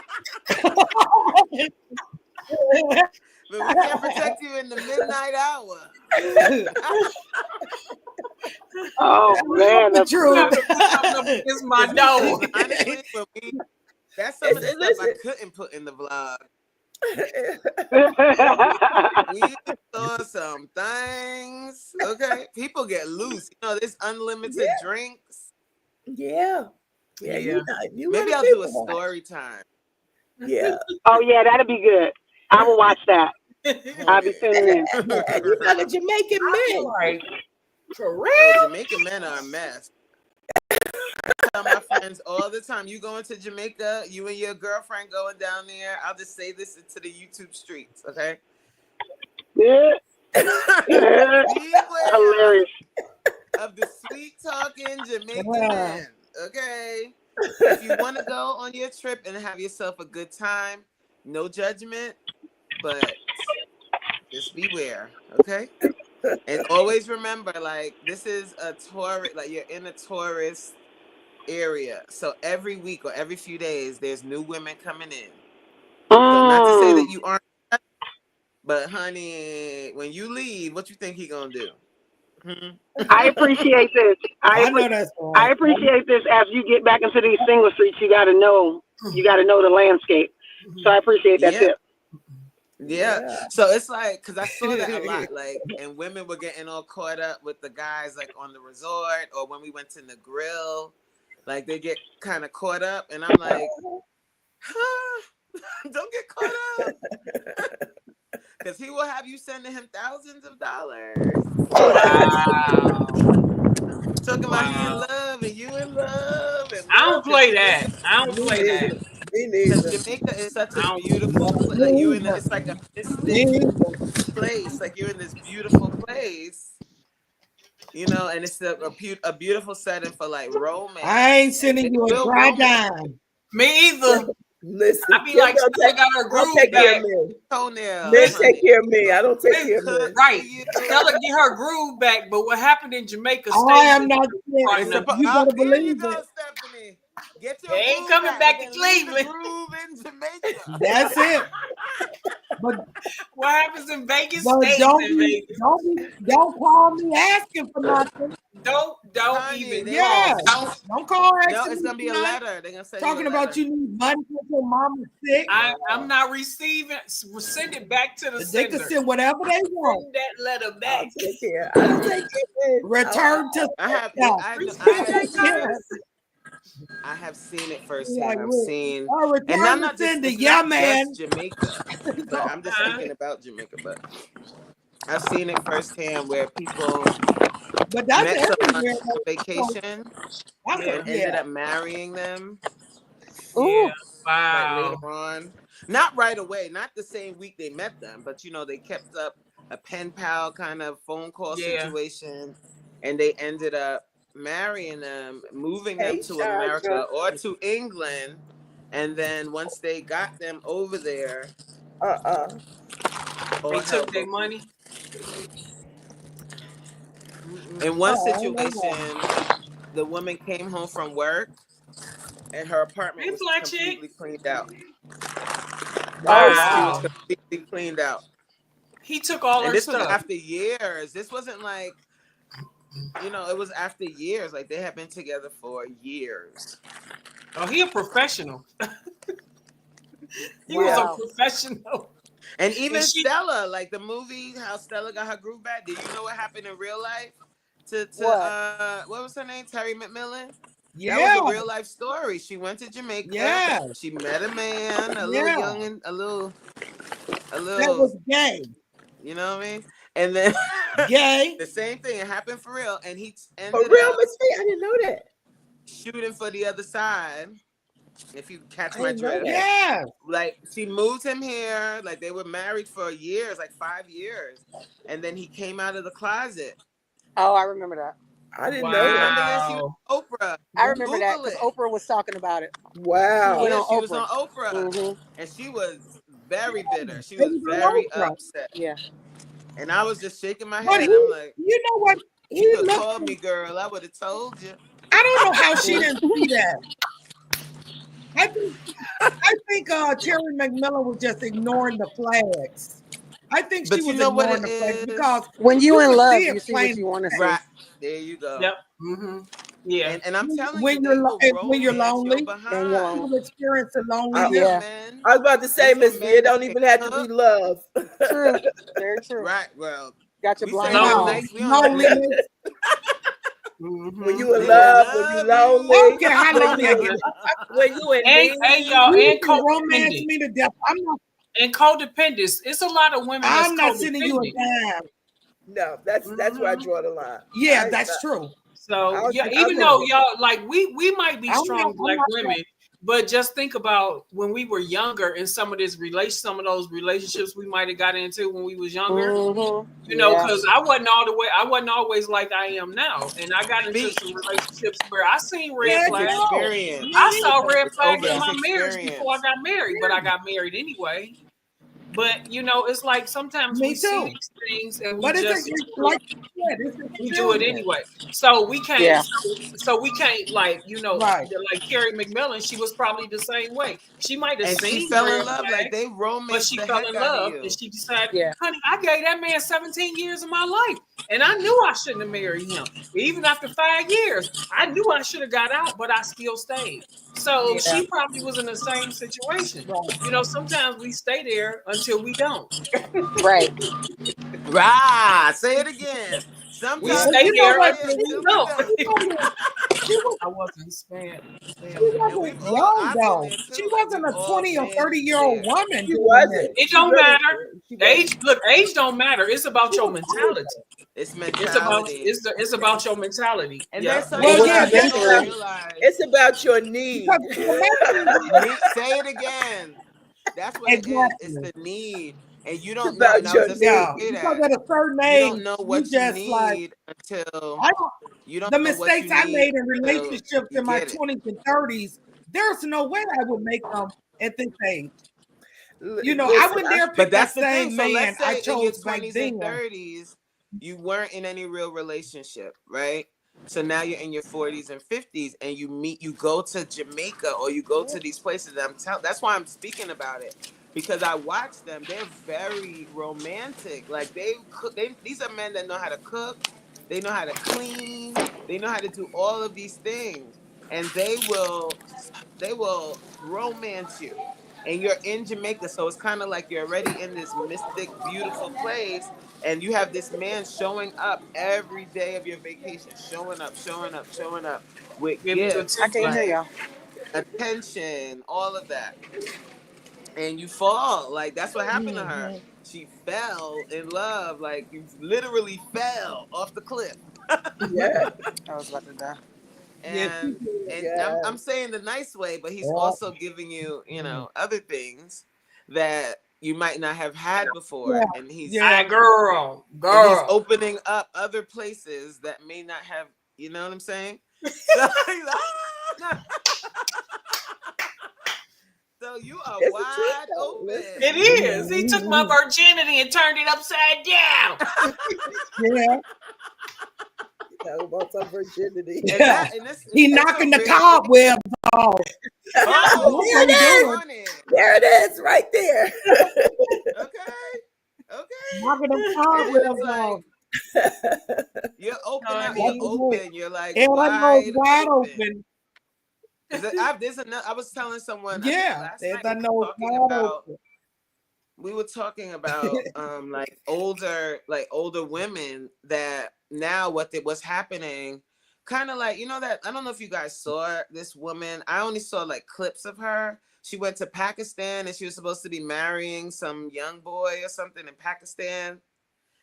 But we can't protect you in the midnight hour. Oh man, that's You have to put something up against my door. Honestly, that's some of the Listen, stuff I couldn't put in the vlog. We saw some things. Okay, people get loose. There's unlimited drinks. Yeah. You Maybe I'll do a story time. Yeah. Oh yeah, that'll be good. I will watch that. I'll be tuning in. And the Jamaican men. Right. For Oh, real? Jamaican men are a mess. I tell my friends all the time, you going to Jamaica, you and your girlfriend going down there. I'll just say this into the YouTube streets, okay? Yeah. Beware Hilarious. of the sweet talking Jamaican men, okay? If you want to go on your trip and have yourself a good time, no judgment, but just beware, okay? And always remember, this is a tourist, you're in a tourist area. So every week or every few days, there's new women coming in. So not to say that you aren't, but honey, when you leave, what you think he gonna do? I appreciate this. I know that's I right. appreciate this. As you get back into these single streets, you got to know the landscape. So I appreciate that Yeah. tip. Yeah. So it's like, because I saw that a lot, like, and women were getting all caught up with the guys, like, on the resort or when we went to the grill. Like, they get kind of caught up. And I'm like, don't get caught up. Because he will have you sending him thousands of dollars. Wow. Talking about he in love and you in love. And I don't play that. I don't play that. Me Because neither. Jamaica is such I a don't- beautiful, like you in, it's like a mystic place. Like you're in this beautiful place, you know, and it's a beautiful setting for like romance. I ain't sending you a Real dry romance. dime. Me either. Listen, I be Kim like, don't Stella take- got her don't groove take care back. of me. Toenail. Men honey. take care of me. I don't take care of Cook men. Right. for you. Stella get her groove back, but what happened in Jamaica I stays am in- not Right saying now. you better Here you believe go, it. Stephanie. Get your They ain't groove coming back but to then leave the Cleveland. groove in Jamaica. That's it. But What happens in Vegas But stays don't in be, Vegas. don't call me asking for nothing. Don't Honey, even they Yeah, won't. don't call asking. No, it's me gonna be a for nothing. letter. They're gonna say Talking about you need money because your mama's sick. I'm not receiving. Send it back to the They can sender. send whatever they want. Send that letter I'll back. take care. I don't take care. Return to I have. Yeah. I have seen it firsthand. Like, I've look, seen, return and I'm to not just, sender. it's Yeah, not man. just Jamaica, but I'm just speaking about Jamaica. But I've seen it firsthand where people But that's met someone everywhere. on vacation That's and ended up marrying them Yeah. like Wow. later on. Not right away, not the same week they met them, but you know, they kept up a pen pal kind of phone call Yeah. situation, and they ended up marrying them, moving them Hey, to Chandra. America or to England, and then once they got them over there, They took their money. in one Oh, situation, the woman came home from work and her apartment Hey, was black chick. completely cleaned out. Wow. She was completely cleaned out. He took all And her this was stuff. after years. This wasn't like, you know, it was after years. Like they had been together for years. Oh, he a professional. He Wow. was a professional. And even And she- Stella, like the movie, how Stella got her groove back. Do you know what happened in real life? To What? What was her name? Terry McMillan. Yeah. That was a real life story. She went to Jamaica. Yeah. She met a man, a little Yeah. young and a little, That was gay. you know what I mean? And then Gay. the same thing, it happened for real. And he For ended real, up Miss Fee? I didn't know that. shooting for the other side. If you catch my didn't know drift. that. Yeah. Like she moved him here, like they were married for years, like 5 years, and then he came out of the closet. Oh, I remember that. I didn't Remember know that. this? He was on Oprah. I remember that Google because it. Oprah was talking about it. Wow. went Yeah, on she was Oprah. on Oprah, Mhm. and she was very bitter. She They was was on very Oprah. upset, Yeah. and I was just shaking my But head. he, I'm like, you know what? He "You could have looked. called me, girl. I would have told you." I don't know how she didn't see that. I think Terry McMillan was just ignoring the flags. I think But she you was know what ignoring it the flags is? because When you in could love, see it you see what plain you want to see. Right there, you go. Yep. Mm-hmm. Yeah. And I'm telling when you, you're they will when you're romance your lonely, behind. And you're lonely. people experience the These loneliness. Yeah. men, I was about to say, These Miss men Fee, it don't can even have to be cook. love. True. Very true. right? Well, Got your we blind say real No. eye. nice. We don't agree. Loneliness. Mhm. When you in They love, will when you love lonely, I don't care how lonely I when get. you in And need. y'all, You and can romance codependent. me to death. And codependence. It's a lot of women that's I'm not sending you a codependent. dime. No, that's where I draw the line. Yeah, I- that's true. So yeah, I even was- though y'all like we might be I'm strong not- black I'm not women, but just think about when we were younger and some of those relationships we might have got into when we was younger. Mhm. You know, Yeah. because I wasn't always like I am now, and I got into some relationships where I seen red Yeah, flags. girl. Experience. I saw red It's flags over. in my It's marriage experience. before I got married, but I got married anyway. But you know, it's like sometimes Me we see too. these things and we But just like you said, it's we do it experience. anyway. So we can't. Yeah. So we can't like Right. like Carrie McMillan. She was probably the same way. She might have And she seen fell red in love. flags, Like they but romanced she the fell heck in out love of you. and she decided, Yeah. honey, I gave that man 17 years of my life, and I knew I shouldn't have married him. Even after 5 years, I knew I should have got out, but I still stayed. So Yeah. she probably was in the same situation. You know, sometimes we stay there until we don't. Right. Right. Say it again. We Sometimes stay you know there what? until we until we don't. don't. I wasn't spamming. She And wasn't we've all, young I've been though. there She too. Like wasn't we've a all 20 or been 30-year-old there. woman. She doing wasn't. It She don't really matter. wasn't. She wasn't. Age, look, age don't matter. It's about your mentality. It's It's about mentality. it's about your mentality. And Yeah. there's some Well, people yeah, that they that's don't true. realize. It's about your need. Because Say it again. That's what it is. It's exactly. the need. And you It's don't know. about And I was your just going Yeah. to say Because that. at a certain You age, don't know you what you just like need until I don't, you don't the know what mistakes you I need made in until relationships you in my get it. 20s and 30s. There's no way I would make them at this age. You know, I Listen, wouldn't dare But pick that that's the same thing. So man let's I say in your chose back 20s then. and 30s, you weren't in any real relationship, right? So now you're in your 40s and 50s, and you go to Jamaica or you go to these places. That's why I'm speaking about it, because I watch them. They're very romantic. Like these are men that know how to cook, they know how to clean, they know how to do all of these things, and they will romance you. And you're in Jamaica, so it's kind of like you're already in this mystic, beautiful place, and you have this man showing up every day of your vacation, showing up with Give you gifts, I can't hear like y'all. attention, all of that. And you fall. Like that's what happened to her. Mhm. She fell in love. Like you literally fell off the cliff. yeah, I was about to die. Yes, she And did. yeah. I'm saying the nice way, but he's Yeah. also giving you, other things that you might not have had before. Yeah. And he's Yeah. Girl. and he's opening up other places that may not have, you know what I'm saying? So, so you are It's a wide treat, though. open. Listen. It is. He took my virginity and turned it upside down. Yeah. Talk about some virginity. And that, and this, He it's knocking a the real- cobwebs off. Oh, There it is. on it. There it is, right there. Okay. Knocking them And cobwebs it's off. like, you're open. Honey. I mean, open. You're like And wide wide open. open. I was telling someone. I think Yeah. last There's night a nose talking wide about. open. We were talking about like older women that now what's happening, kind of like, that I don't know if you guys saw this woman. I only saw like clips of her. She went to Pakistan and she was supposed to be marrying some young boy or something in Pakistan.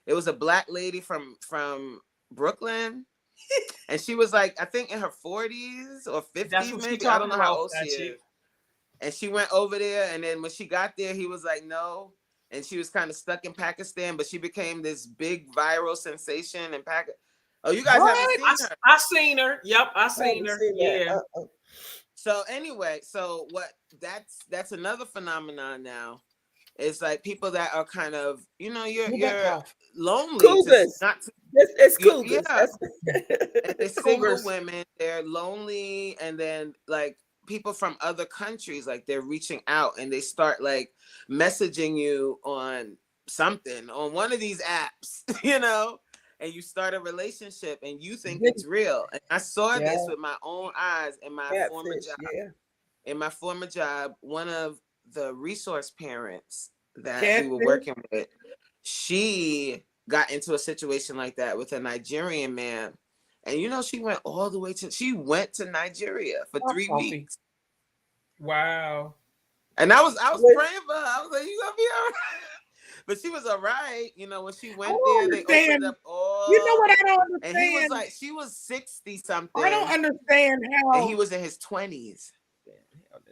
It was a black lady from Brooklyn. And she was like, I think in her 40s or 50s, maybe. I don't know how old she is. And she went over there, and then when she got there, he was like, no. And she was kind of stuck in Pakistan, but she became this big viral sensation in Pakistan. Oh, you guys haven't seen her? I seen her. Yep, I seen her. Yeah. So anyway, that's another phenomenon now. It's like people that are kind of, you're lonely. Cougars. It's cougars. Yeah. It's single women. They're lonely, and then like people from other countries, like they're reaching out and they start like messaging you on something on one of these apps, and you start a relationship and you think it's real. And I saw this with my own eyes in my former job. Yeah. In my former job, one of the resource parents that we were working with, she got into a situation like that with a Nigerian man. And she went all the way to Nigeria for 3 weeks. Wow. And I was praying for her. I was like, you gonna be all right? But she was all right. When she went there, they opened up all. You know what I don't understand? And he was like, she was 60 something. I don't understand how. And he was in his 20s.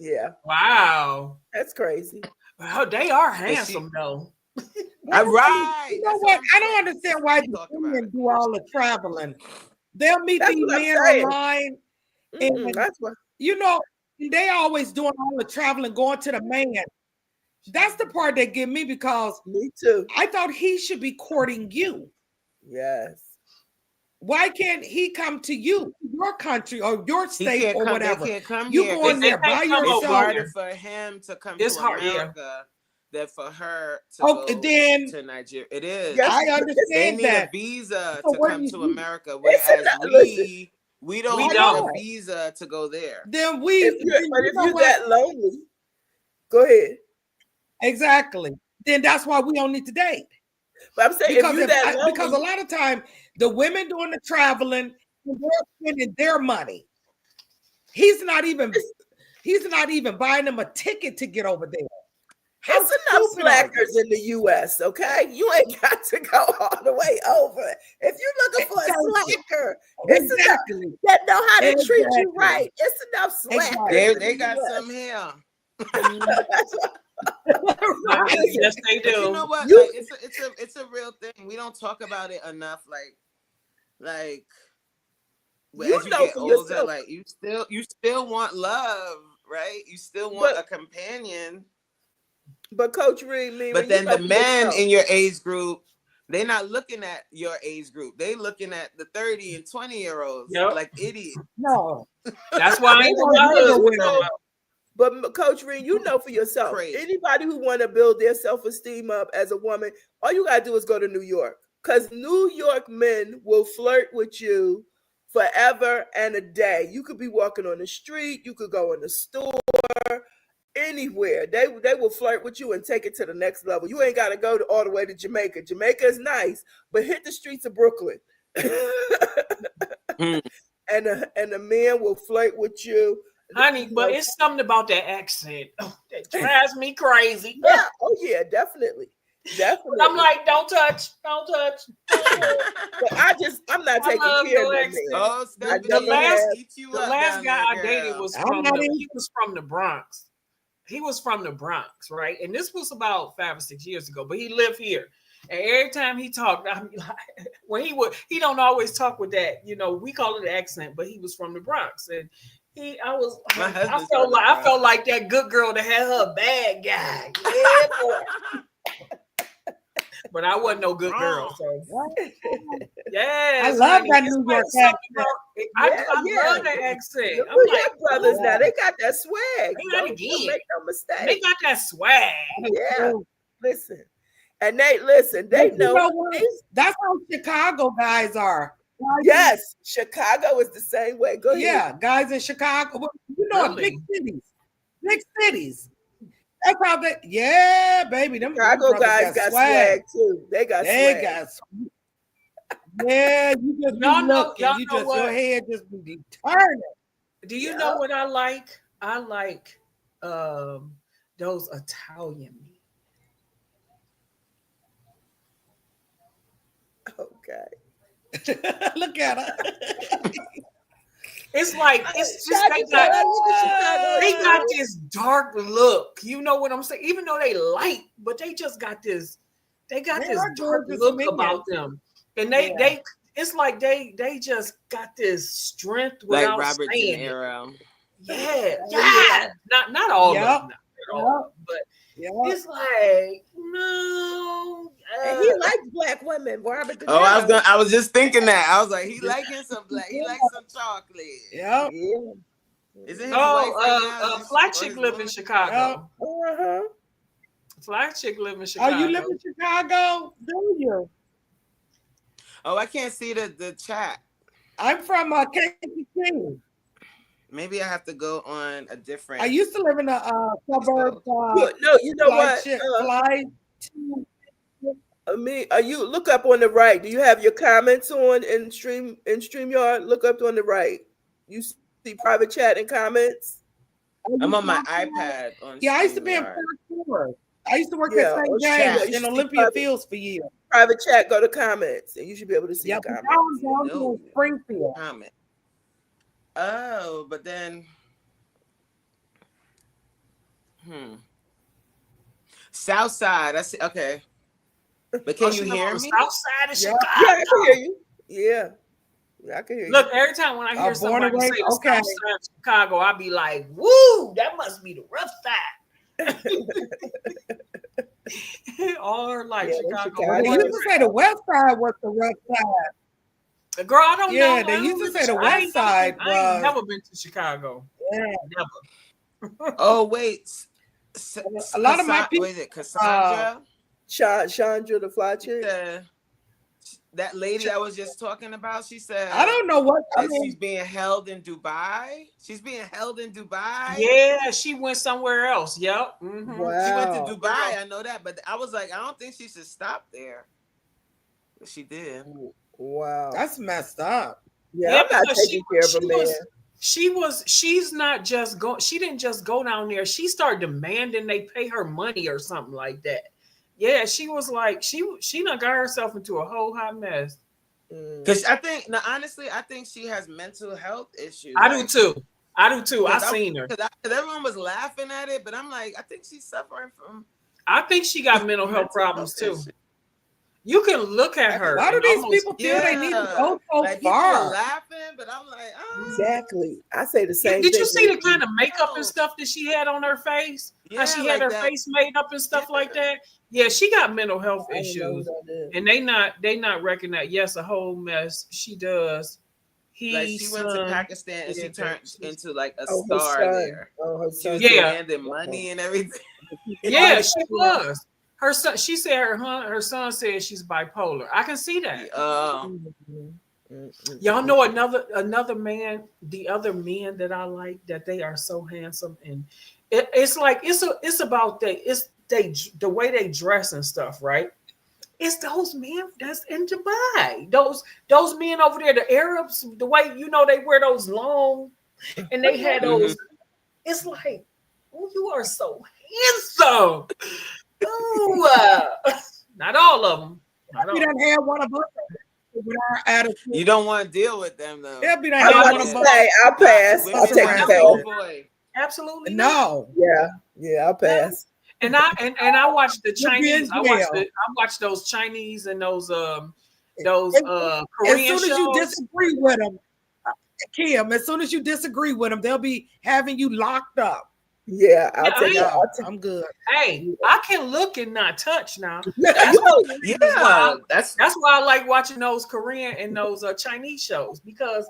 Yeah. Wow. That's crazy. Well, they are handsome though. Right. You know what? I don't understand why the women do all the traveling. They'll meet these men online, and that's what they always doing all the traveling, going to the man. That's the part that get me, because me too. I thought he should be courting you. Yes. Why can't he come to you, your country or your state or whatever? They can't come you here. going there by yourself. It's harder for him to come to America than for her to go to Nigeria. It is. Yes, I understand they need that. a visa So to come to America, whereas we don't need a visa to go there. Then if you're that lonely, go ahead. Exactly. then that's why we don't need to date. But I'm saying Because, if you that lonely, because a lot of time the women doing the traveling, they're spending their money. He's not even buying them a ticket to get over there. How it's enough stupid are you? slackers in the U.S. Okay, you ain't got to go all the way over. If you're looking for a slacker, it's enough Exactly. that know how to treat you Exactly. right. It's enough slackers. Exactly. They in got the some here. That's what- Yes, they But you do. know what? You- Like, it's a real thing. We don't talk about it enough. Like You as you know get for older, yourself. like you still want love, right? You still want a companion. But Coach Reed, me, But when then you know the for men yourself, in your age group, they're not looking at your age group. They looking at the 30 and 20-year-olds Yep. like idiots. No. That's why I ain't They with my don't never husband. will. but Coach Reed, you know for yourself, Crazy. anybody who want to build their self-esteem up as a woman, all you gotta do is go to New York, because New York men will flirt with you forever and a day. You could be walking on the street, you could go in the store, anywhere. They will flirt with you and take it to the next level. You ain't got to go all the way to Jamaica. Jamaica is nice, but hit the streets of Brooklyn. And the man will flirt with you. Honey, but it's something about that accent that drives me crazy. Yeah, oh yeah, definitely. Definitely. I'm like, don't touch. But I'm not I taking love care of your that accent. man. Oh, Stephanie, The last- eat you The up last down guy I there, dated girl. was I'm not even- he was from the Bronx. He was from the Bronx, right? And this was about 5 or 6 years ago, but he lived here. And every time he talked, I'm like, he don't always talk with that, we call it an accent, but he was from the Bronx. And I felt like that good girl that had her bad guy. Yeah, boy. But I wasn't no good girl. So yeah, I love that New York accent. I The love that accent. New I'm York like, brothers ooh, now, they got that swag. They got it Don't again. make no mistake. they got that swag. Yeah, listen. And they But you know. know what? That's how Chicago guys are. Yes, Chicago is the same way. Go ahead. Yeah, guys in Chicago. Well, Really? Big cities. That's how they. Yeah, baby. Them Chicago brothers guys got swag too. They got swag. Yeah, you just Y'all know- looking. y'all You know just what? your head just be turning. Do you know what I like? I like those Italian men. Okay. Look at her. It's like it's just they got this dark look. You know what I'm saying? Even though they light, but they just got this. They got They this are dark gorgeous look men. about them, and they it's like they just got this strength Like without Robert De saying it. Niro. Yeah. Not all Yep. of them, not at all, but Yeah. it's like no. And he likes black women. Robert De Niro. Oh, I was just thinking that. I was like, he liking some black. He likes some chocolate. Yeah. Yeah. Is it his wife right now? Fly chick live in Chicago. Uh-huh. Fly chick live in Oh, Chicago. you live in Chicago? Do you? Oh, I can't see the chat. I'm from KCC. Maybe I have to go on a different. I used to live in a suburb. No, you know what? You look up on the right. Do you have your comments on in StreamYard? Look up on the right. You see private chat and comments. I'm on my iPad. Yeah, I used to be in Park Forest. I used to work Yeah, at on St. James chat. You in should Olympia private- Fields for years. Private chat, go to comments, and you should be able to see Yeah, the but comments. I was down in Springfield. Comment. Oh, but then. South side. That's okay. But can you hear me? South side of Chicago. Yeah, I can hear you. Yeah, I can hear you. Look, every time when I hear Born and somebody say raised- the okay. South side of Chicago, I be like, "Woo, that must be the rough side." Or like Yeah, Chicago. Chicago. They used to say the West Side was the rough side. Girl, I don't know. Yeah, they I used to don't say the I West ain't never Side been- I ain't was- never been to Chicago. Yeah. Never. Oh wait. A lot of my people. Wait, Cassandra. Chandra, the fly chick. that lady I was just talking about, she said, I don't know what. I that mean, she's being held in Dubai. She's being held in Dubai. Yeah, she went somewhere else. Yep. Mhm. Wow. She went to Dubai. I know that, but I was like, I don't think she should stop there. But she did. Wow. that's messed up. Yeah, I'm not because taking care of a man. She's not just go. She didn't just go down there. She started demanding they pay her money or something like that. Yeah, she was like, she done got herself into a whole hot mess. Because I think, no, honestly, I think she has mental health issues. I do too. I Because seen her. Because everyone was laughing at it, but I'm like, I think she's suffering from. I think she got mental health problems too. You can look at her. Why do and these almost- people feel they need to go so Like, people were far? laughing, but I'm like, oh. Exactly. I say the same Did thing. you see the kind of makeup and stuff that she had on her face? How she had like her that. face made up and stuff like that? Yeah, she got mental health I didn't know issues. that. And they not recognizing. Yes, a whole mess. She does. Like, she went to Pakistan and she turned into like a Oh, her star son. there. Oh, her She son. was Yeah. demanding money and everything. Yeah, she was. Her son. She said her son said she's bipolar. I can see that. Y'all know another man. The other men that I like, that they are so handsome, and it's like it's about the way they dress and stuff, right? It's those men that's in Dubai. Those men over there, the Arabs, the way they wear those long, and they had those. It's like, oh, you are so handsome. Ooh, not all of them. We done had one of us with our attitude. You don't want to deal with them though. They'll be done I'm had about one to of us. say, I'll pass. I'll take around. the Oh pass. boy. Absolutely not. No. Yeah, I'll pass. And I watched the You'll be in Chinese. I watched those Chinese and those Korean As soon as you shows. disagree with them, Kim, as soon as you disagree with them, they'll be having you locked up. Yeah, I'll Yeah, take No, it. I'm good. Hey, I can look and not touch now. Yeah, that's That's why I like watching those Korean and those Chinese shows, because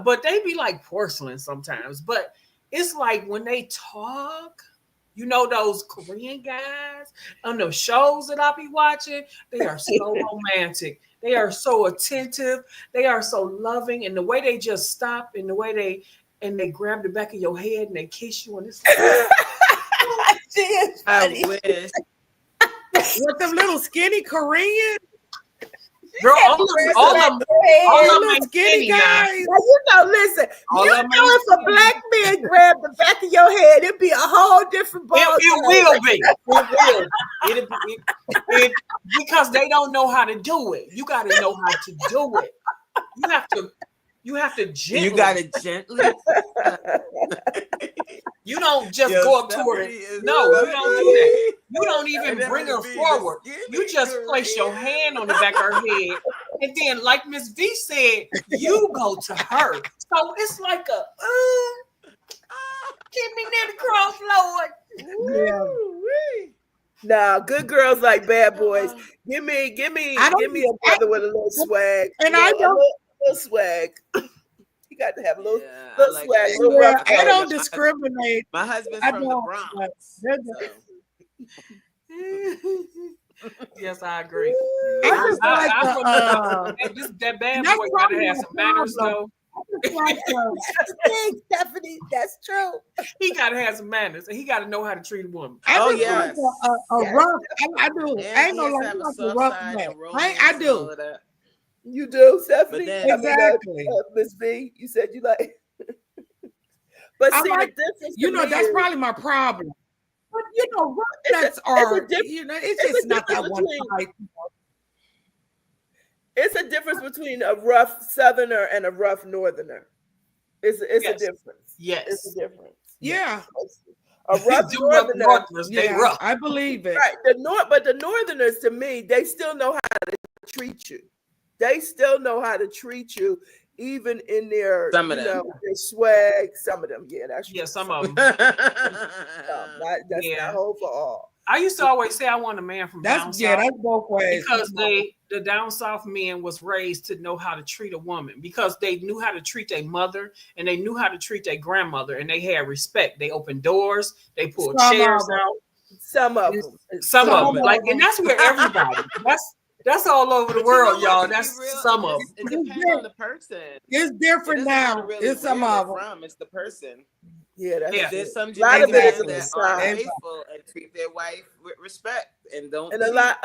but they be like porcelain sometimes. But it's like when they talk, those Korean guys on the shows that I be watching, they are so romantic. They are so attentive. They are so loving, and the way they just stop, and the way they grab the back of your head and they kiss you, and it's like, I wish. With them little skinny Korean, girl, all of them little ain't skinny skinny now. guys. Well, listen. All You of them know, ain't if a black man grabbed the back of your head, it'd be a whole different ball. It will be. It will. It because they don't know how to do it. You got to know how to do it. You have to gently. You got to gently. You don't just go up to her. No, you don't do that. You don't even bring her forward. You just place your hand on the back of her head, and then, like Miss V said, you go to her. So it's like a get me near the cross, Lord. Nah, good girls like bad boys. Give me a brother with a little swag. And I don't. A little swag. You got to have a little I like swag. that. Little rough I don't edge. discriminate. My husband's I from the don't. Bronx. so. Yes, I agree. I just like That bad that's boy gotta probably have my some manners, problem. though. Thanks, Stephanie. That's true. He gotta have some manners, and he gotta know how to treat a woman. Oh, just yes. like a rough. I do. And I ain't he gonna has to lie. have I'm a like a soft rough side man. and romance I and do. all of that. You do, Stephanie. But then- Exactly. Miss V, you said you like. But I see, like- the difference. to me That's is- probably my problem. But rough It's a- nuts are. it's a It's it's just a not that difference one between- type. It's a difference between a rough Southerner and a rough Northerner. It's a Yes. difference. Yes. It's a difference. Yeah. A rough Them rough Northerner. Northerners, they Yeah, rough. I believe it. Right. But the Northerners, to me, they still know how to treat you. They still know how to treat you, even in their Some of them. their swag. Some of them, yeah, that's Yeah, true. some of them. That's Yeah. not whole for all. I used to always say I want a man from down That's south, that's both ways. because the down south men was raised to know how to treat a woman, because they knew how to treat their mother and they knew how to treat their grandmother, and they had respect. They opened doors, they pulled Some chairs of them. out. Some of them. Some of them, of like, them. and that's where everybody. That's all over the But you world, know what, y'all. to be That's real, some of them. it depends on the person. It's It different doesn't matter now. really It's some where of they're them. from. It's the person. Yeah, that's Yeah. There's some a lot of it is Jamaican a men that facade. are faithful and treat their wife with respect and don't And a cheat, lot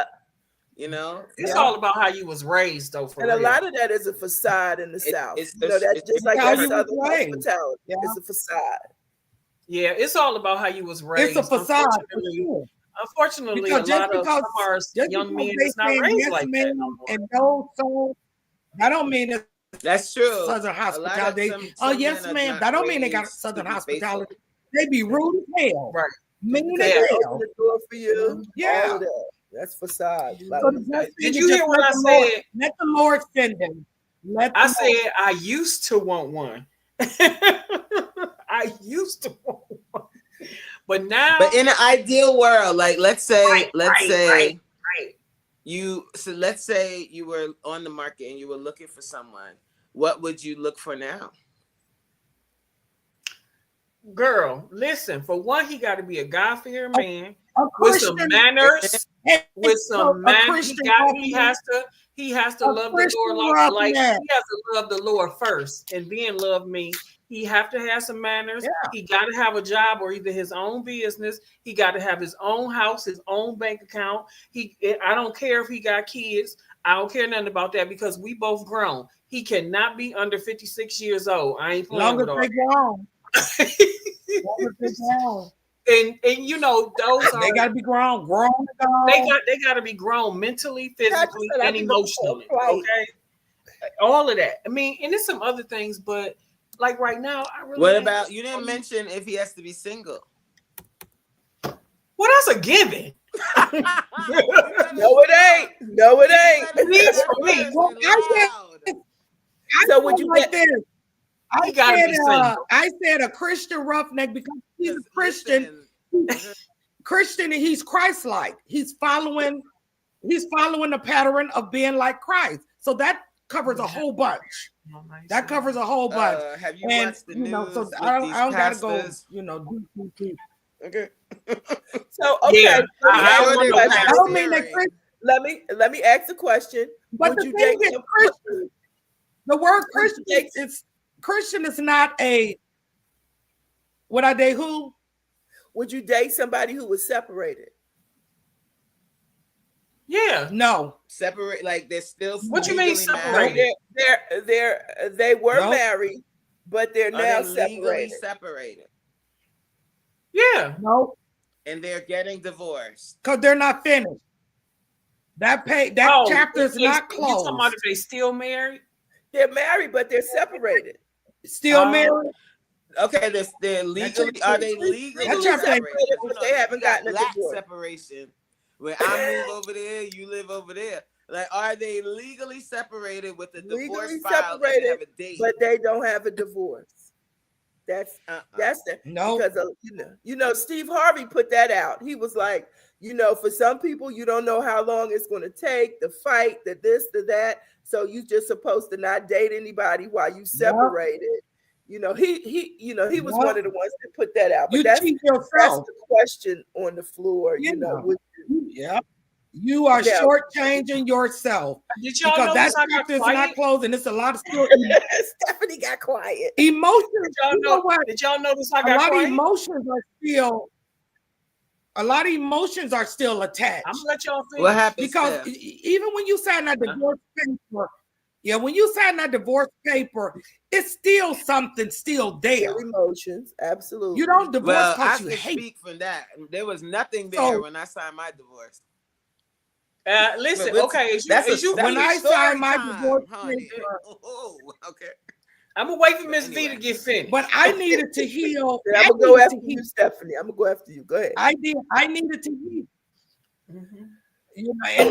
you know. It's Yeah. all about how you was raised, though. For and a real. lot of that is a facade in the South. it's You know, that's just like how that you was Southern raised. hospitality. Yeah. It's a facade. Yeah, it's all about how you was raised. It's a facade for Unfortunately, sure. unfortunately, Because a lot of some of our young men is not raised yes, like that ma'am, no more. and no, so that don't mean it's That's true. Southern A lot of hospitality. some yes, men are ma'am. not That don't mean they got raised to Southern be hospitality. faithful. They be rude as hell. Right. Mean They as open hell. the door for you. Yeah. All of that. That's facade. Like, So the best thing Did is you just hear what let I the Lord- said? Let the Lord send them. I said I used to want one. I used to want one. But now, But in an ideal world, like let's say right. let's say you were on the market and you were looking for someone. What would you look for now? girl, listen. For one, he got to be a God-fearing man a with some Christian, manners. With some manners, he has to a love the Christian Lord like he has roughneck. to love the Lord first, and then love me. He have to have some manners. Yeah. He got to have a job or either his own business. He got to have his own house, his own bank account. I don't care if he got kids. I don't care nothing about that because we both grown. He cannot be under 56 years old. I ain't playing Long with as all they grown. Long as they grown. and you know those are They gotta be grown. Grown. they got to be grown mentally, physically, and emotionally. Okay, all of that. I mean, and there's some other things, but like right now, I really. What about you didn't mention if he has to be single? Well, that's a given. no, it ain't. No, it ain't. Please, for me. So would you like get? this? He gotta be single. I said a Christian roughneck because he's a Christian. Christian, and he's Christ-like. He's following the pattern of being like Christ. So that covers a whole bunch. That covers a whole bunch. Have you And watched the news? so with I these don't gotta pastors? go. Okay. So okay. Yeah, I don't mean that. Let me ask a question. But Would the you thing date is, Christian, the word Christian is not a. Would I date who? Would you date somebody who was separated? Yeah. No. Separate, like they're still. What you mean legally separated? married. They were Nope. married, but they're now Are they legally separated. separated? Yeah. No. And they're getting divorced. Because they're not finished. That chapter is not You talking about closed. if they still married? They're married, but they're separated. Still married. Okay, they're legally. Are they legally That chapter ain't separated? but they haven't gotten a black divorce. separation. Where I move over there, you live over there. Like, are they legally separated with the divorce Legally filed and they separated, have a date? but they don't have a divorce. That's the No. because of, you know Steve Harvey put that out. He was like, for some people you don't know how long it's going to take, the fight, the this, the that. So you just supposed to not date anybody while you separated. He was one of the ones that put that out. But You that's cheat the yourself. question on the floor. Yeah. Would Yeah. You are Yeah. shortchanging yourself. Did y'all Because that notice I got chapter is quiet? not closed, and it's a lot of still Stephanie got quiet. emotions. Did y'all You know what? Did y'all notice I A got lot of quiet? emotions are still attached. I'm gonna let y'all finish. What happened? Because even when you sign that divorce paper, when you sign that divorce paper, it's still something still there. Their emotions, absolutely. You don't divorce Well, I because you can hate. speak from that. There was nothing there So- when I signed my divorce. Listen, But okay, that's When I story signed my time, divorce honey. paper, Oh, okay. I'm gonna wait for Miss V Anyway. to get finished. but I needed to heal. I'm gonna go after you, Stephanie. I'm gonna go after you. Go ahead. I needed to heal. Mhm.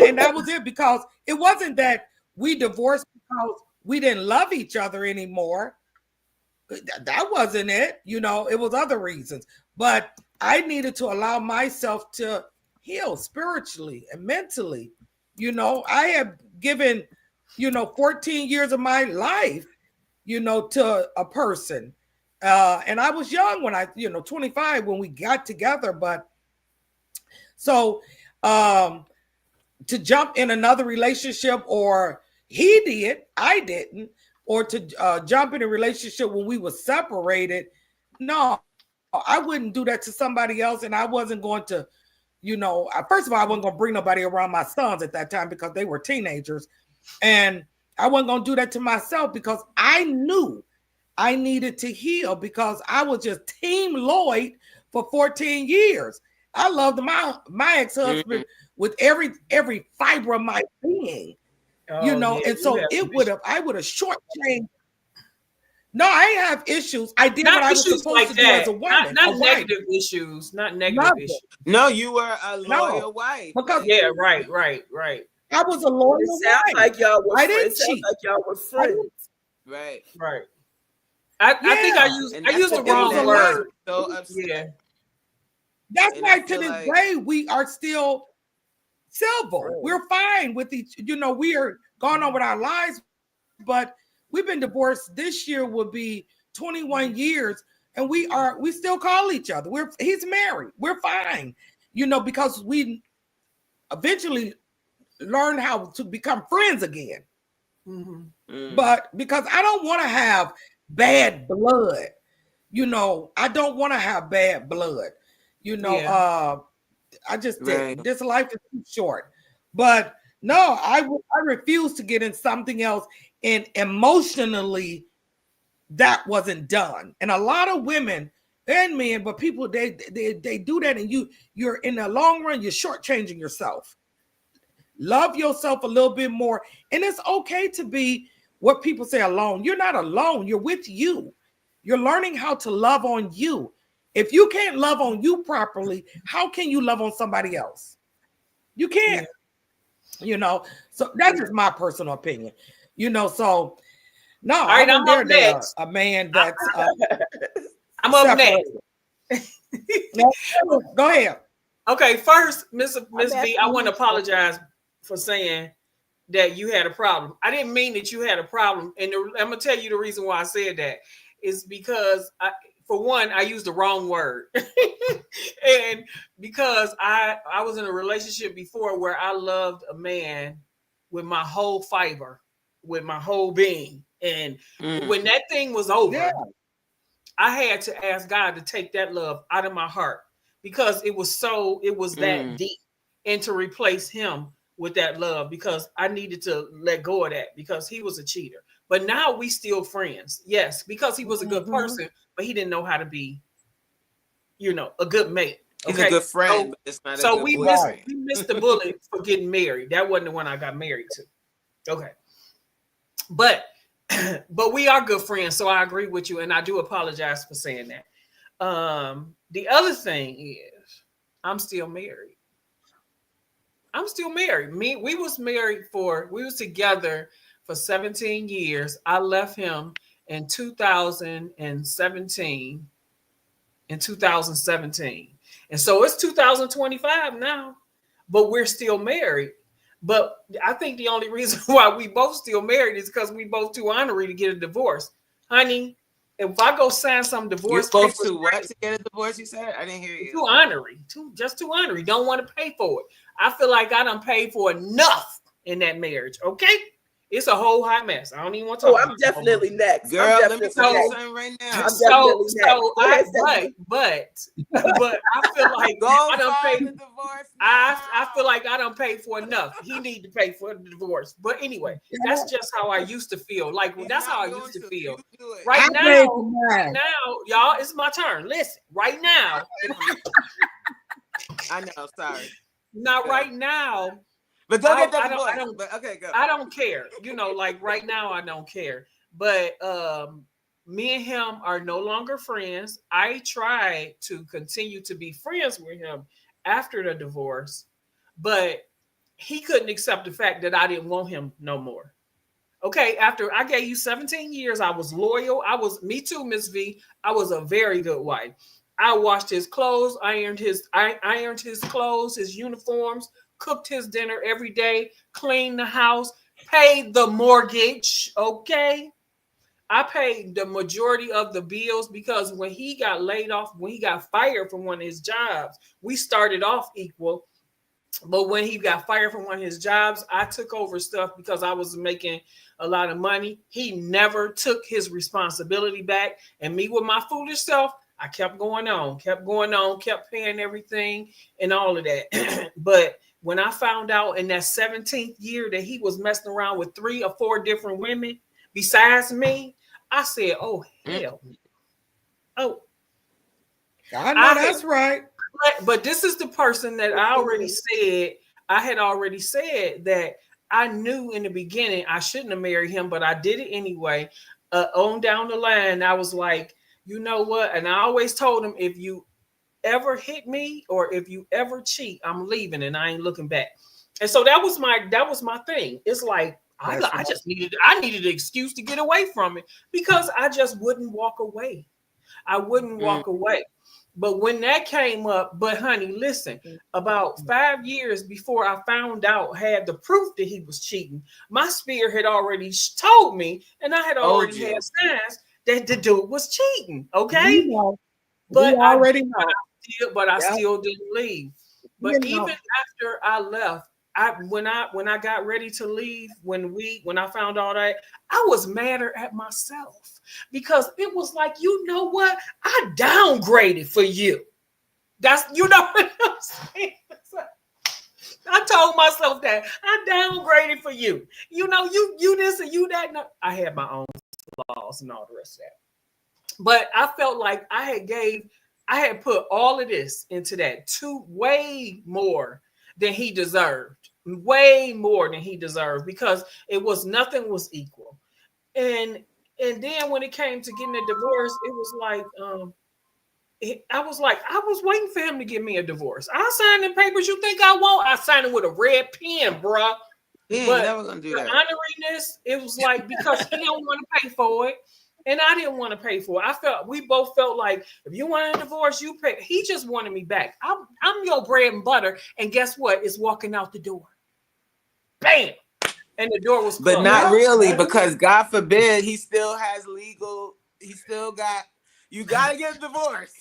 And that was it, because it wasn't that we divorced because we didn't love each other anymore. That wasn't it. It was other reasons. But I needed to allow myself to heal spiritually and mentally. I have given, 14 years of my life, to a person. And I was young when 25 when we got together. But so to jump in another relationship, or he did, I didn't, or to jump in a relationship when we were separated. No, I wouldn't do that to somebody else. And I wasn't going to, first of all, I wasn't going to bring nobody around my sons at that time because they were teenagers. And I wasn't going to do that to myself because I knew I needed to heal, because I was just Team Lloyd for 14 years. I loved my ex-husband with every fiber of my being, and so I would have shortchanged. No, I ain't have issues. I did what I was supposed to do as a woman. Not negative issues. Not negative issues. No, you were a loyal wife. Because right. I was a loyal wife. Sounds like y'all were I friends. didn't cheat. Like y'all were friends. Right. I think I used the wrong word. So upset. Yeah. That's why to this day we are still civil. Right. We're fine with each, we are going on with our lives, but we've been divorced. This year will be 21 years, and we still call each other. He's married. We're fine, because we eventually learned how to become friends again. Mm-hmm. But because I don't want to have bad blood, I don't want to have bad blood. I just didn't. This life is too short. But no, I refuse to get in something else, and emotionally that wasn't done. And a lot of women and men, but people they do that, and you're in the long run, you're shortchanging yourself. Love yourself a little bit more, and it's okay to be what people say alone. You're not alone. You're with you. You're learning how to love on you. If you can't love on you properly, how can you love on somebody else? You can't, So that's just my personal opinion, So no, right, I'm up next. A man that's I'm up next. Go ahead. Okay, first, Miss V, I want to apologize for saying that you had a problem. I didn't mean that you had a problem, and I'm gonna tell you the reason why I said that is because for one, I used the wrong word. And because I was in a relationship before where I loved a man with my whole fiber, with my whole being. And when that thing was over, I had to ask God to take that love out of my heart, because it was that deep, and to replace him with that love, because I needed to let go of that, because he was a cheater. But now we still friends. Yes, because he was a good person, but he didn't know how to be, a good mate. Okay? He's a good friend, but it's not a good we missed the bullet for getting married. That wasn't the one I got married to. Okay. But we are good friends, so I agree with you, and I do apologize for saying that. The other thing is, I'm still married. We was together for 17 years. I left him in 2017. And so it's 2025 now, but we're still married. But I think the only reason why we both still married is because we both too honorary to get a divorce. Honey, if I go sign some divorce papers, to what, to get a divorce, you said? I didn't hear you. Too honorary. Just too honorary. Don't want to pay for it. I feel like I done paid for enough in that marriage. Okay? It's a whole hot mess. I don't even want to talk about it. I'm definitely next. Girl, let me tell you something right now. But I feel like I done paid the divorce. I feel like I done paid for enough. He need to pay for the divorce. But anyway, that's just how I used to feel. Like that's how I used to feel. Right now, y'all, it's my turn. Listen, right now. I know, sorry. Not right now. But don't get that divorce. But okay, go. I don't care. Like right now, I don't care. But me and him are no longer friends. I tried to continue to be friends with him after the divorce, but he couldn't accept the fact that I didn't want him no more. Okay, after I gave you 17 years, I was loyal. Me too, Miss V. I was a very good wife. I washed his clothes, ironed his clothes, his uniforms, cooked his dinner every day, cleaned the house, paid the mortgage. Okay. I paid the majority of the bills, because when he got laid off, when he got fired from one of his jobs, we started off equal. But when he got fired from one of his jobs, I took over stuff because I was making a lot of money. He never took his responsibility back. And me with my foolish self, I kept going on, kept paying everything and all of that. But when I found out in that 17th year that he was messing around with 3 or 4 different women besides me, I said, oh, hell. Oh. I know that's right. But this is the person that I had already said that I knew in the beginning I shouldn't have married him, but I did it anyway. On down the line, I was like, you know what? And I always told him, if you ever hit me or if you ever cheat, I'm leaving and I ain't looking back. And so that was my thing. It's like I needed an excuse to get away from it because I just wouldn't walk away. I wouldn't walk away. But when that came up, but honey, listen, about 5 years before I found out, had the proof that he was cheating, my spirit had already told me, and I had already had signs that the dude was cheating. Okay. But we already know. I still didn't leave. But even after I left, when I got ready to leave, when I found all that, I was madder at myself because it was like, you know what? I downgraded for you. That's, you know what I'm saying? I told myself that I downgraded for you. You know, you this and you that. No, I had my own flaws and all the rest of that. But I felt like I had put all of this into that, way more than he deserved. Way more than he deserved, because nothing was equal. And then when it came to getting a divorce, it was like, I was waiting for him to give me a divorce. I signed the papers you think I won't. I signed it with a red pen, bruh. He ain't but never gonna do that. Honoring this, it was like, because he don't want to pay for it. And I didn't want to pay for it. We both felt like, if you want a divorce, you pay. He just wanted me back. I'm your bread and butter. And guess what? It's walking out the door. Bam. And the door was closed. But not really, because God forbid you gotta get a divorce.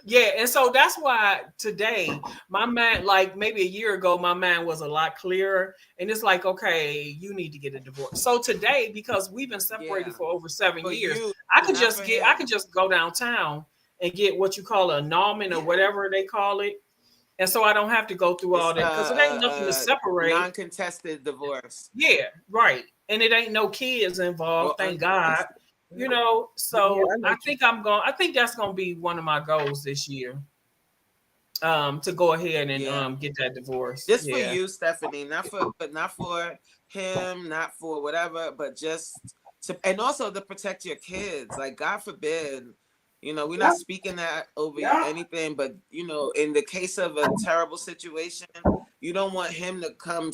Yeah, and so that's why today my mind, like maybe a year ago, my mind was a lot clearer. And it's like, okay, you need to get a divorce. So today, because we've been separated for over 7 years, I could just go downtown and get what you call an annulment or whatever they call it. And so I don't have to go through all that, because it ain't nothing to separate. Non-contested divorce. Yeah, right. And it ain't no kids involved, thank God. You know, so I think that's gonna be one of my goals this year. To go ahead and get that divorce. Just for you, Stephanie, not for him, not for whatever, but just and also to protect your kids. Like, God forbid, you know, we're not speaking that over anything, but you know, in the case of a terrible situation, you don't want him to come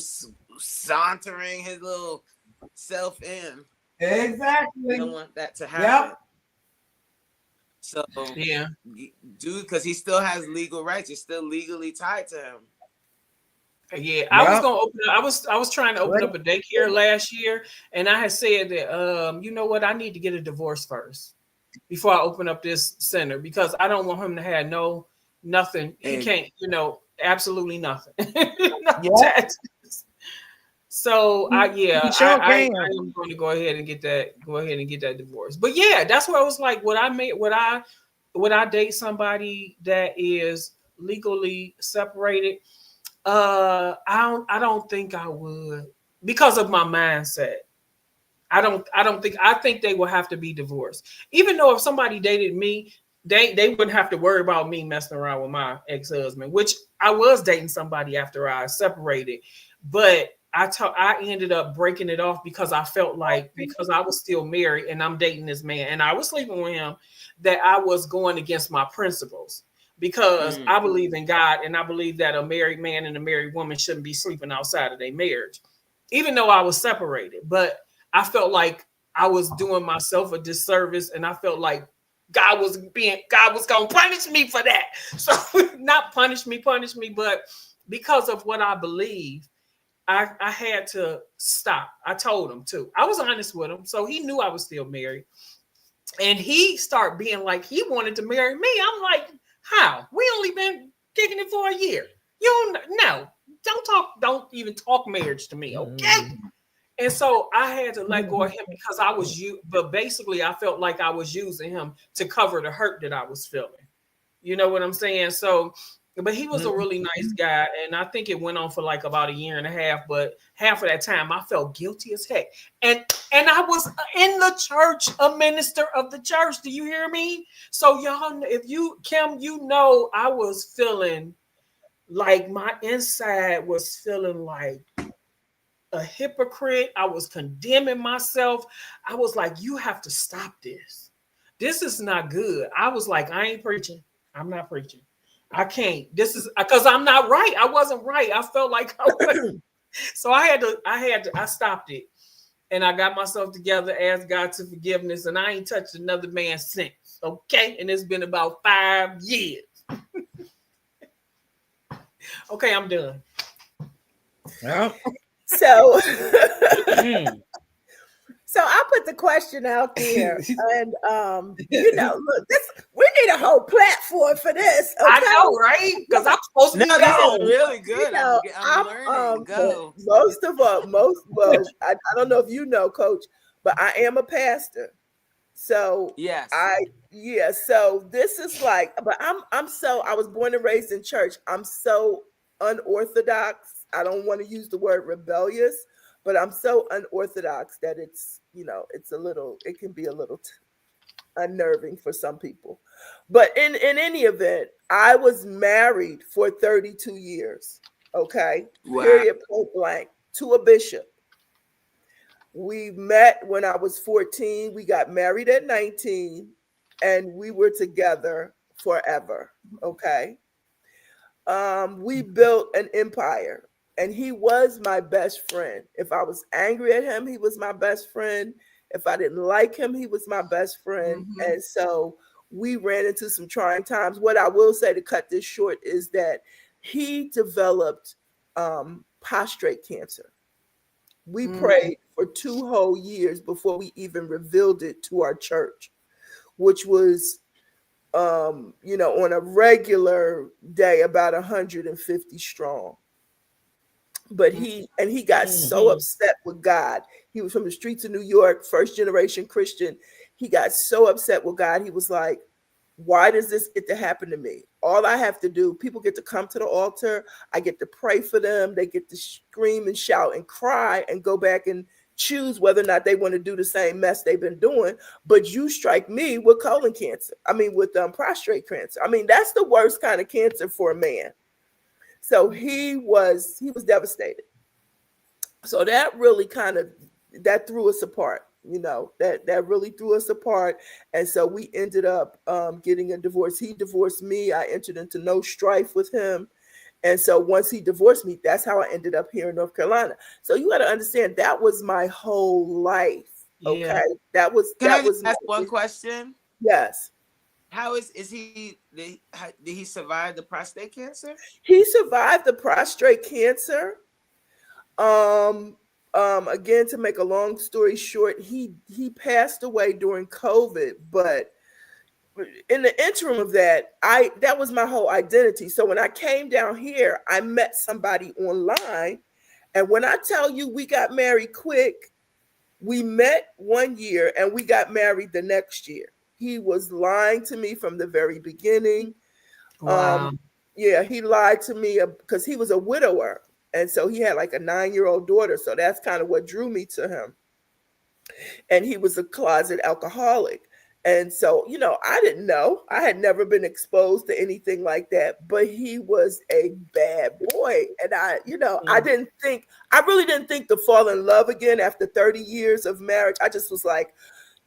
sauntering his little self in. Exactly. You don't want that to happen. Yep. So dude, because he still has legal rights. You're still legally tied to him. Yeah, I was trying to open up a daycare last year, and I had said that you know what, I need to get a divorce first before I open up this center, because I don't want him to have nothing. He can't, you know, absolutely nothing. So I am going to go ahead and get that divorce. But yeah, that's what I was like. Would I date somebody that is legally separated? I don't think I would, because of my mindset. I think they will have to be divorced. Even though if somebody dated me, they wouldn't have to worry about me messing around with my ex-husband, which I was dating somebody after I separated, but I ended up breaking it off because I felt like, because I was still married and I'm dating this man and I was sleeping with him, that I was going against my principles, because I believe in God and I believe that a married man and a married woman shouldn't be sleeping outside of their marriage, even though I was separated. But I felt like I was doing myself a disservice, and I felt like God was going to punish me for that. So not punish me, but because of what I believe, I had to stop. I told him to. I was honest with him, so he knew I was still married. And he started being like, he wanted to marry me. I'm like, how? We only been kicking it for a year. You don't know. Don't don't even talk marriage to me, okay? And so I had to let go of him because I was but basically I felt like I was using him to cover the hurt that I was feeling. You know what I'm saying? So, but he was a really nice guy, and I think it went on for like about a year and a half. But half of that time, I felt guilty as heck, and I was in the church, a minister of the church. Do you hear me? So y'all, if you, Kim, you know, I was feeling like my inside was feeling like a hypocrite. I was condemning myself. I was like, you have to stop this. This is not good. I was like, I ain't preaching. I'm not preaching. I can't. This is because I'm not right. I wasn't right. I felt like I was. So I stopped it. And I got myself together, asked God to forgiveness, and I ain't touched another man since. Okay. And it's been about 5 years. Okay, I'm done. Yeah. So, so I put the question out there, and you know, look, we need a whole platform for this. Okay? I know, right? Because I'm supposed to be No, gone. this is really good. You know, I'm learning. Go. I don't know if you know, Coach, but I am a pastor. So Yes. So this is like, but I was born and raised in church. I'm so unorthodox. I don't want to use the word rebellious, but I'm so unorthodox that it's, you know, it can be a little unnerving for some people. But in any event, I was married for 32 years. Okay. Wow. Period, point blank, to a bishop. We met when I was 14. We got married at 19, and we were together forever. Okay. We built an empire, and he was my best friend. If I was angry at him, he was my best friend. If I didn't like him, he was my best friend. Mm-hmm. And so we ran into some trying times. What I will say to cut this short is that he developed prostate cancer. We prayed for 2 whole years before we even revealed it to our church, which was, you know, on a regular day, about 150 strong. But he got so upset with God. He was from the streets of New York, first generation Christian. He got so upset with God. He was like, why does this get to happen to me? All I have to do, people get to come to the altar. I get to pray for them. They get to scream and shout and cry and go back and choose whether or not they want to do the same mess they've been doing. But you strike me with colon cancer. I mean, with prostate cancer. I mean, that's the worst kind of cancer for a man. So he was devastated. So that really that threw us apart. You know, that really threw us apart. And so we ended up getting a divorce. He divorced me. I entered into no strife with him. And so once he divorced me, that's how I ended up here in North Carolina. So you got to understand, that was my whole life. Okay. Yeah. Can I just ask one question? Yes. How did he survive the prostate cancer? He survived the prostate cancer. Again, to make a long story short, he passed away during COVID, but in the interim of that was my whole identity. So when I came down here, I met somebody online, and when I tell you we got married quick, we met 1 year and we got married the next year. He was lying to me from the very beginning. Wow. He lied to me because he was a widower. And so he had like a 9-year-old daughter. So that's kind of what drew me to him. And he was a closet alcoholic. And so, you know, I didn't know. I had never been exposed to anything like that. But he was a bad boy. And I really didn't think to fall in love again after 30 years of marriage. I just was like,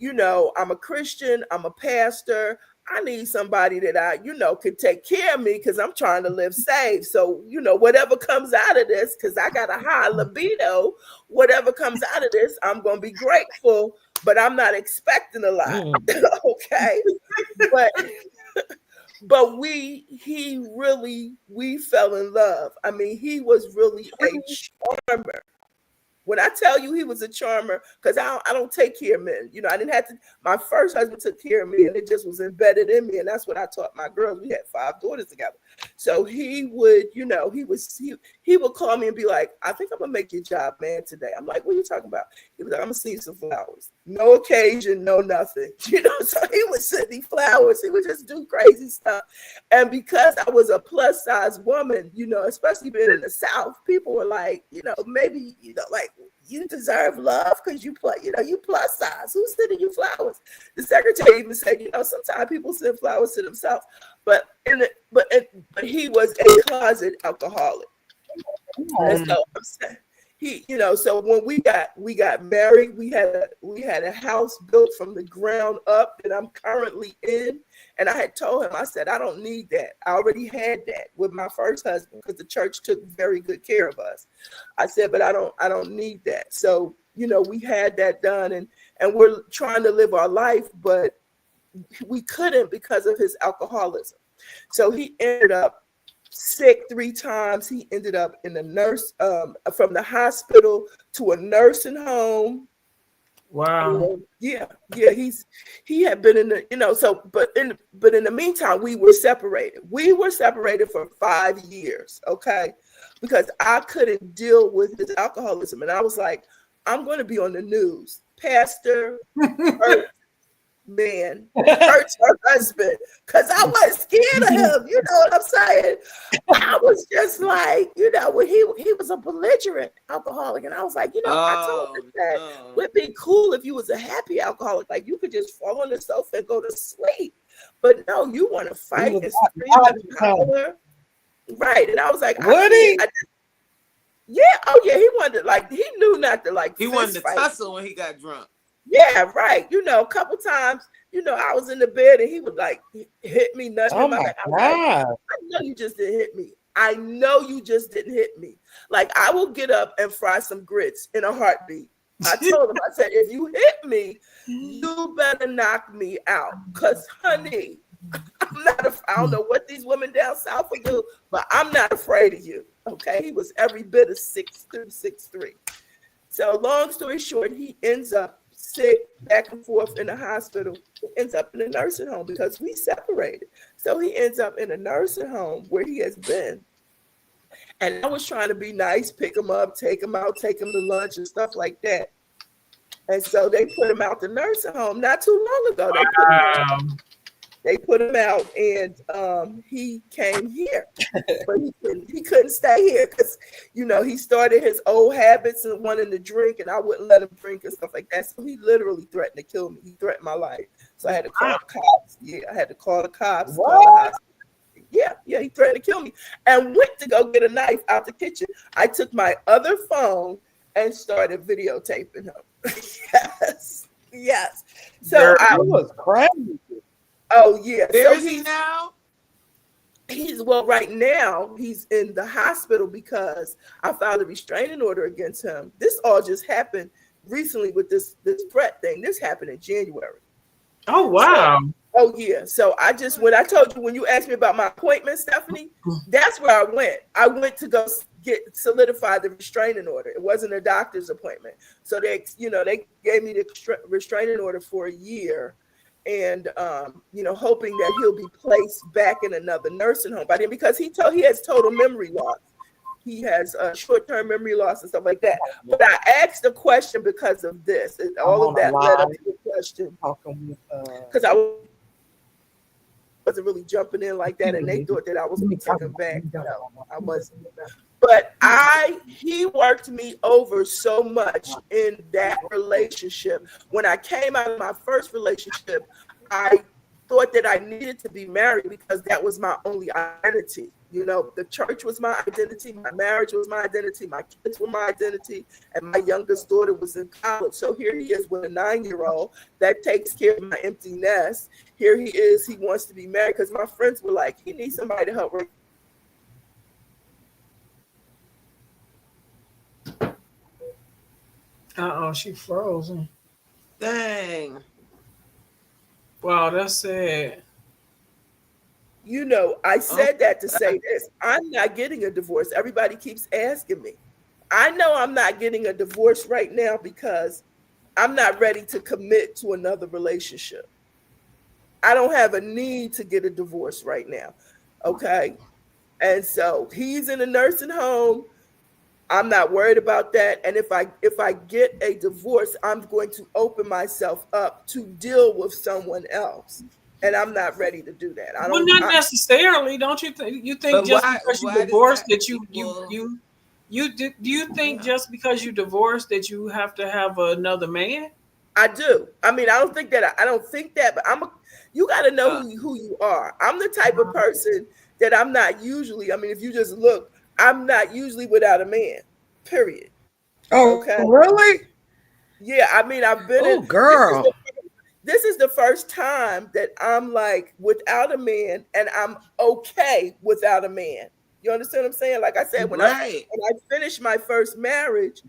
you know, I'm a Christian. I'm a pastor. I need somebody that can take care of me because I'm trying to live safe. So, you know, whatever comes out of this, because I got a high libido, whatever comes out of this, I'm going to be grateful, but I'm not expecting a lot. Okay. But we fell in love. I mean, he was really a charmer. When I tell you he was a charmer, because I don't take care of men. You know, I didn't have to. My first husband took care of me, and it just was embedded in me, and that's what I taught my girls. We had 5 daughters together, so he would, you know, he would call me and be like, "I think I'm gonna make your job man today." I'm like, "What are you talking about?" He was like, "I'm gonna send you some flowers." No occasion, no nothing. You know, so he would send me flowers. He would just do crazy stuff, and because I was a plus size woman, you know, especially being in the South, people were like, you know, maybe, you know, like, you deserve love because you plus size. Who's sending you flowers? The secretary even said, you know, sometimes people send flowers to themselves, but he was a closet alcoholic. And so I'm saying, he, you know, so when we got married, we had a house built from the ground up that I'm currently in. And I had told him, I said, I don't need that. I already had that with my first husband because the church took very good care of us. I said, but I don't need that. So, you know, we had that done, and we're trying to live our life, but we couldn't because of his alcoholism. So he ended up sick 3 times. He ended up in a nurse from the hospital to a nursing home. Wow. Yeah. He had been in the, you know, so but in the meantime, we were separated. We were separated for 5 years, okay? Because I couldn't deal with his alcoholism. And I was like, I'm going to be on the news. Pastor hurt man hurts her husband, because I wasn't scared of him. You know what I'm saying? I was just like, you know, when he was a belligerent alcoholic, and I was like, you know, I told him that would be cool if you was a happy alcoholic, like you could just fall on the sofa and go to sleep. But no, you want to fight and scream and holler. Right. And I was like, yeah, oh yeah, he wanted to, like, he knew not to, like, he wanted to tussle when he got drunk. Yeah, right. You know, a couple times, you know, I was in the bed and he would like hit me, nudge me. Oh my God. I know you just didn't hit me. I know you just didn't hit me. Like, I will get up and fry some grits in a heartbeat. I told him, I said, if you hit me, you better knock me out. Because, honey, I don't know what these women down south will do, but I'm not afraid of you. Okay. He was every bit of 6'2", 6'3". So long story short, he ends up sick, back and forth in the hospital. He ends up in a nursing home because we separated. So he ends up in a nursing home where he has been. And I was trying to be nice, pick him up, take him out, take him to lunch and stuff like that. And so they put him out the nursing home not too long ago. They put him out, and he came here, but he couldn't stay here because, you know, he started his old habits and wanting to drink, and I wouldn't let him drink and stuff like that. So he literally threatened to kill me. He threatened my life. So I had to call the cops. Yeah, I had to call the cops. Call the yeah, he threatened to kill me and went to go get a knife out the kitchen. I took my other phone and started videotaping him. Yes. So I was crazy. Oh yeah. Where is he now? Right now he's in the hospital because I filed a restraining order against him. This all just happened recently with this threat thing. This happened in January. Oh wow. So when I told you, when you asked me about my appointment, Stephanie, that's where I went. I went to go solidify the restraining order. It wasn't a doctor's appointment. So they gave me the restraining order for a year. And, hoping that he'll be placed back in another nursing home by then, because he has total memory loss. He has short-term memory loss and stuff like that. But I asked the question because of this. All of that led up to the question. Because I wasn't really jumping in like that, and they thought that I was going to take him back. No, I wasn't. But he worked me over so much in that relationship. When I came out of my first relationship, I thought that I needed to be married because that was my only identity. You know, the church was my identity, my marriage was my identity, my kids were my identity, and my youngest daughter was in college. So here he is with a 9-year-old that takes care of my empty nest. Here he is, he wants to be married, because my friends were like, he needs somebody to help raise. She frozen. Dang. Wow, that's sad. You know, I said that to say this. I'm not getting a divorce. Everybody keeps asking me. I know I'm not getting a divorce right now because I'm not ready to commit to another relationship. I don't have a need to get a divorce right now. Okay. And so he's in a nursing home. I'm not worried about that. And if I get a divorce, I'm going to open myself up to deal with someone else. And I'm not ready to do that. Well, not necessarily. Don't you think? You think just because you divorced that you do you think just because you divorced that you have to have another man? I do. I mean, I don't think that. But you got to know who you are. I'm the type of person that I'm not usually. I mean, if you just look, I'm not usually without a man. Period. Oh, okay. Really? Yeah. I mean, I've been. Oh, girl. This is the first time that I'm like without a man, and I'm okay without a man. You understand what I'm saying? Like I said, when I finished my first marriage,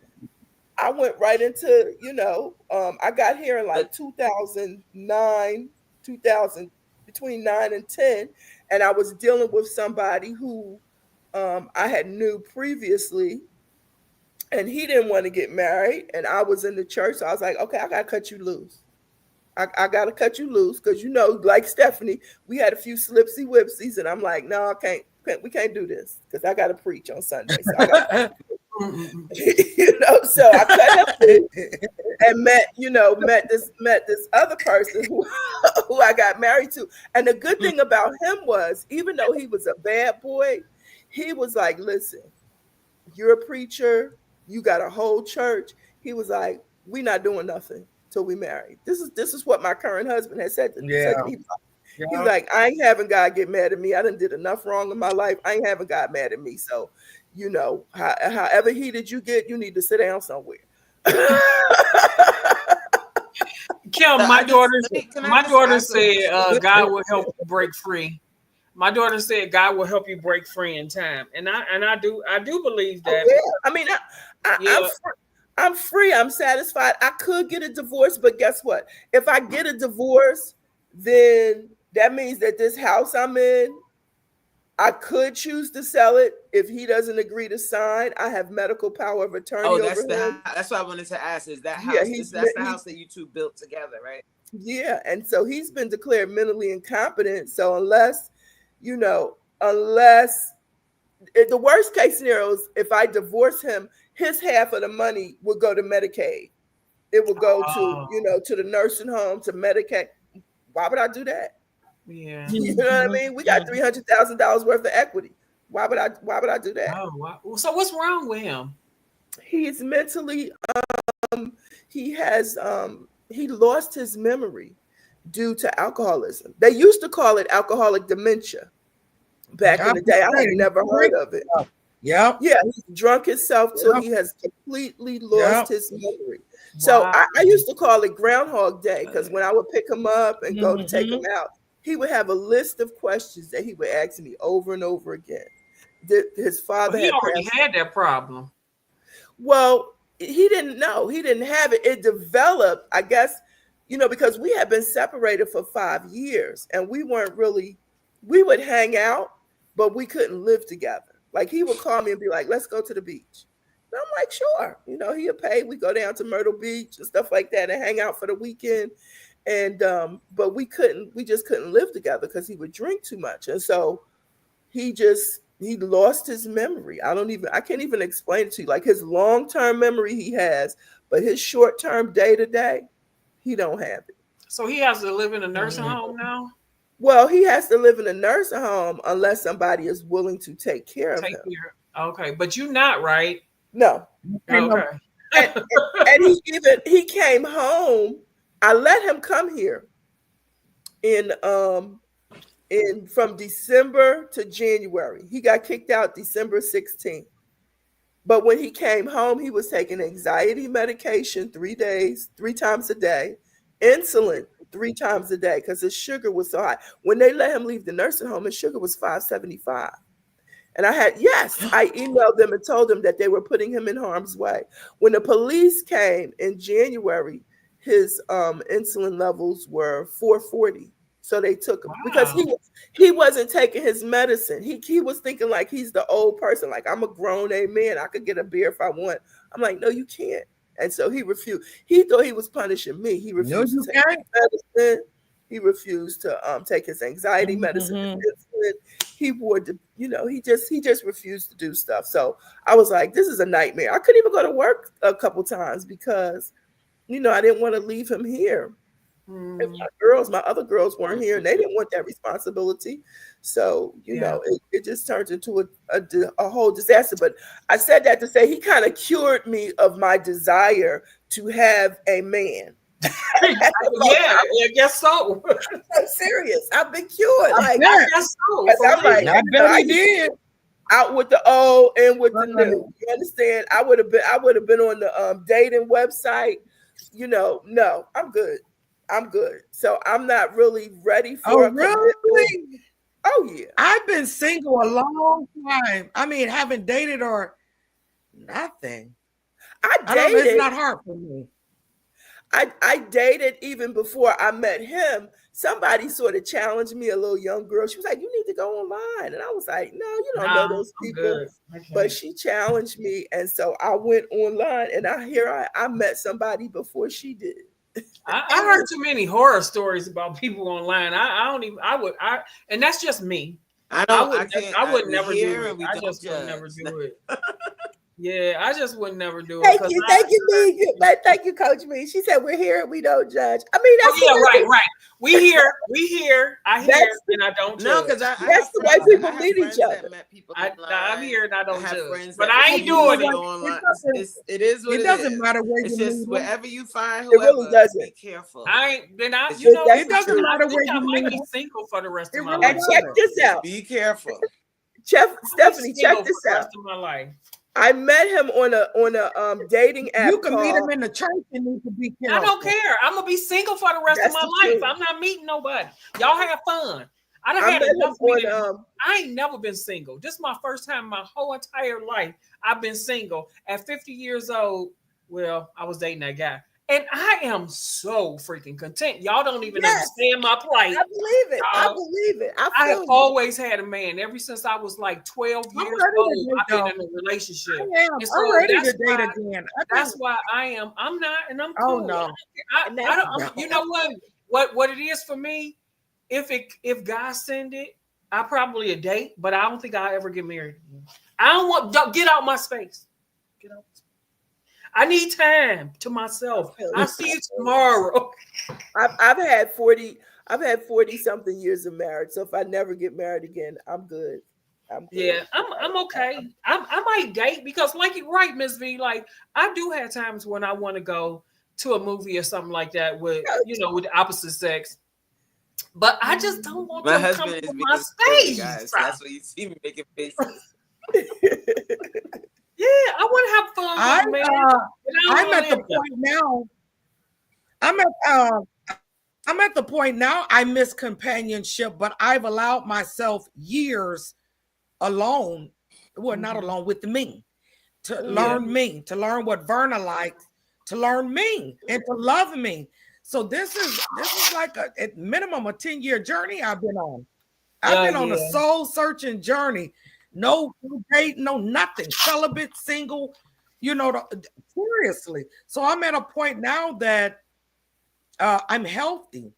I went right into, I got here in like 2009, between 9 and 10, and I was dealing with somebody who I had knew previously, and he didn't want to get married, and I was in the church, so I was like, okay, I gotta cut you loose. I gotta cut you loose because like Stephanie, we had a few slipsy whipsies, and I'm like, no, we can't do this because I gotta preach on Sunday. So I gotta so I cut him and met this other person who I got married to. And the good thing about him was, even though he was a bad boy, he was like, listen, you're a preacher, you got a whole church. He was like, we're not doing nothing till we marry. This is what my current husband had said to me. He's like, I ain't having God get mad at me. I done did enough wrong in my life. I ain't having God mad at me. So, however heated you get, you need to sit down somewhere. Kim, my daughter said God will help you break free. My daughter said God will help you break free in time, and I do believe that. Oh, yeah. I mean, I'm free. I'm satisfied. I could get a divorce, but guess what? If I get a divorce, then that means that this house I'm in, I could choose to sell it if he doesn't agree to sign. I have medical power of attorney over him. That's what I wanted to ask. Is that house? Yeah, that's the house that you two built together, right? Yeah, and so he's been declared mentally incompetent. So unless the worst case scenario is if I divorce him, his half of the money would go to Medicaid. It would go to the nursing home, to Medicaid. Why would I do that? Yeah, you know what I mean. We got $300,000 worth of equity. Why would I do that? Oh, wow. So what's wrong with him? He's mentally. He lost his memory due to alcoholism. They used to call it alcoholic dementia back in the day. I had never heard of it. Yeah. He's drunk himself till he has completely lost his memory. So I used to call it Groundhog Day because when I would pick him up and go to take him out, he would have a list of questions that he would ask me over and over again. His father already had that problem. Well, he didn't know. He didn't have it. It developed, I guess, because we had been separated for 5 years and we would hang out, but we couldn't live together. Like he would call me and be like, let's go to the beach. And I'm like, sure. He'll pay. We go down to Myrtle Beach and stuff like that and hang out for the weekend. And, but we just couldn't live together because he would drink too much. And so he lost his memory. I can't even explain it to you. Like his long-term memory he has, but his short-term day-to-day, he don't have it. So he has to live in a nursing home now? Well, he has to live in a nursing home unless somebody is willing to take care of him. Okay, but you're not, right? No. Okay. And he came home. I let him come here from December to January. He got kicked out December 16th. But when he came home, he was taking anxiety medication 3 times a day, insulin 3 times a day because his sugar was so high. When they let him leave the nursing home, his sugar was 575. And I emailed them and told them that they were putting him in harm's way. When the police came in January, his insulin levels were 440. So they took him because he wasn't taking his medicine. He was thinking like he's the old person. Like, I'm a grown man. I could get a beer if I want. I'm like, no, you can't. And so he refused. He thought he was punishing me. He refused to take his medicine. He refused to take his anxiety medicine. He wore the, he just refused to do stuff. So I was like, this is a nightmare. I couldn't even go to work a couple times because, I didn't want to leave him here. And my other girls weren't here, and they didn't want that responsibility. So, it just turned into a whole disaster. But I said that to say he kind of cured me of my desire to have a man. I guess so. I'm serious. I've been cured. Like, I guess so. I'm like, I bet he did. Out with the old and with the new. You understand? I would have been on the dating website. No, I'm good. So I'm not really ready for a commitment. Really? Oh yeah. I've been single a long time. I mean, haven't dated or nothing. I dated. It's not hard for me. I dated even before I met him. Somebody sort of challenged me, a little young girl. She was like, "You need to go online." And I was like, "No, you don't know those people." But she challenged me. And so I went online and I met somebody before she did. I heard too many horror stories about people online. And that's just me. I would never do it. I just would never do it. Yeah, I just would never do it. Thank you, thank you, Coach Me. She said, "We're here and we don't judge." I mean, that's right. We hear, I hear, and I don't judge. No, because that's the way people meet each other. I'm here and I don't judge, but I I ain't doing it. Online. It is what it doesn't matter where it's you just meet. wherever you find It really whoever, doesn't. be careful. It doesn't matter where you I might meet. be single for the rest of my And life. check this out. Be careful. Stephanie, check this For the out. rest of my life. I met him on a dating app. You can meet him in the church. You need to be careful. I don't care. I'm gonna be single for the rest of my life. Truth. I'm not meeting nobody. Y'all have fun. I ain't never been single. This is my first time in my whole entire life. I've been single at 50 years old. Well, I was dating that guy. And I am so freaking content. Y'all don't even understand my plight. I believe it. I believe it. I have always had a man ever since I was like 12 years old. I've been in a relationship. I'm ready to date again. That's why I am. I'm not, and I'm Oh cool. no. I don't. You know what? What it is for me? If God send it, I probably a date, but I don't think I'll ever get married. I don't want. Get out my space. Get out. I need time to myself. I'll see you tomorrow. I've had 40 something years of marriage. So if I never get married again, I'm good. Yeah, I'm okay. I might date because, like you're right, Miss V. Like I do have times when I want to go to a movie or something like that with with the opposite sex. But I just don't want to come to my space. Guys. That's what you see me making faces. Yeah, I want to have fun, man. I'm at the point now. I'm at the point now. I miss companionship, but I've allowed myself years alone. Well, not alone with me, to learn me, to learn what Verna likes, to learn me, and to love me. So this is like at minimum a 10-year journey I've been on. I've been on a soul searching journey. No date, no nothing. Celibate, single, seriously. So I'm at a point now that I'm healthy.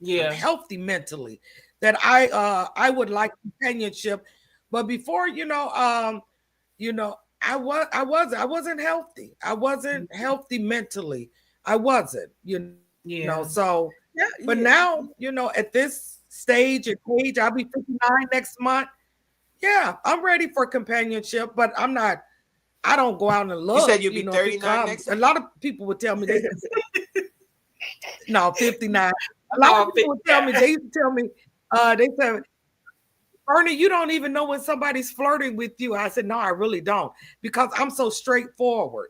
Yeah, I'm healthy mentally. That I would like companionship, but before I wasn't healthy. I wasn't healthy mentally. I wasn't. So. Yeah, but now at this stage and age, I'll be 59 next month. Yeah, I'm ready for companionship, but I don't go out and look. You said you'd be 39 next month. A lot of people would tell me no, 59. A lot of people would tell me, they used to tell me, they said, Ernie, you don't even know when somebody's flirting with you. I said, no, I really don't, because I'm so straightforward.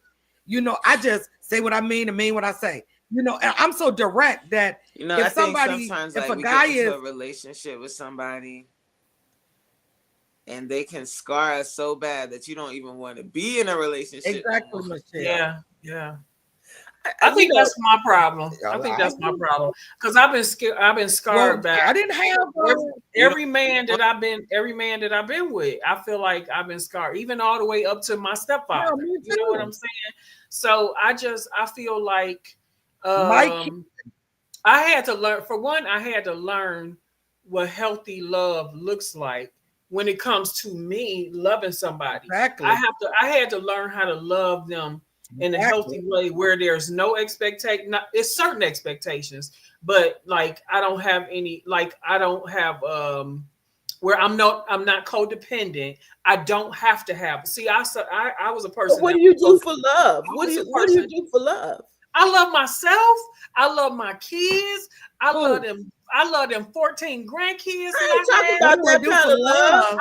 I just say what I mean and mean what I say. And I'm so direct that I think sometimes if a guy is in a relationship with somebody, and they can scar us so bad that you don't even want to be in a relationship. Exactly, Michelle. Yeah. I think that's my problem. I think that's my problem because I've been scared. I've been scarred back. I didn't have every man that I've been with. I feel like I've been scarred, even all the way up to my stepfather. Yeah, you know what I'm saying? So I feel like Mike. I had to learn. For one, I had to learn what healthy love looks like when it comes to me loving somebody. Exactly. I had to learn how to love them in a healthy way where there's no expectation. It's certain expectations, but like I don't have any. Like I don't have where I'm not codependent. I don't have to have. See, I was a person. But what do you do for love? What do you do for love? I love myself. I love my kids. I love them. I love them 14 grandkids. I ain't talking about that kind of love.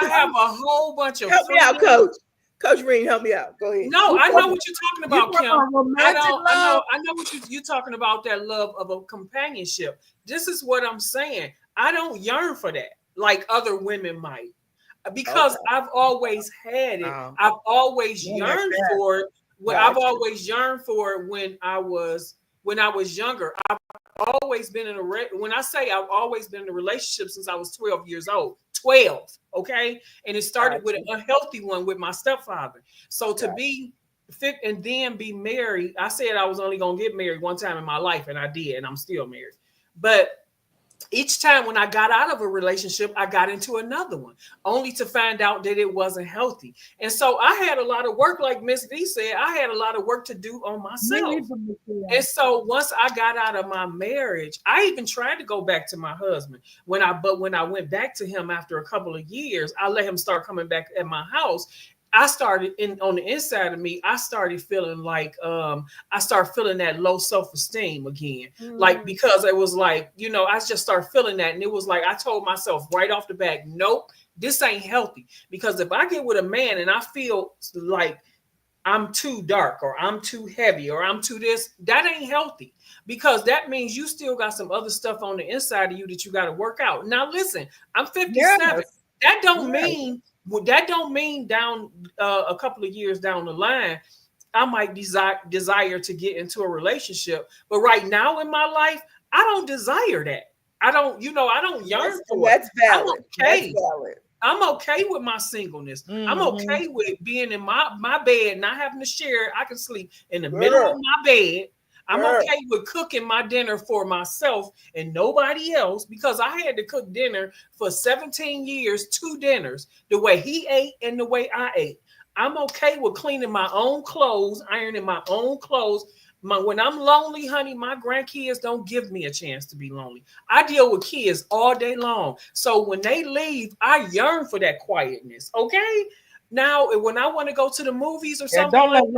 I have a whole bunch of. Help me out, Coach. Coach Reed, help me out. Go ahead. No, I know what you're talking about, Kim. I know what you're talking about. That love of a companionship. This is what I'm saying. I don't yearn for that like other women might, because I've always had it. I've always yearned for it. I've always yearned for it when I was younger. I've always been in when I say I've always been in a relationship since I was 12 years old. 12, okay? And it started with a healthy one with my stepfather. So to be fit and then be married, I said I was only gonna get married one time in my life, and I did, and I'm still married. But each time when I got out of a relationship, I got into another one, only to find out that it wasn't healthy. And so I had a lot of work, like Miss D said, I had a lot of work to do on myself. And so once I got out of my marriage, I even tried to go back to my husband. When I went back to him after a couple of years, I let him start coming back at my house. I started on the inside of me, I started feeling like I started feeling that low self-esteem again. Like, because it was like, I just started feeling that. And it was like I told myself right off the bat, nope, this ain't healthy. Because if I get with a man and I feel like I'm too dark or I'm too heavy or I'm too this, that ain't healthy. Because that means you still got some other stuff on the inside of you that you got to work out. Now listen, I'm 57. Yes. That don't mean down a couple of years down the line, I might desire to get into a relationship. But right now in my life, I don't desire that. I don't yearn for it. That's valid. I'm okay. That's valid. I'm okay with my singleness. I'm okay with being in my bed, not having to share it. I can sleep in the middle of my bed. I'm okay with cooking my dinner for myself and nobody else, because I had to cook dinner for 17 years, 2 dinners, the way he ate and the way I ate. I'm okay with cleaning my own clothes, ironing my own clothes. When I'm lonely, honey, my grandkids don't give me a chance to be lonely. I deal with kids all day long. So when they leave, I yearn for that quietness, okay? Now, when I want to go to the movies or something,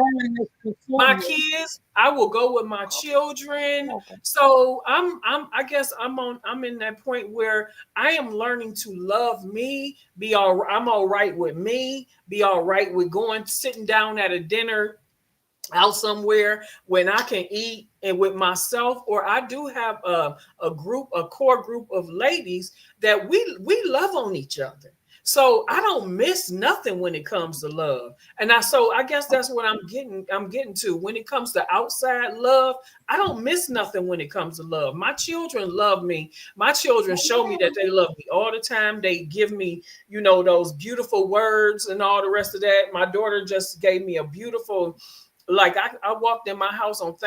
my kids, I will go with my children. Okay. So I guess I'm in that point where I am learning to love me, I'm all right with me, be all right with sitting down at a dinner out somewhere when I can eat and with myself. Or I do have a core group of ladies that we love on each other. So I don't miss nothing when it comes to love. And I guess that's what I'm getting to. When it comes to outside love, I don't miss nothing when it comes to love. My children love me. My children show me that they love me all the time. They give me, those beautiful words and all the rest of that. My daughter just gave me a beautiful, like I walked in my house on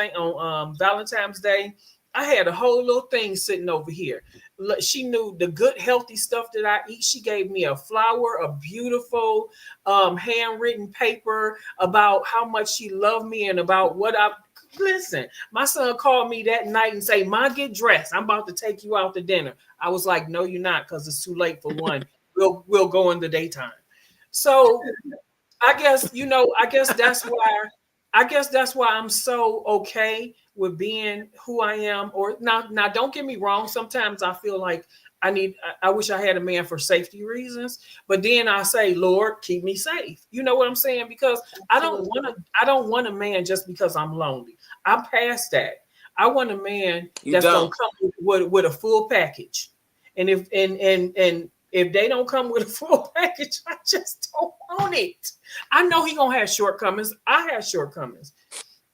Valentine's Day. I had a whole little thing sitting over here. She knew the good, healthy stuff that I eat. She gave me a flower, a beautiful handwritten paper about how much she loved me and about what listen, my son called me that night and say, "Ma, get dressed. I'm about to take you out to dinner." I was like, "No, you're not, because it's too late for one. We'll go in the daytime." So I guess that's why I'm so okay with being who I am. Or now don't get me wrong. Sometimes I feel like I wish I had a man for safety reasons, but then I say, Lord, keep me safe. You know what I'm saying? Because I don't want a man just because I'm lonely. I'm past that. I want a man that's gonna come with a full package. And if they don't come with a full package, I just don't want it. I know he gonna have shortcomings. I have shortcomings.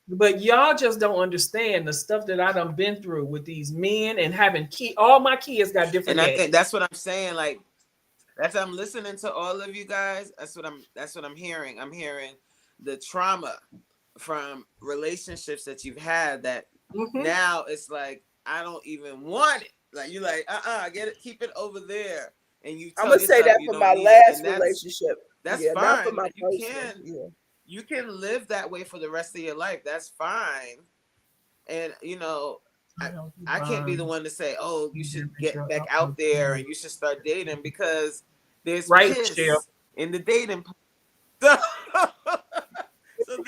But y'all just don't understand the stuff that I done been through with these men and having all my kids got different And I dads. think that's what I'm saying. Like, that's I'm listening to all of you guys. That's what I'm hearing. I'm hearing the trauma from relationships that you've had that now it's like I don't even want it. Like you're like, get it, keep it over there. And you tell I'm gonna say that for my last relationship. That's fine. Not for my you can live that way for the rest of your life. That's fine. And you know, I can't be the one to say, oh, you should get back out there and you should start dating because there's kids in the dating. So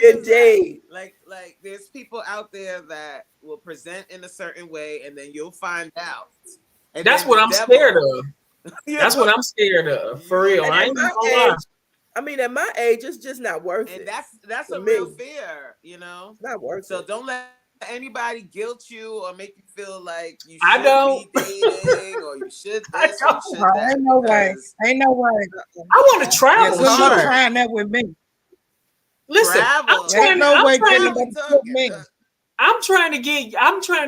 Indeed. Like there's people out there that will present in a certain way and then you'll find out. And that's what I'm scared of. That's what I'm scared of, for real. I ain't gonna lie. I mean, at my age, it's just not worth it. And that's a real fear, you know. It's not worth it. So don't let anybody guilt you or make you feel like you should be dating or you should this or you should that. Ain't no way. Ain't no way. I want to travel. You're trying that with me. Listen, I'm trying to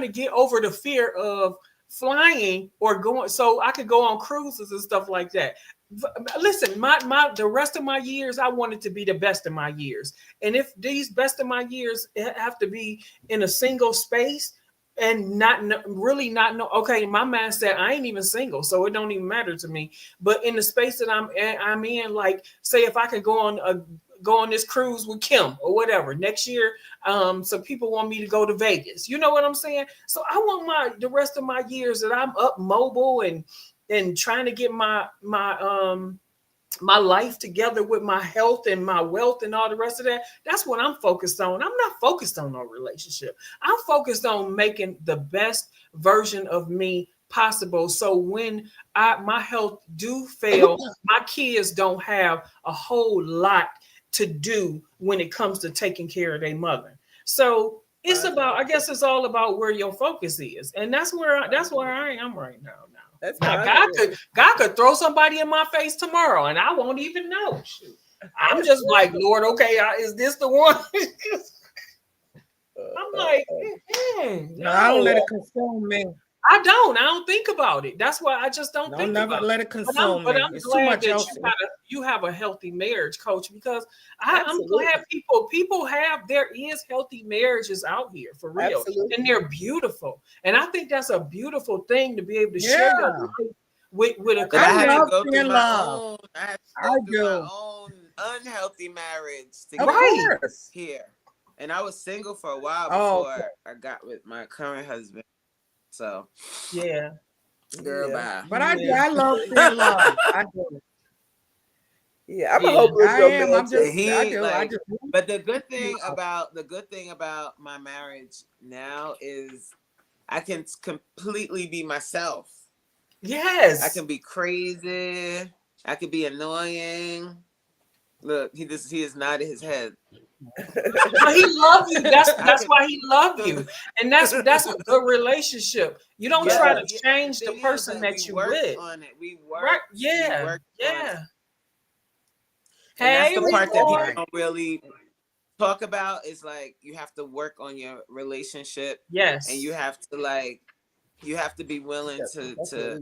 get over the fear of flying or going, so I could go on cruises and stuff like that. Listen, the rest of my years, I want it to be the best of my years. And if these best of my years have to be in a single space and not know, okay, my man said I ain't even single, so it don't even matter to me. But in the space that I'm in, like, say if I could go on this cruise with Kim or whatever next year, so people want me to go to Vegas. You know what I'm saying? So I want the rest of my years that I'm up mobile and trying to get my life together with my health and my wealth and all the rest of that. That's what I'm focused on. I'm not focused on no relationship. I'm focused on making the best version of me possible. So when my health do fail, my kids don't have a whole lot to do when it comes to taking care of their mother. So it's about, I guess it's all about where your focus is. And that's where I am right now. Now God could throw somebody in my face tomorrow and I won't even know. Shoot. I'm just like, Lord, okay, is this the one? I'm like, no, I don't let it consume me. I don't think about it. That's why I just don't think never about let it consume me. I'm glad that you have a healthy marriage, Coach, because I'm glad there is healthy marriages out here for real. Absolutely. And they're beautiful. And I think that's a beautiful thing to be able to share your life with a couple. I had to go through my own unhealthy marriage to get here. And I was single for a while before I got with my current husband. So yeah, girl, bye. But I love being loved. I do. Yeah, I'm a hopeless romantic. But the good thing about my marriage now is I can completely be myself. Yes, I can be crazy. I can be annoying. Look, he is nodding his head. But he loved you. That's why he loved you, and that's a good relationship. You don't try to change the person that you with. We work right? Yeah. Hey, that's the part that people don't really talk about. Is like you have to work on your relationship. Yes, and you have to be willing to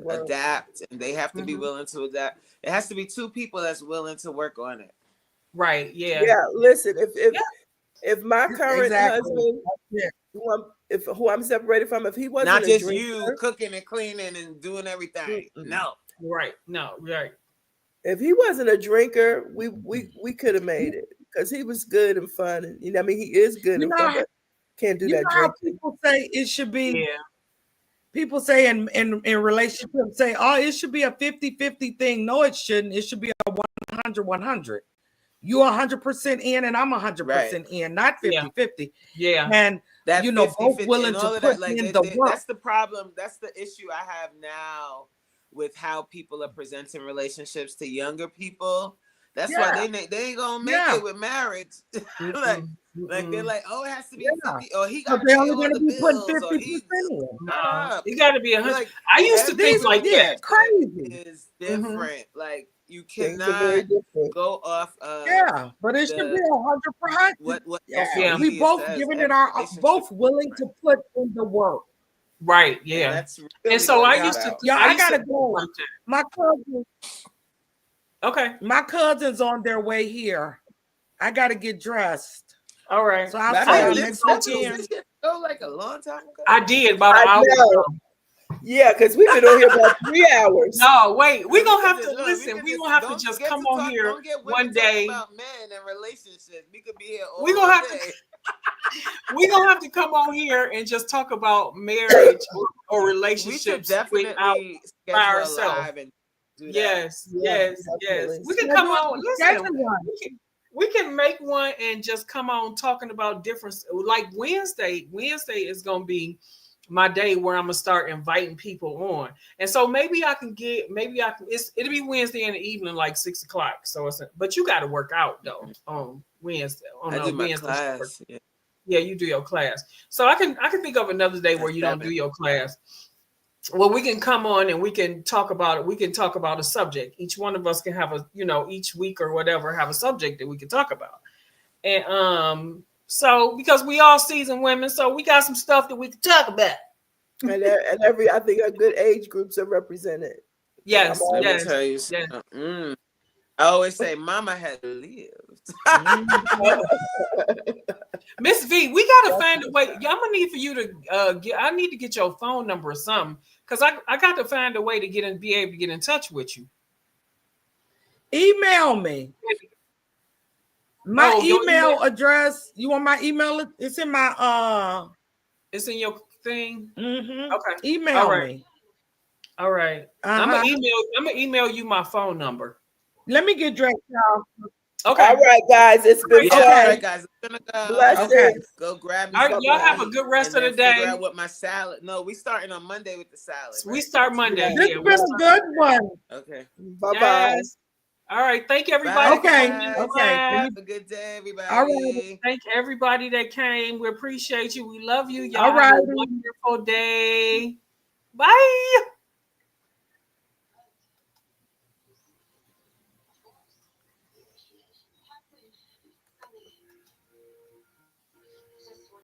adapt, and they have to be willing to adapt. It has to be two people that's willing to work on it. Right. Yeah. Yeah. Listen, if my current husband, who I'm separated from, if he wasn't not just drinker, you cooking and cleaning and doing everything, no. Right. No. Right. If he wasn't a drinker, we could have made it because he was good and fun, and I mean, he is good and fun, but can't do that. How people say it should be. Yeah. People say in relationships say, oh, it should be a 50-50 thing. No, it shouldn't. It should be a 100-100. You're 100% in and I'm 100% in, not 50-50. Yeah. And that both willing to put in the work. That's the problem. That's the issue I have now with how people are presenting relationships to younger people. That's why they ain't gonna make it with marriage. like they're like, oh, it has to be 50, or he got to pay all the bills, or he got to be 100. I used to think like that. Crazy is different. Like you Things are very cannot different. go off of Yeah, but it should be 100%. what Yeah, social we media both says. giving it Every our relationship both willing is to put in the work. Right. and Yeah. that's And really so what I it's used to. about. Yeah, I I used to gotta go. like that. Okay. My cousin's on their way here. I gotta get dressed. All right. So I'll Matter see of y'all fact, next that's weekend. go like a long time ago. I did about an I hour know. ago. Yeah, because we've been on here about 3 hours. No, wait. We're We gonna could have just to look. listen. We We're could gonna have to don't just get come to on talk. here Don't get women one talking day. about men and relationships. We could be here all We're gonna have day. We're gonna have to come on here and just talk about marriage or We should relationships definitely by schedule a ourselves. live and do that. Yes, Yeah, yes, yes. definitely. We can come on. Schedule Listen, one. we can make one and just come on talking about different. Like Wednesday. Wednesday is gonna be my day where I'm gonna start inviting people on, and so maybe I can. It'll be Wednesday in the evening, like 6:00. So but you got to work out though on Wednesday. I do my class. Yeah. Yeah, you do your class. So I can think of another day where you don't do your class. Well, we can come on and we can talk about it. We can talk about a subject. Each one of us can have each week or whatever, have a subject that we can talk about. And so because we all seasoned women, so we got some stuff that we can talk about. And I think a good age groups are represented. Yes, Let yes, me tell you yes. something. I always say Mama had lived. Miss V, we gotta find a way. I'm gonna need for you to I need to get your phone number or something, because I got to find a way to be able to get in touch with you. Email me. My your email address. You want my email? It's in my It's in your thing. Okay. Email All right. me. All right. I'm gonna email you my phone number. Let me get dressed, y'all. Okay. All right, guys. It's been fun. All right, guys. I'm gonna go. Blessings. Go grab me All right, something. y'all have a good rest of the day. Figure out what my salad. No, we starting on Monday with the salad. Right? We start Monday. This has been a good one. Okay. Bye bye. Yes. All right. Thank you, everybody. Okay. Okay. Have a good day, everybody. All right. Thank everybody that came. We appreciate you. We love you. Y'all All right. have a wonderful day. Bye.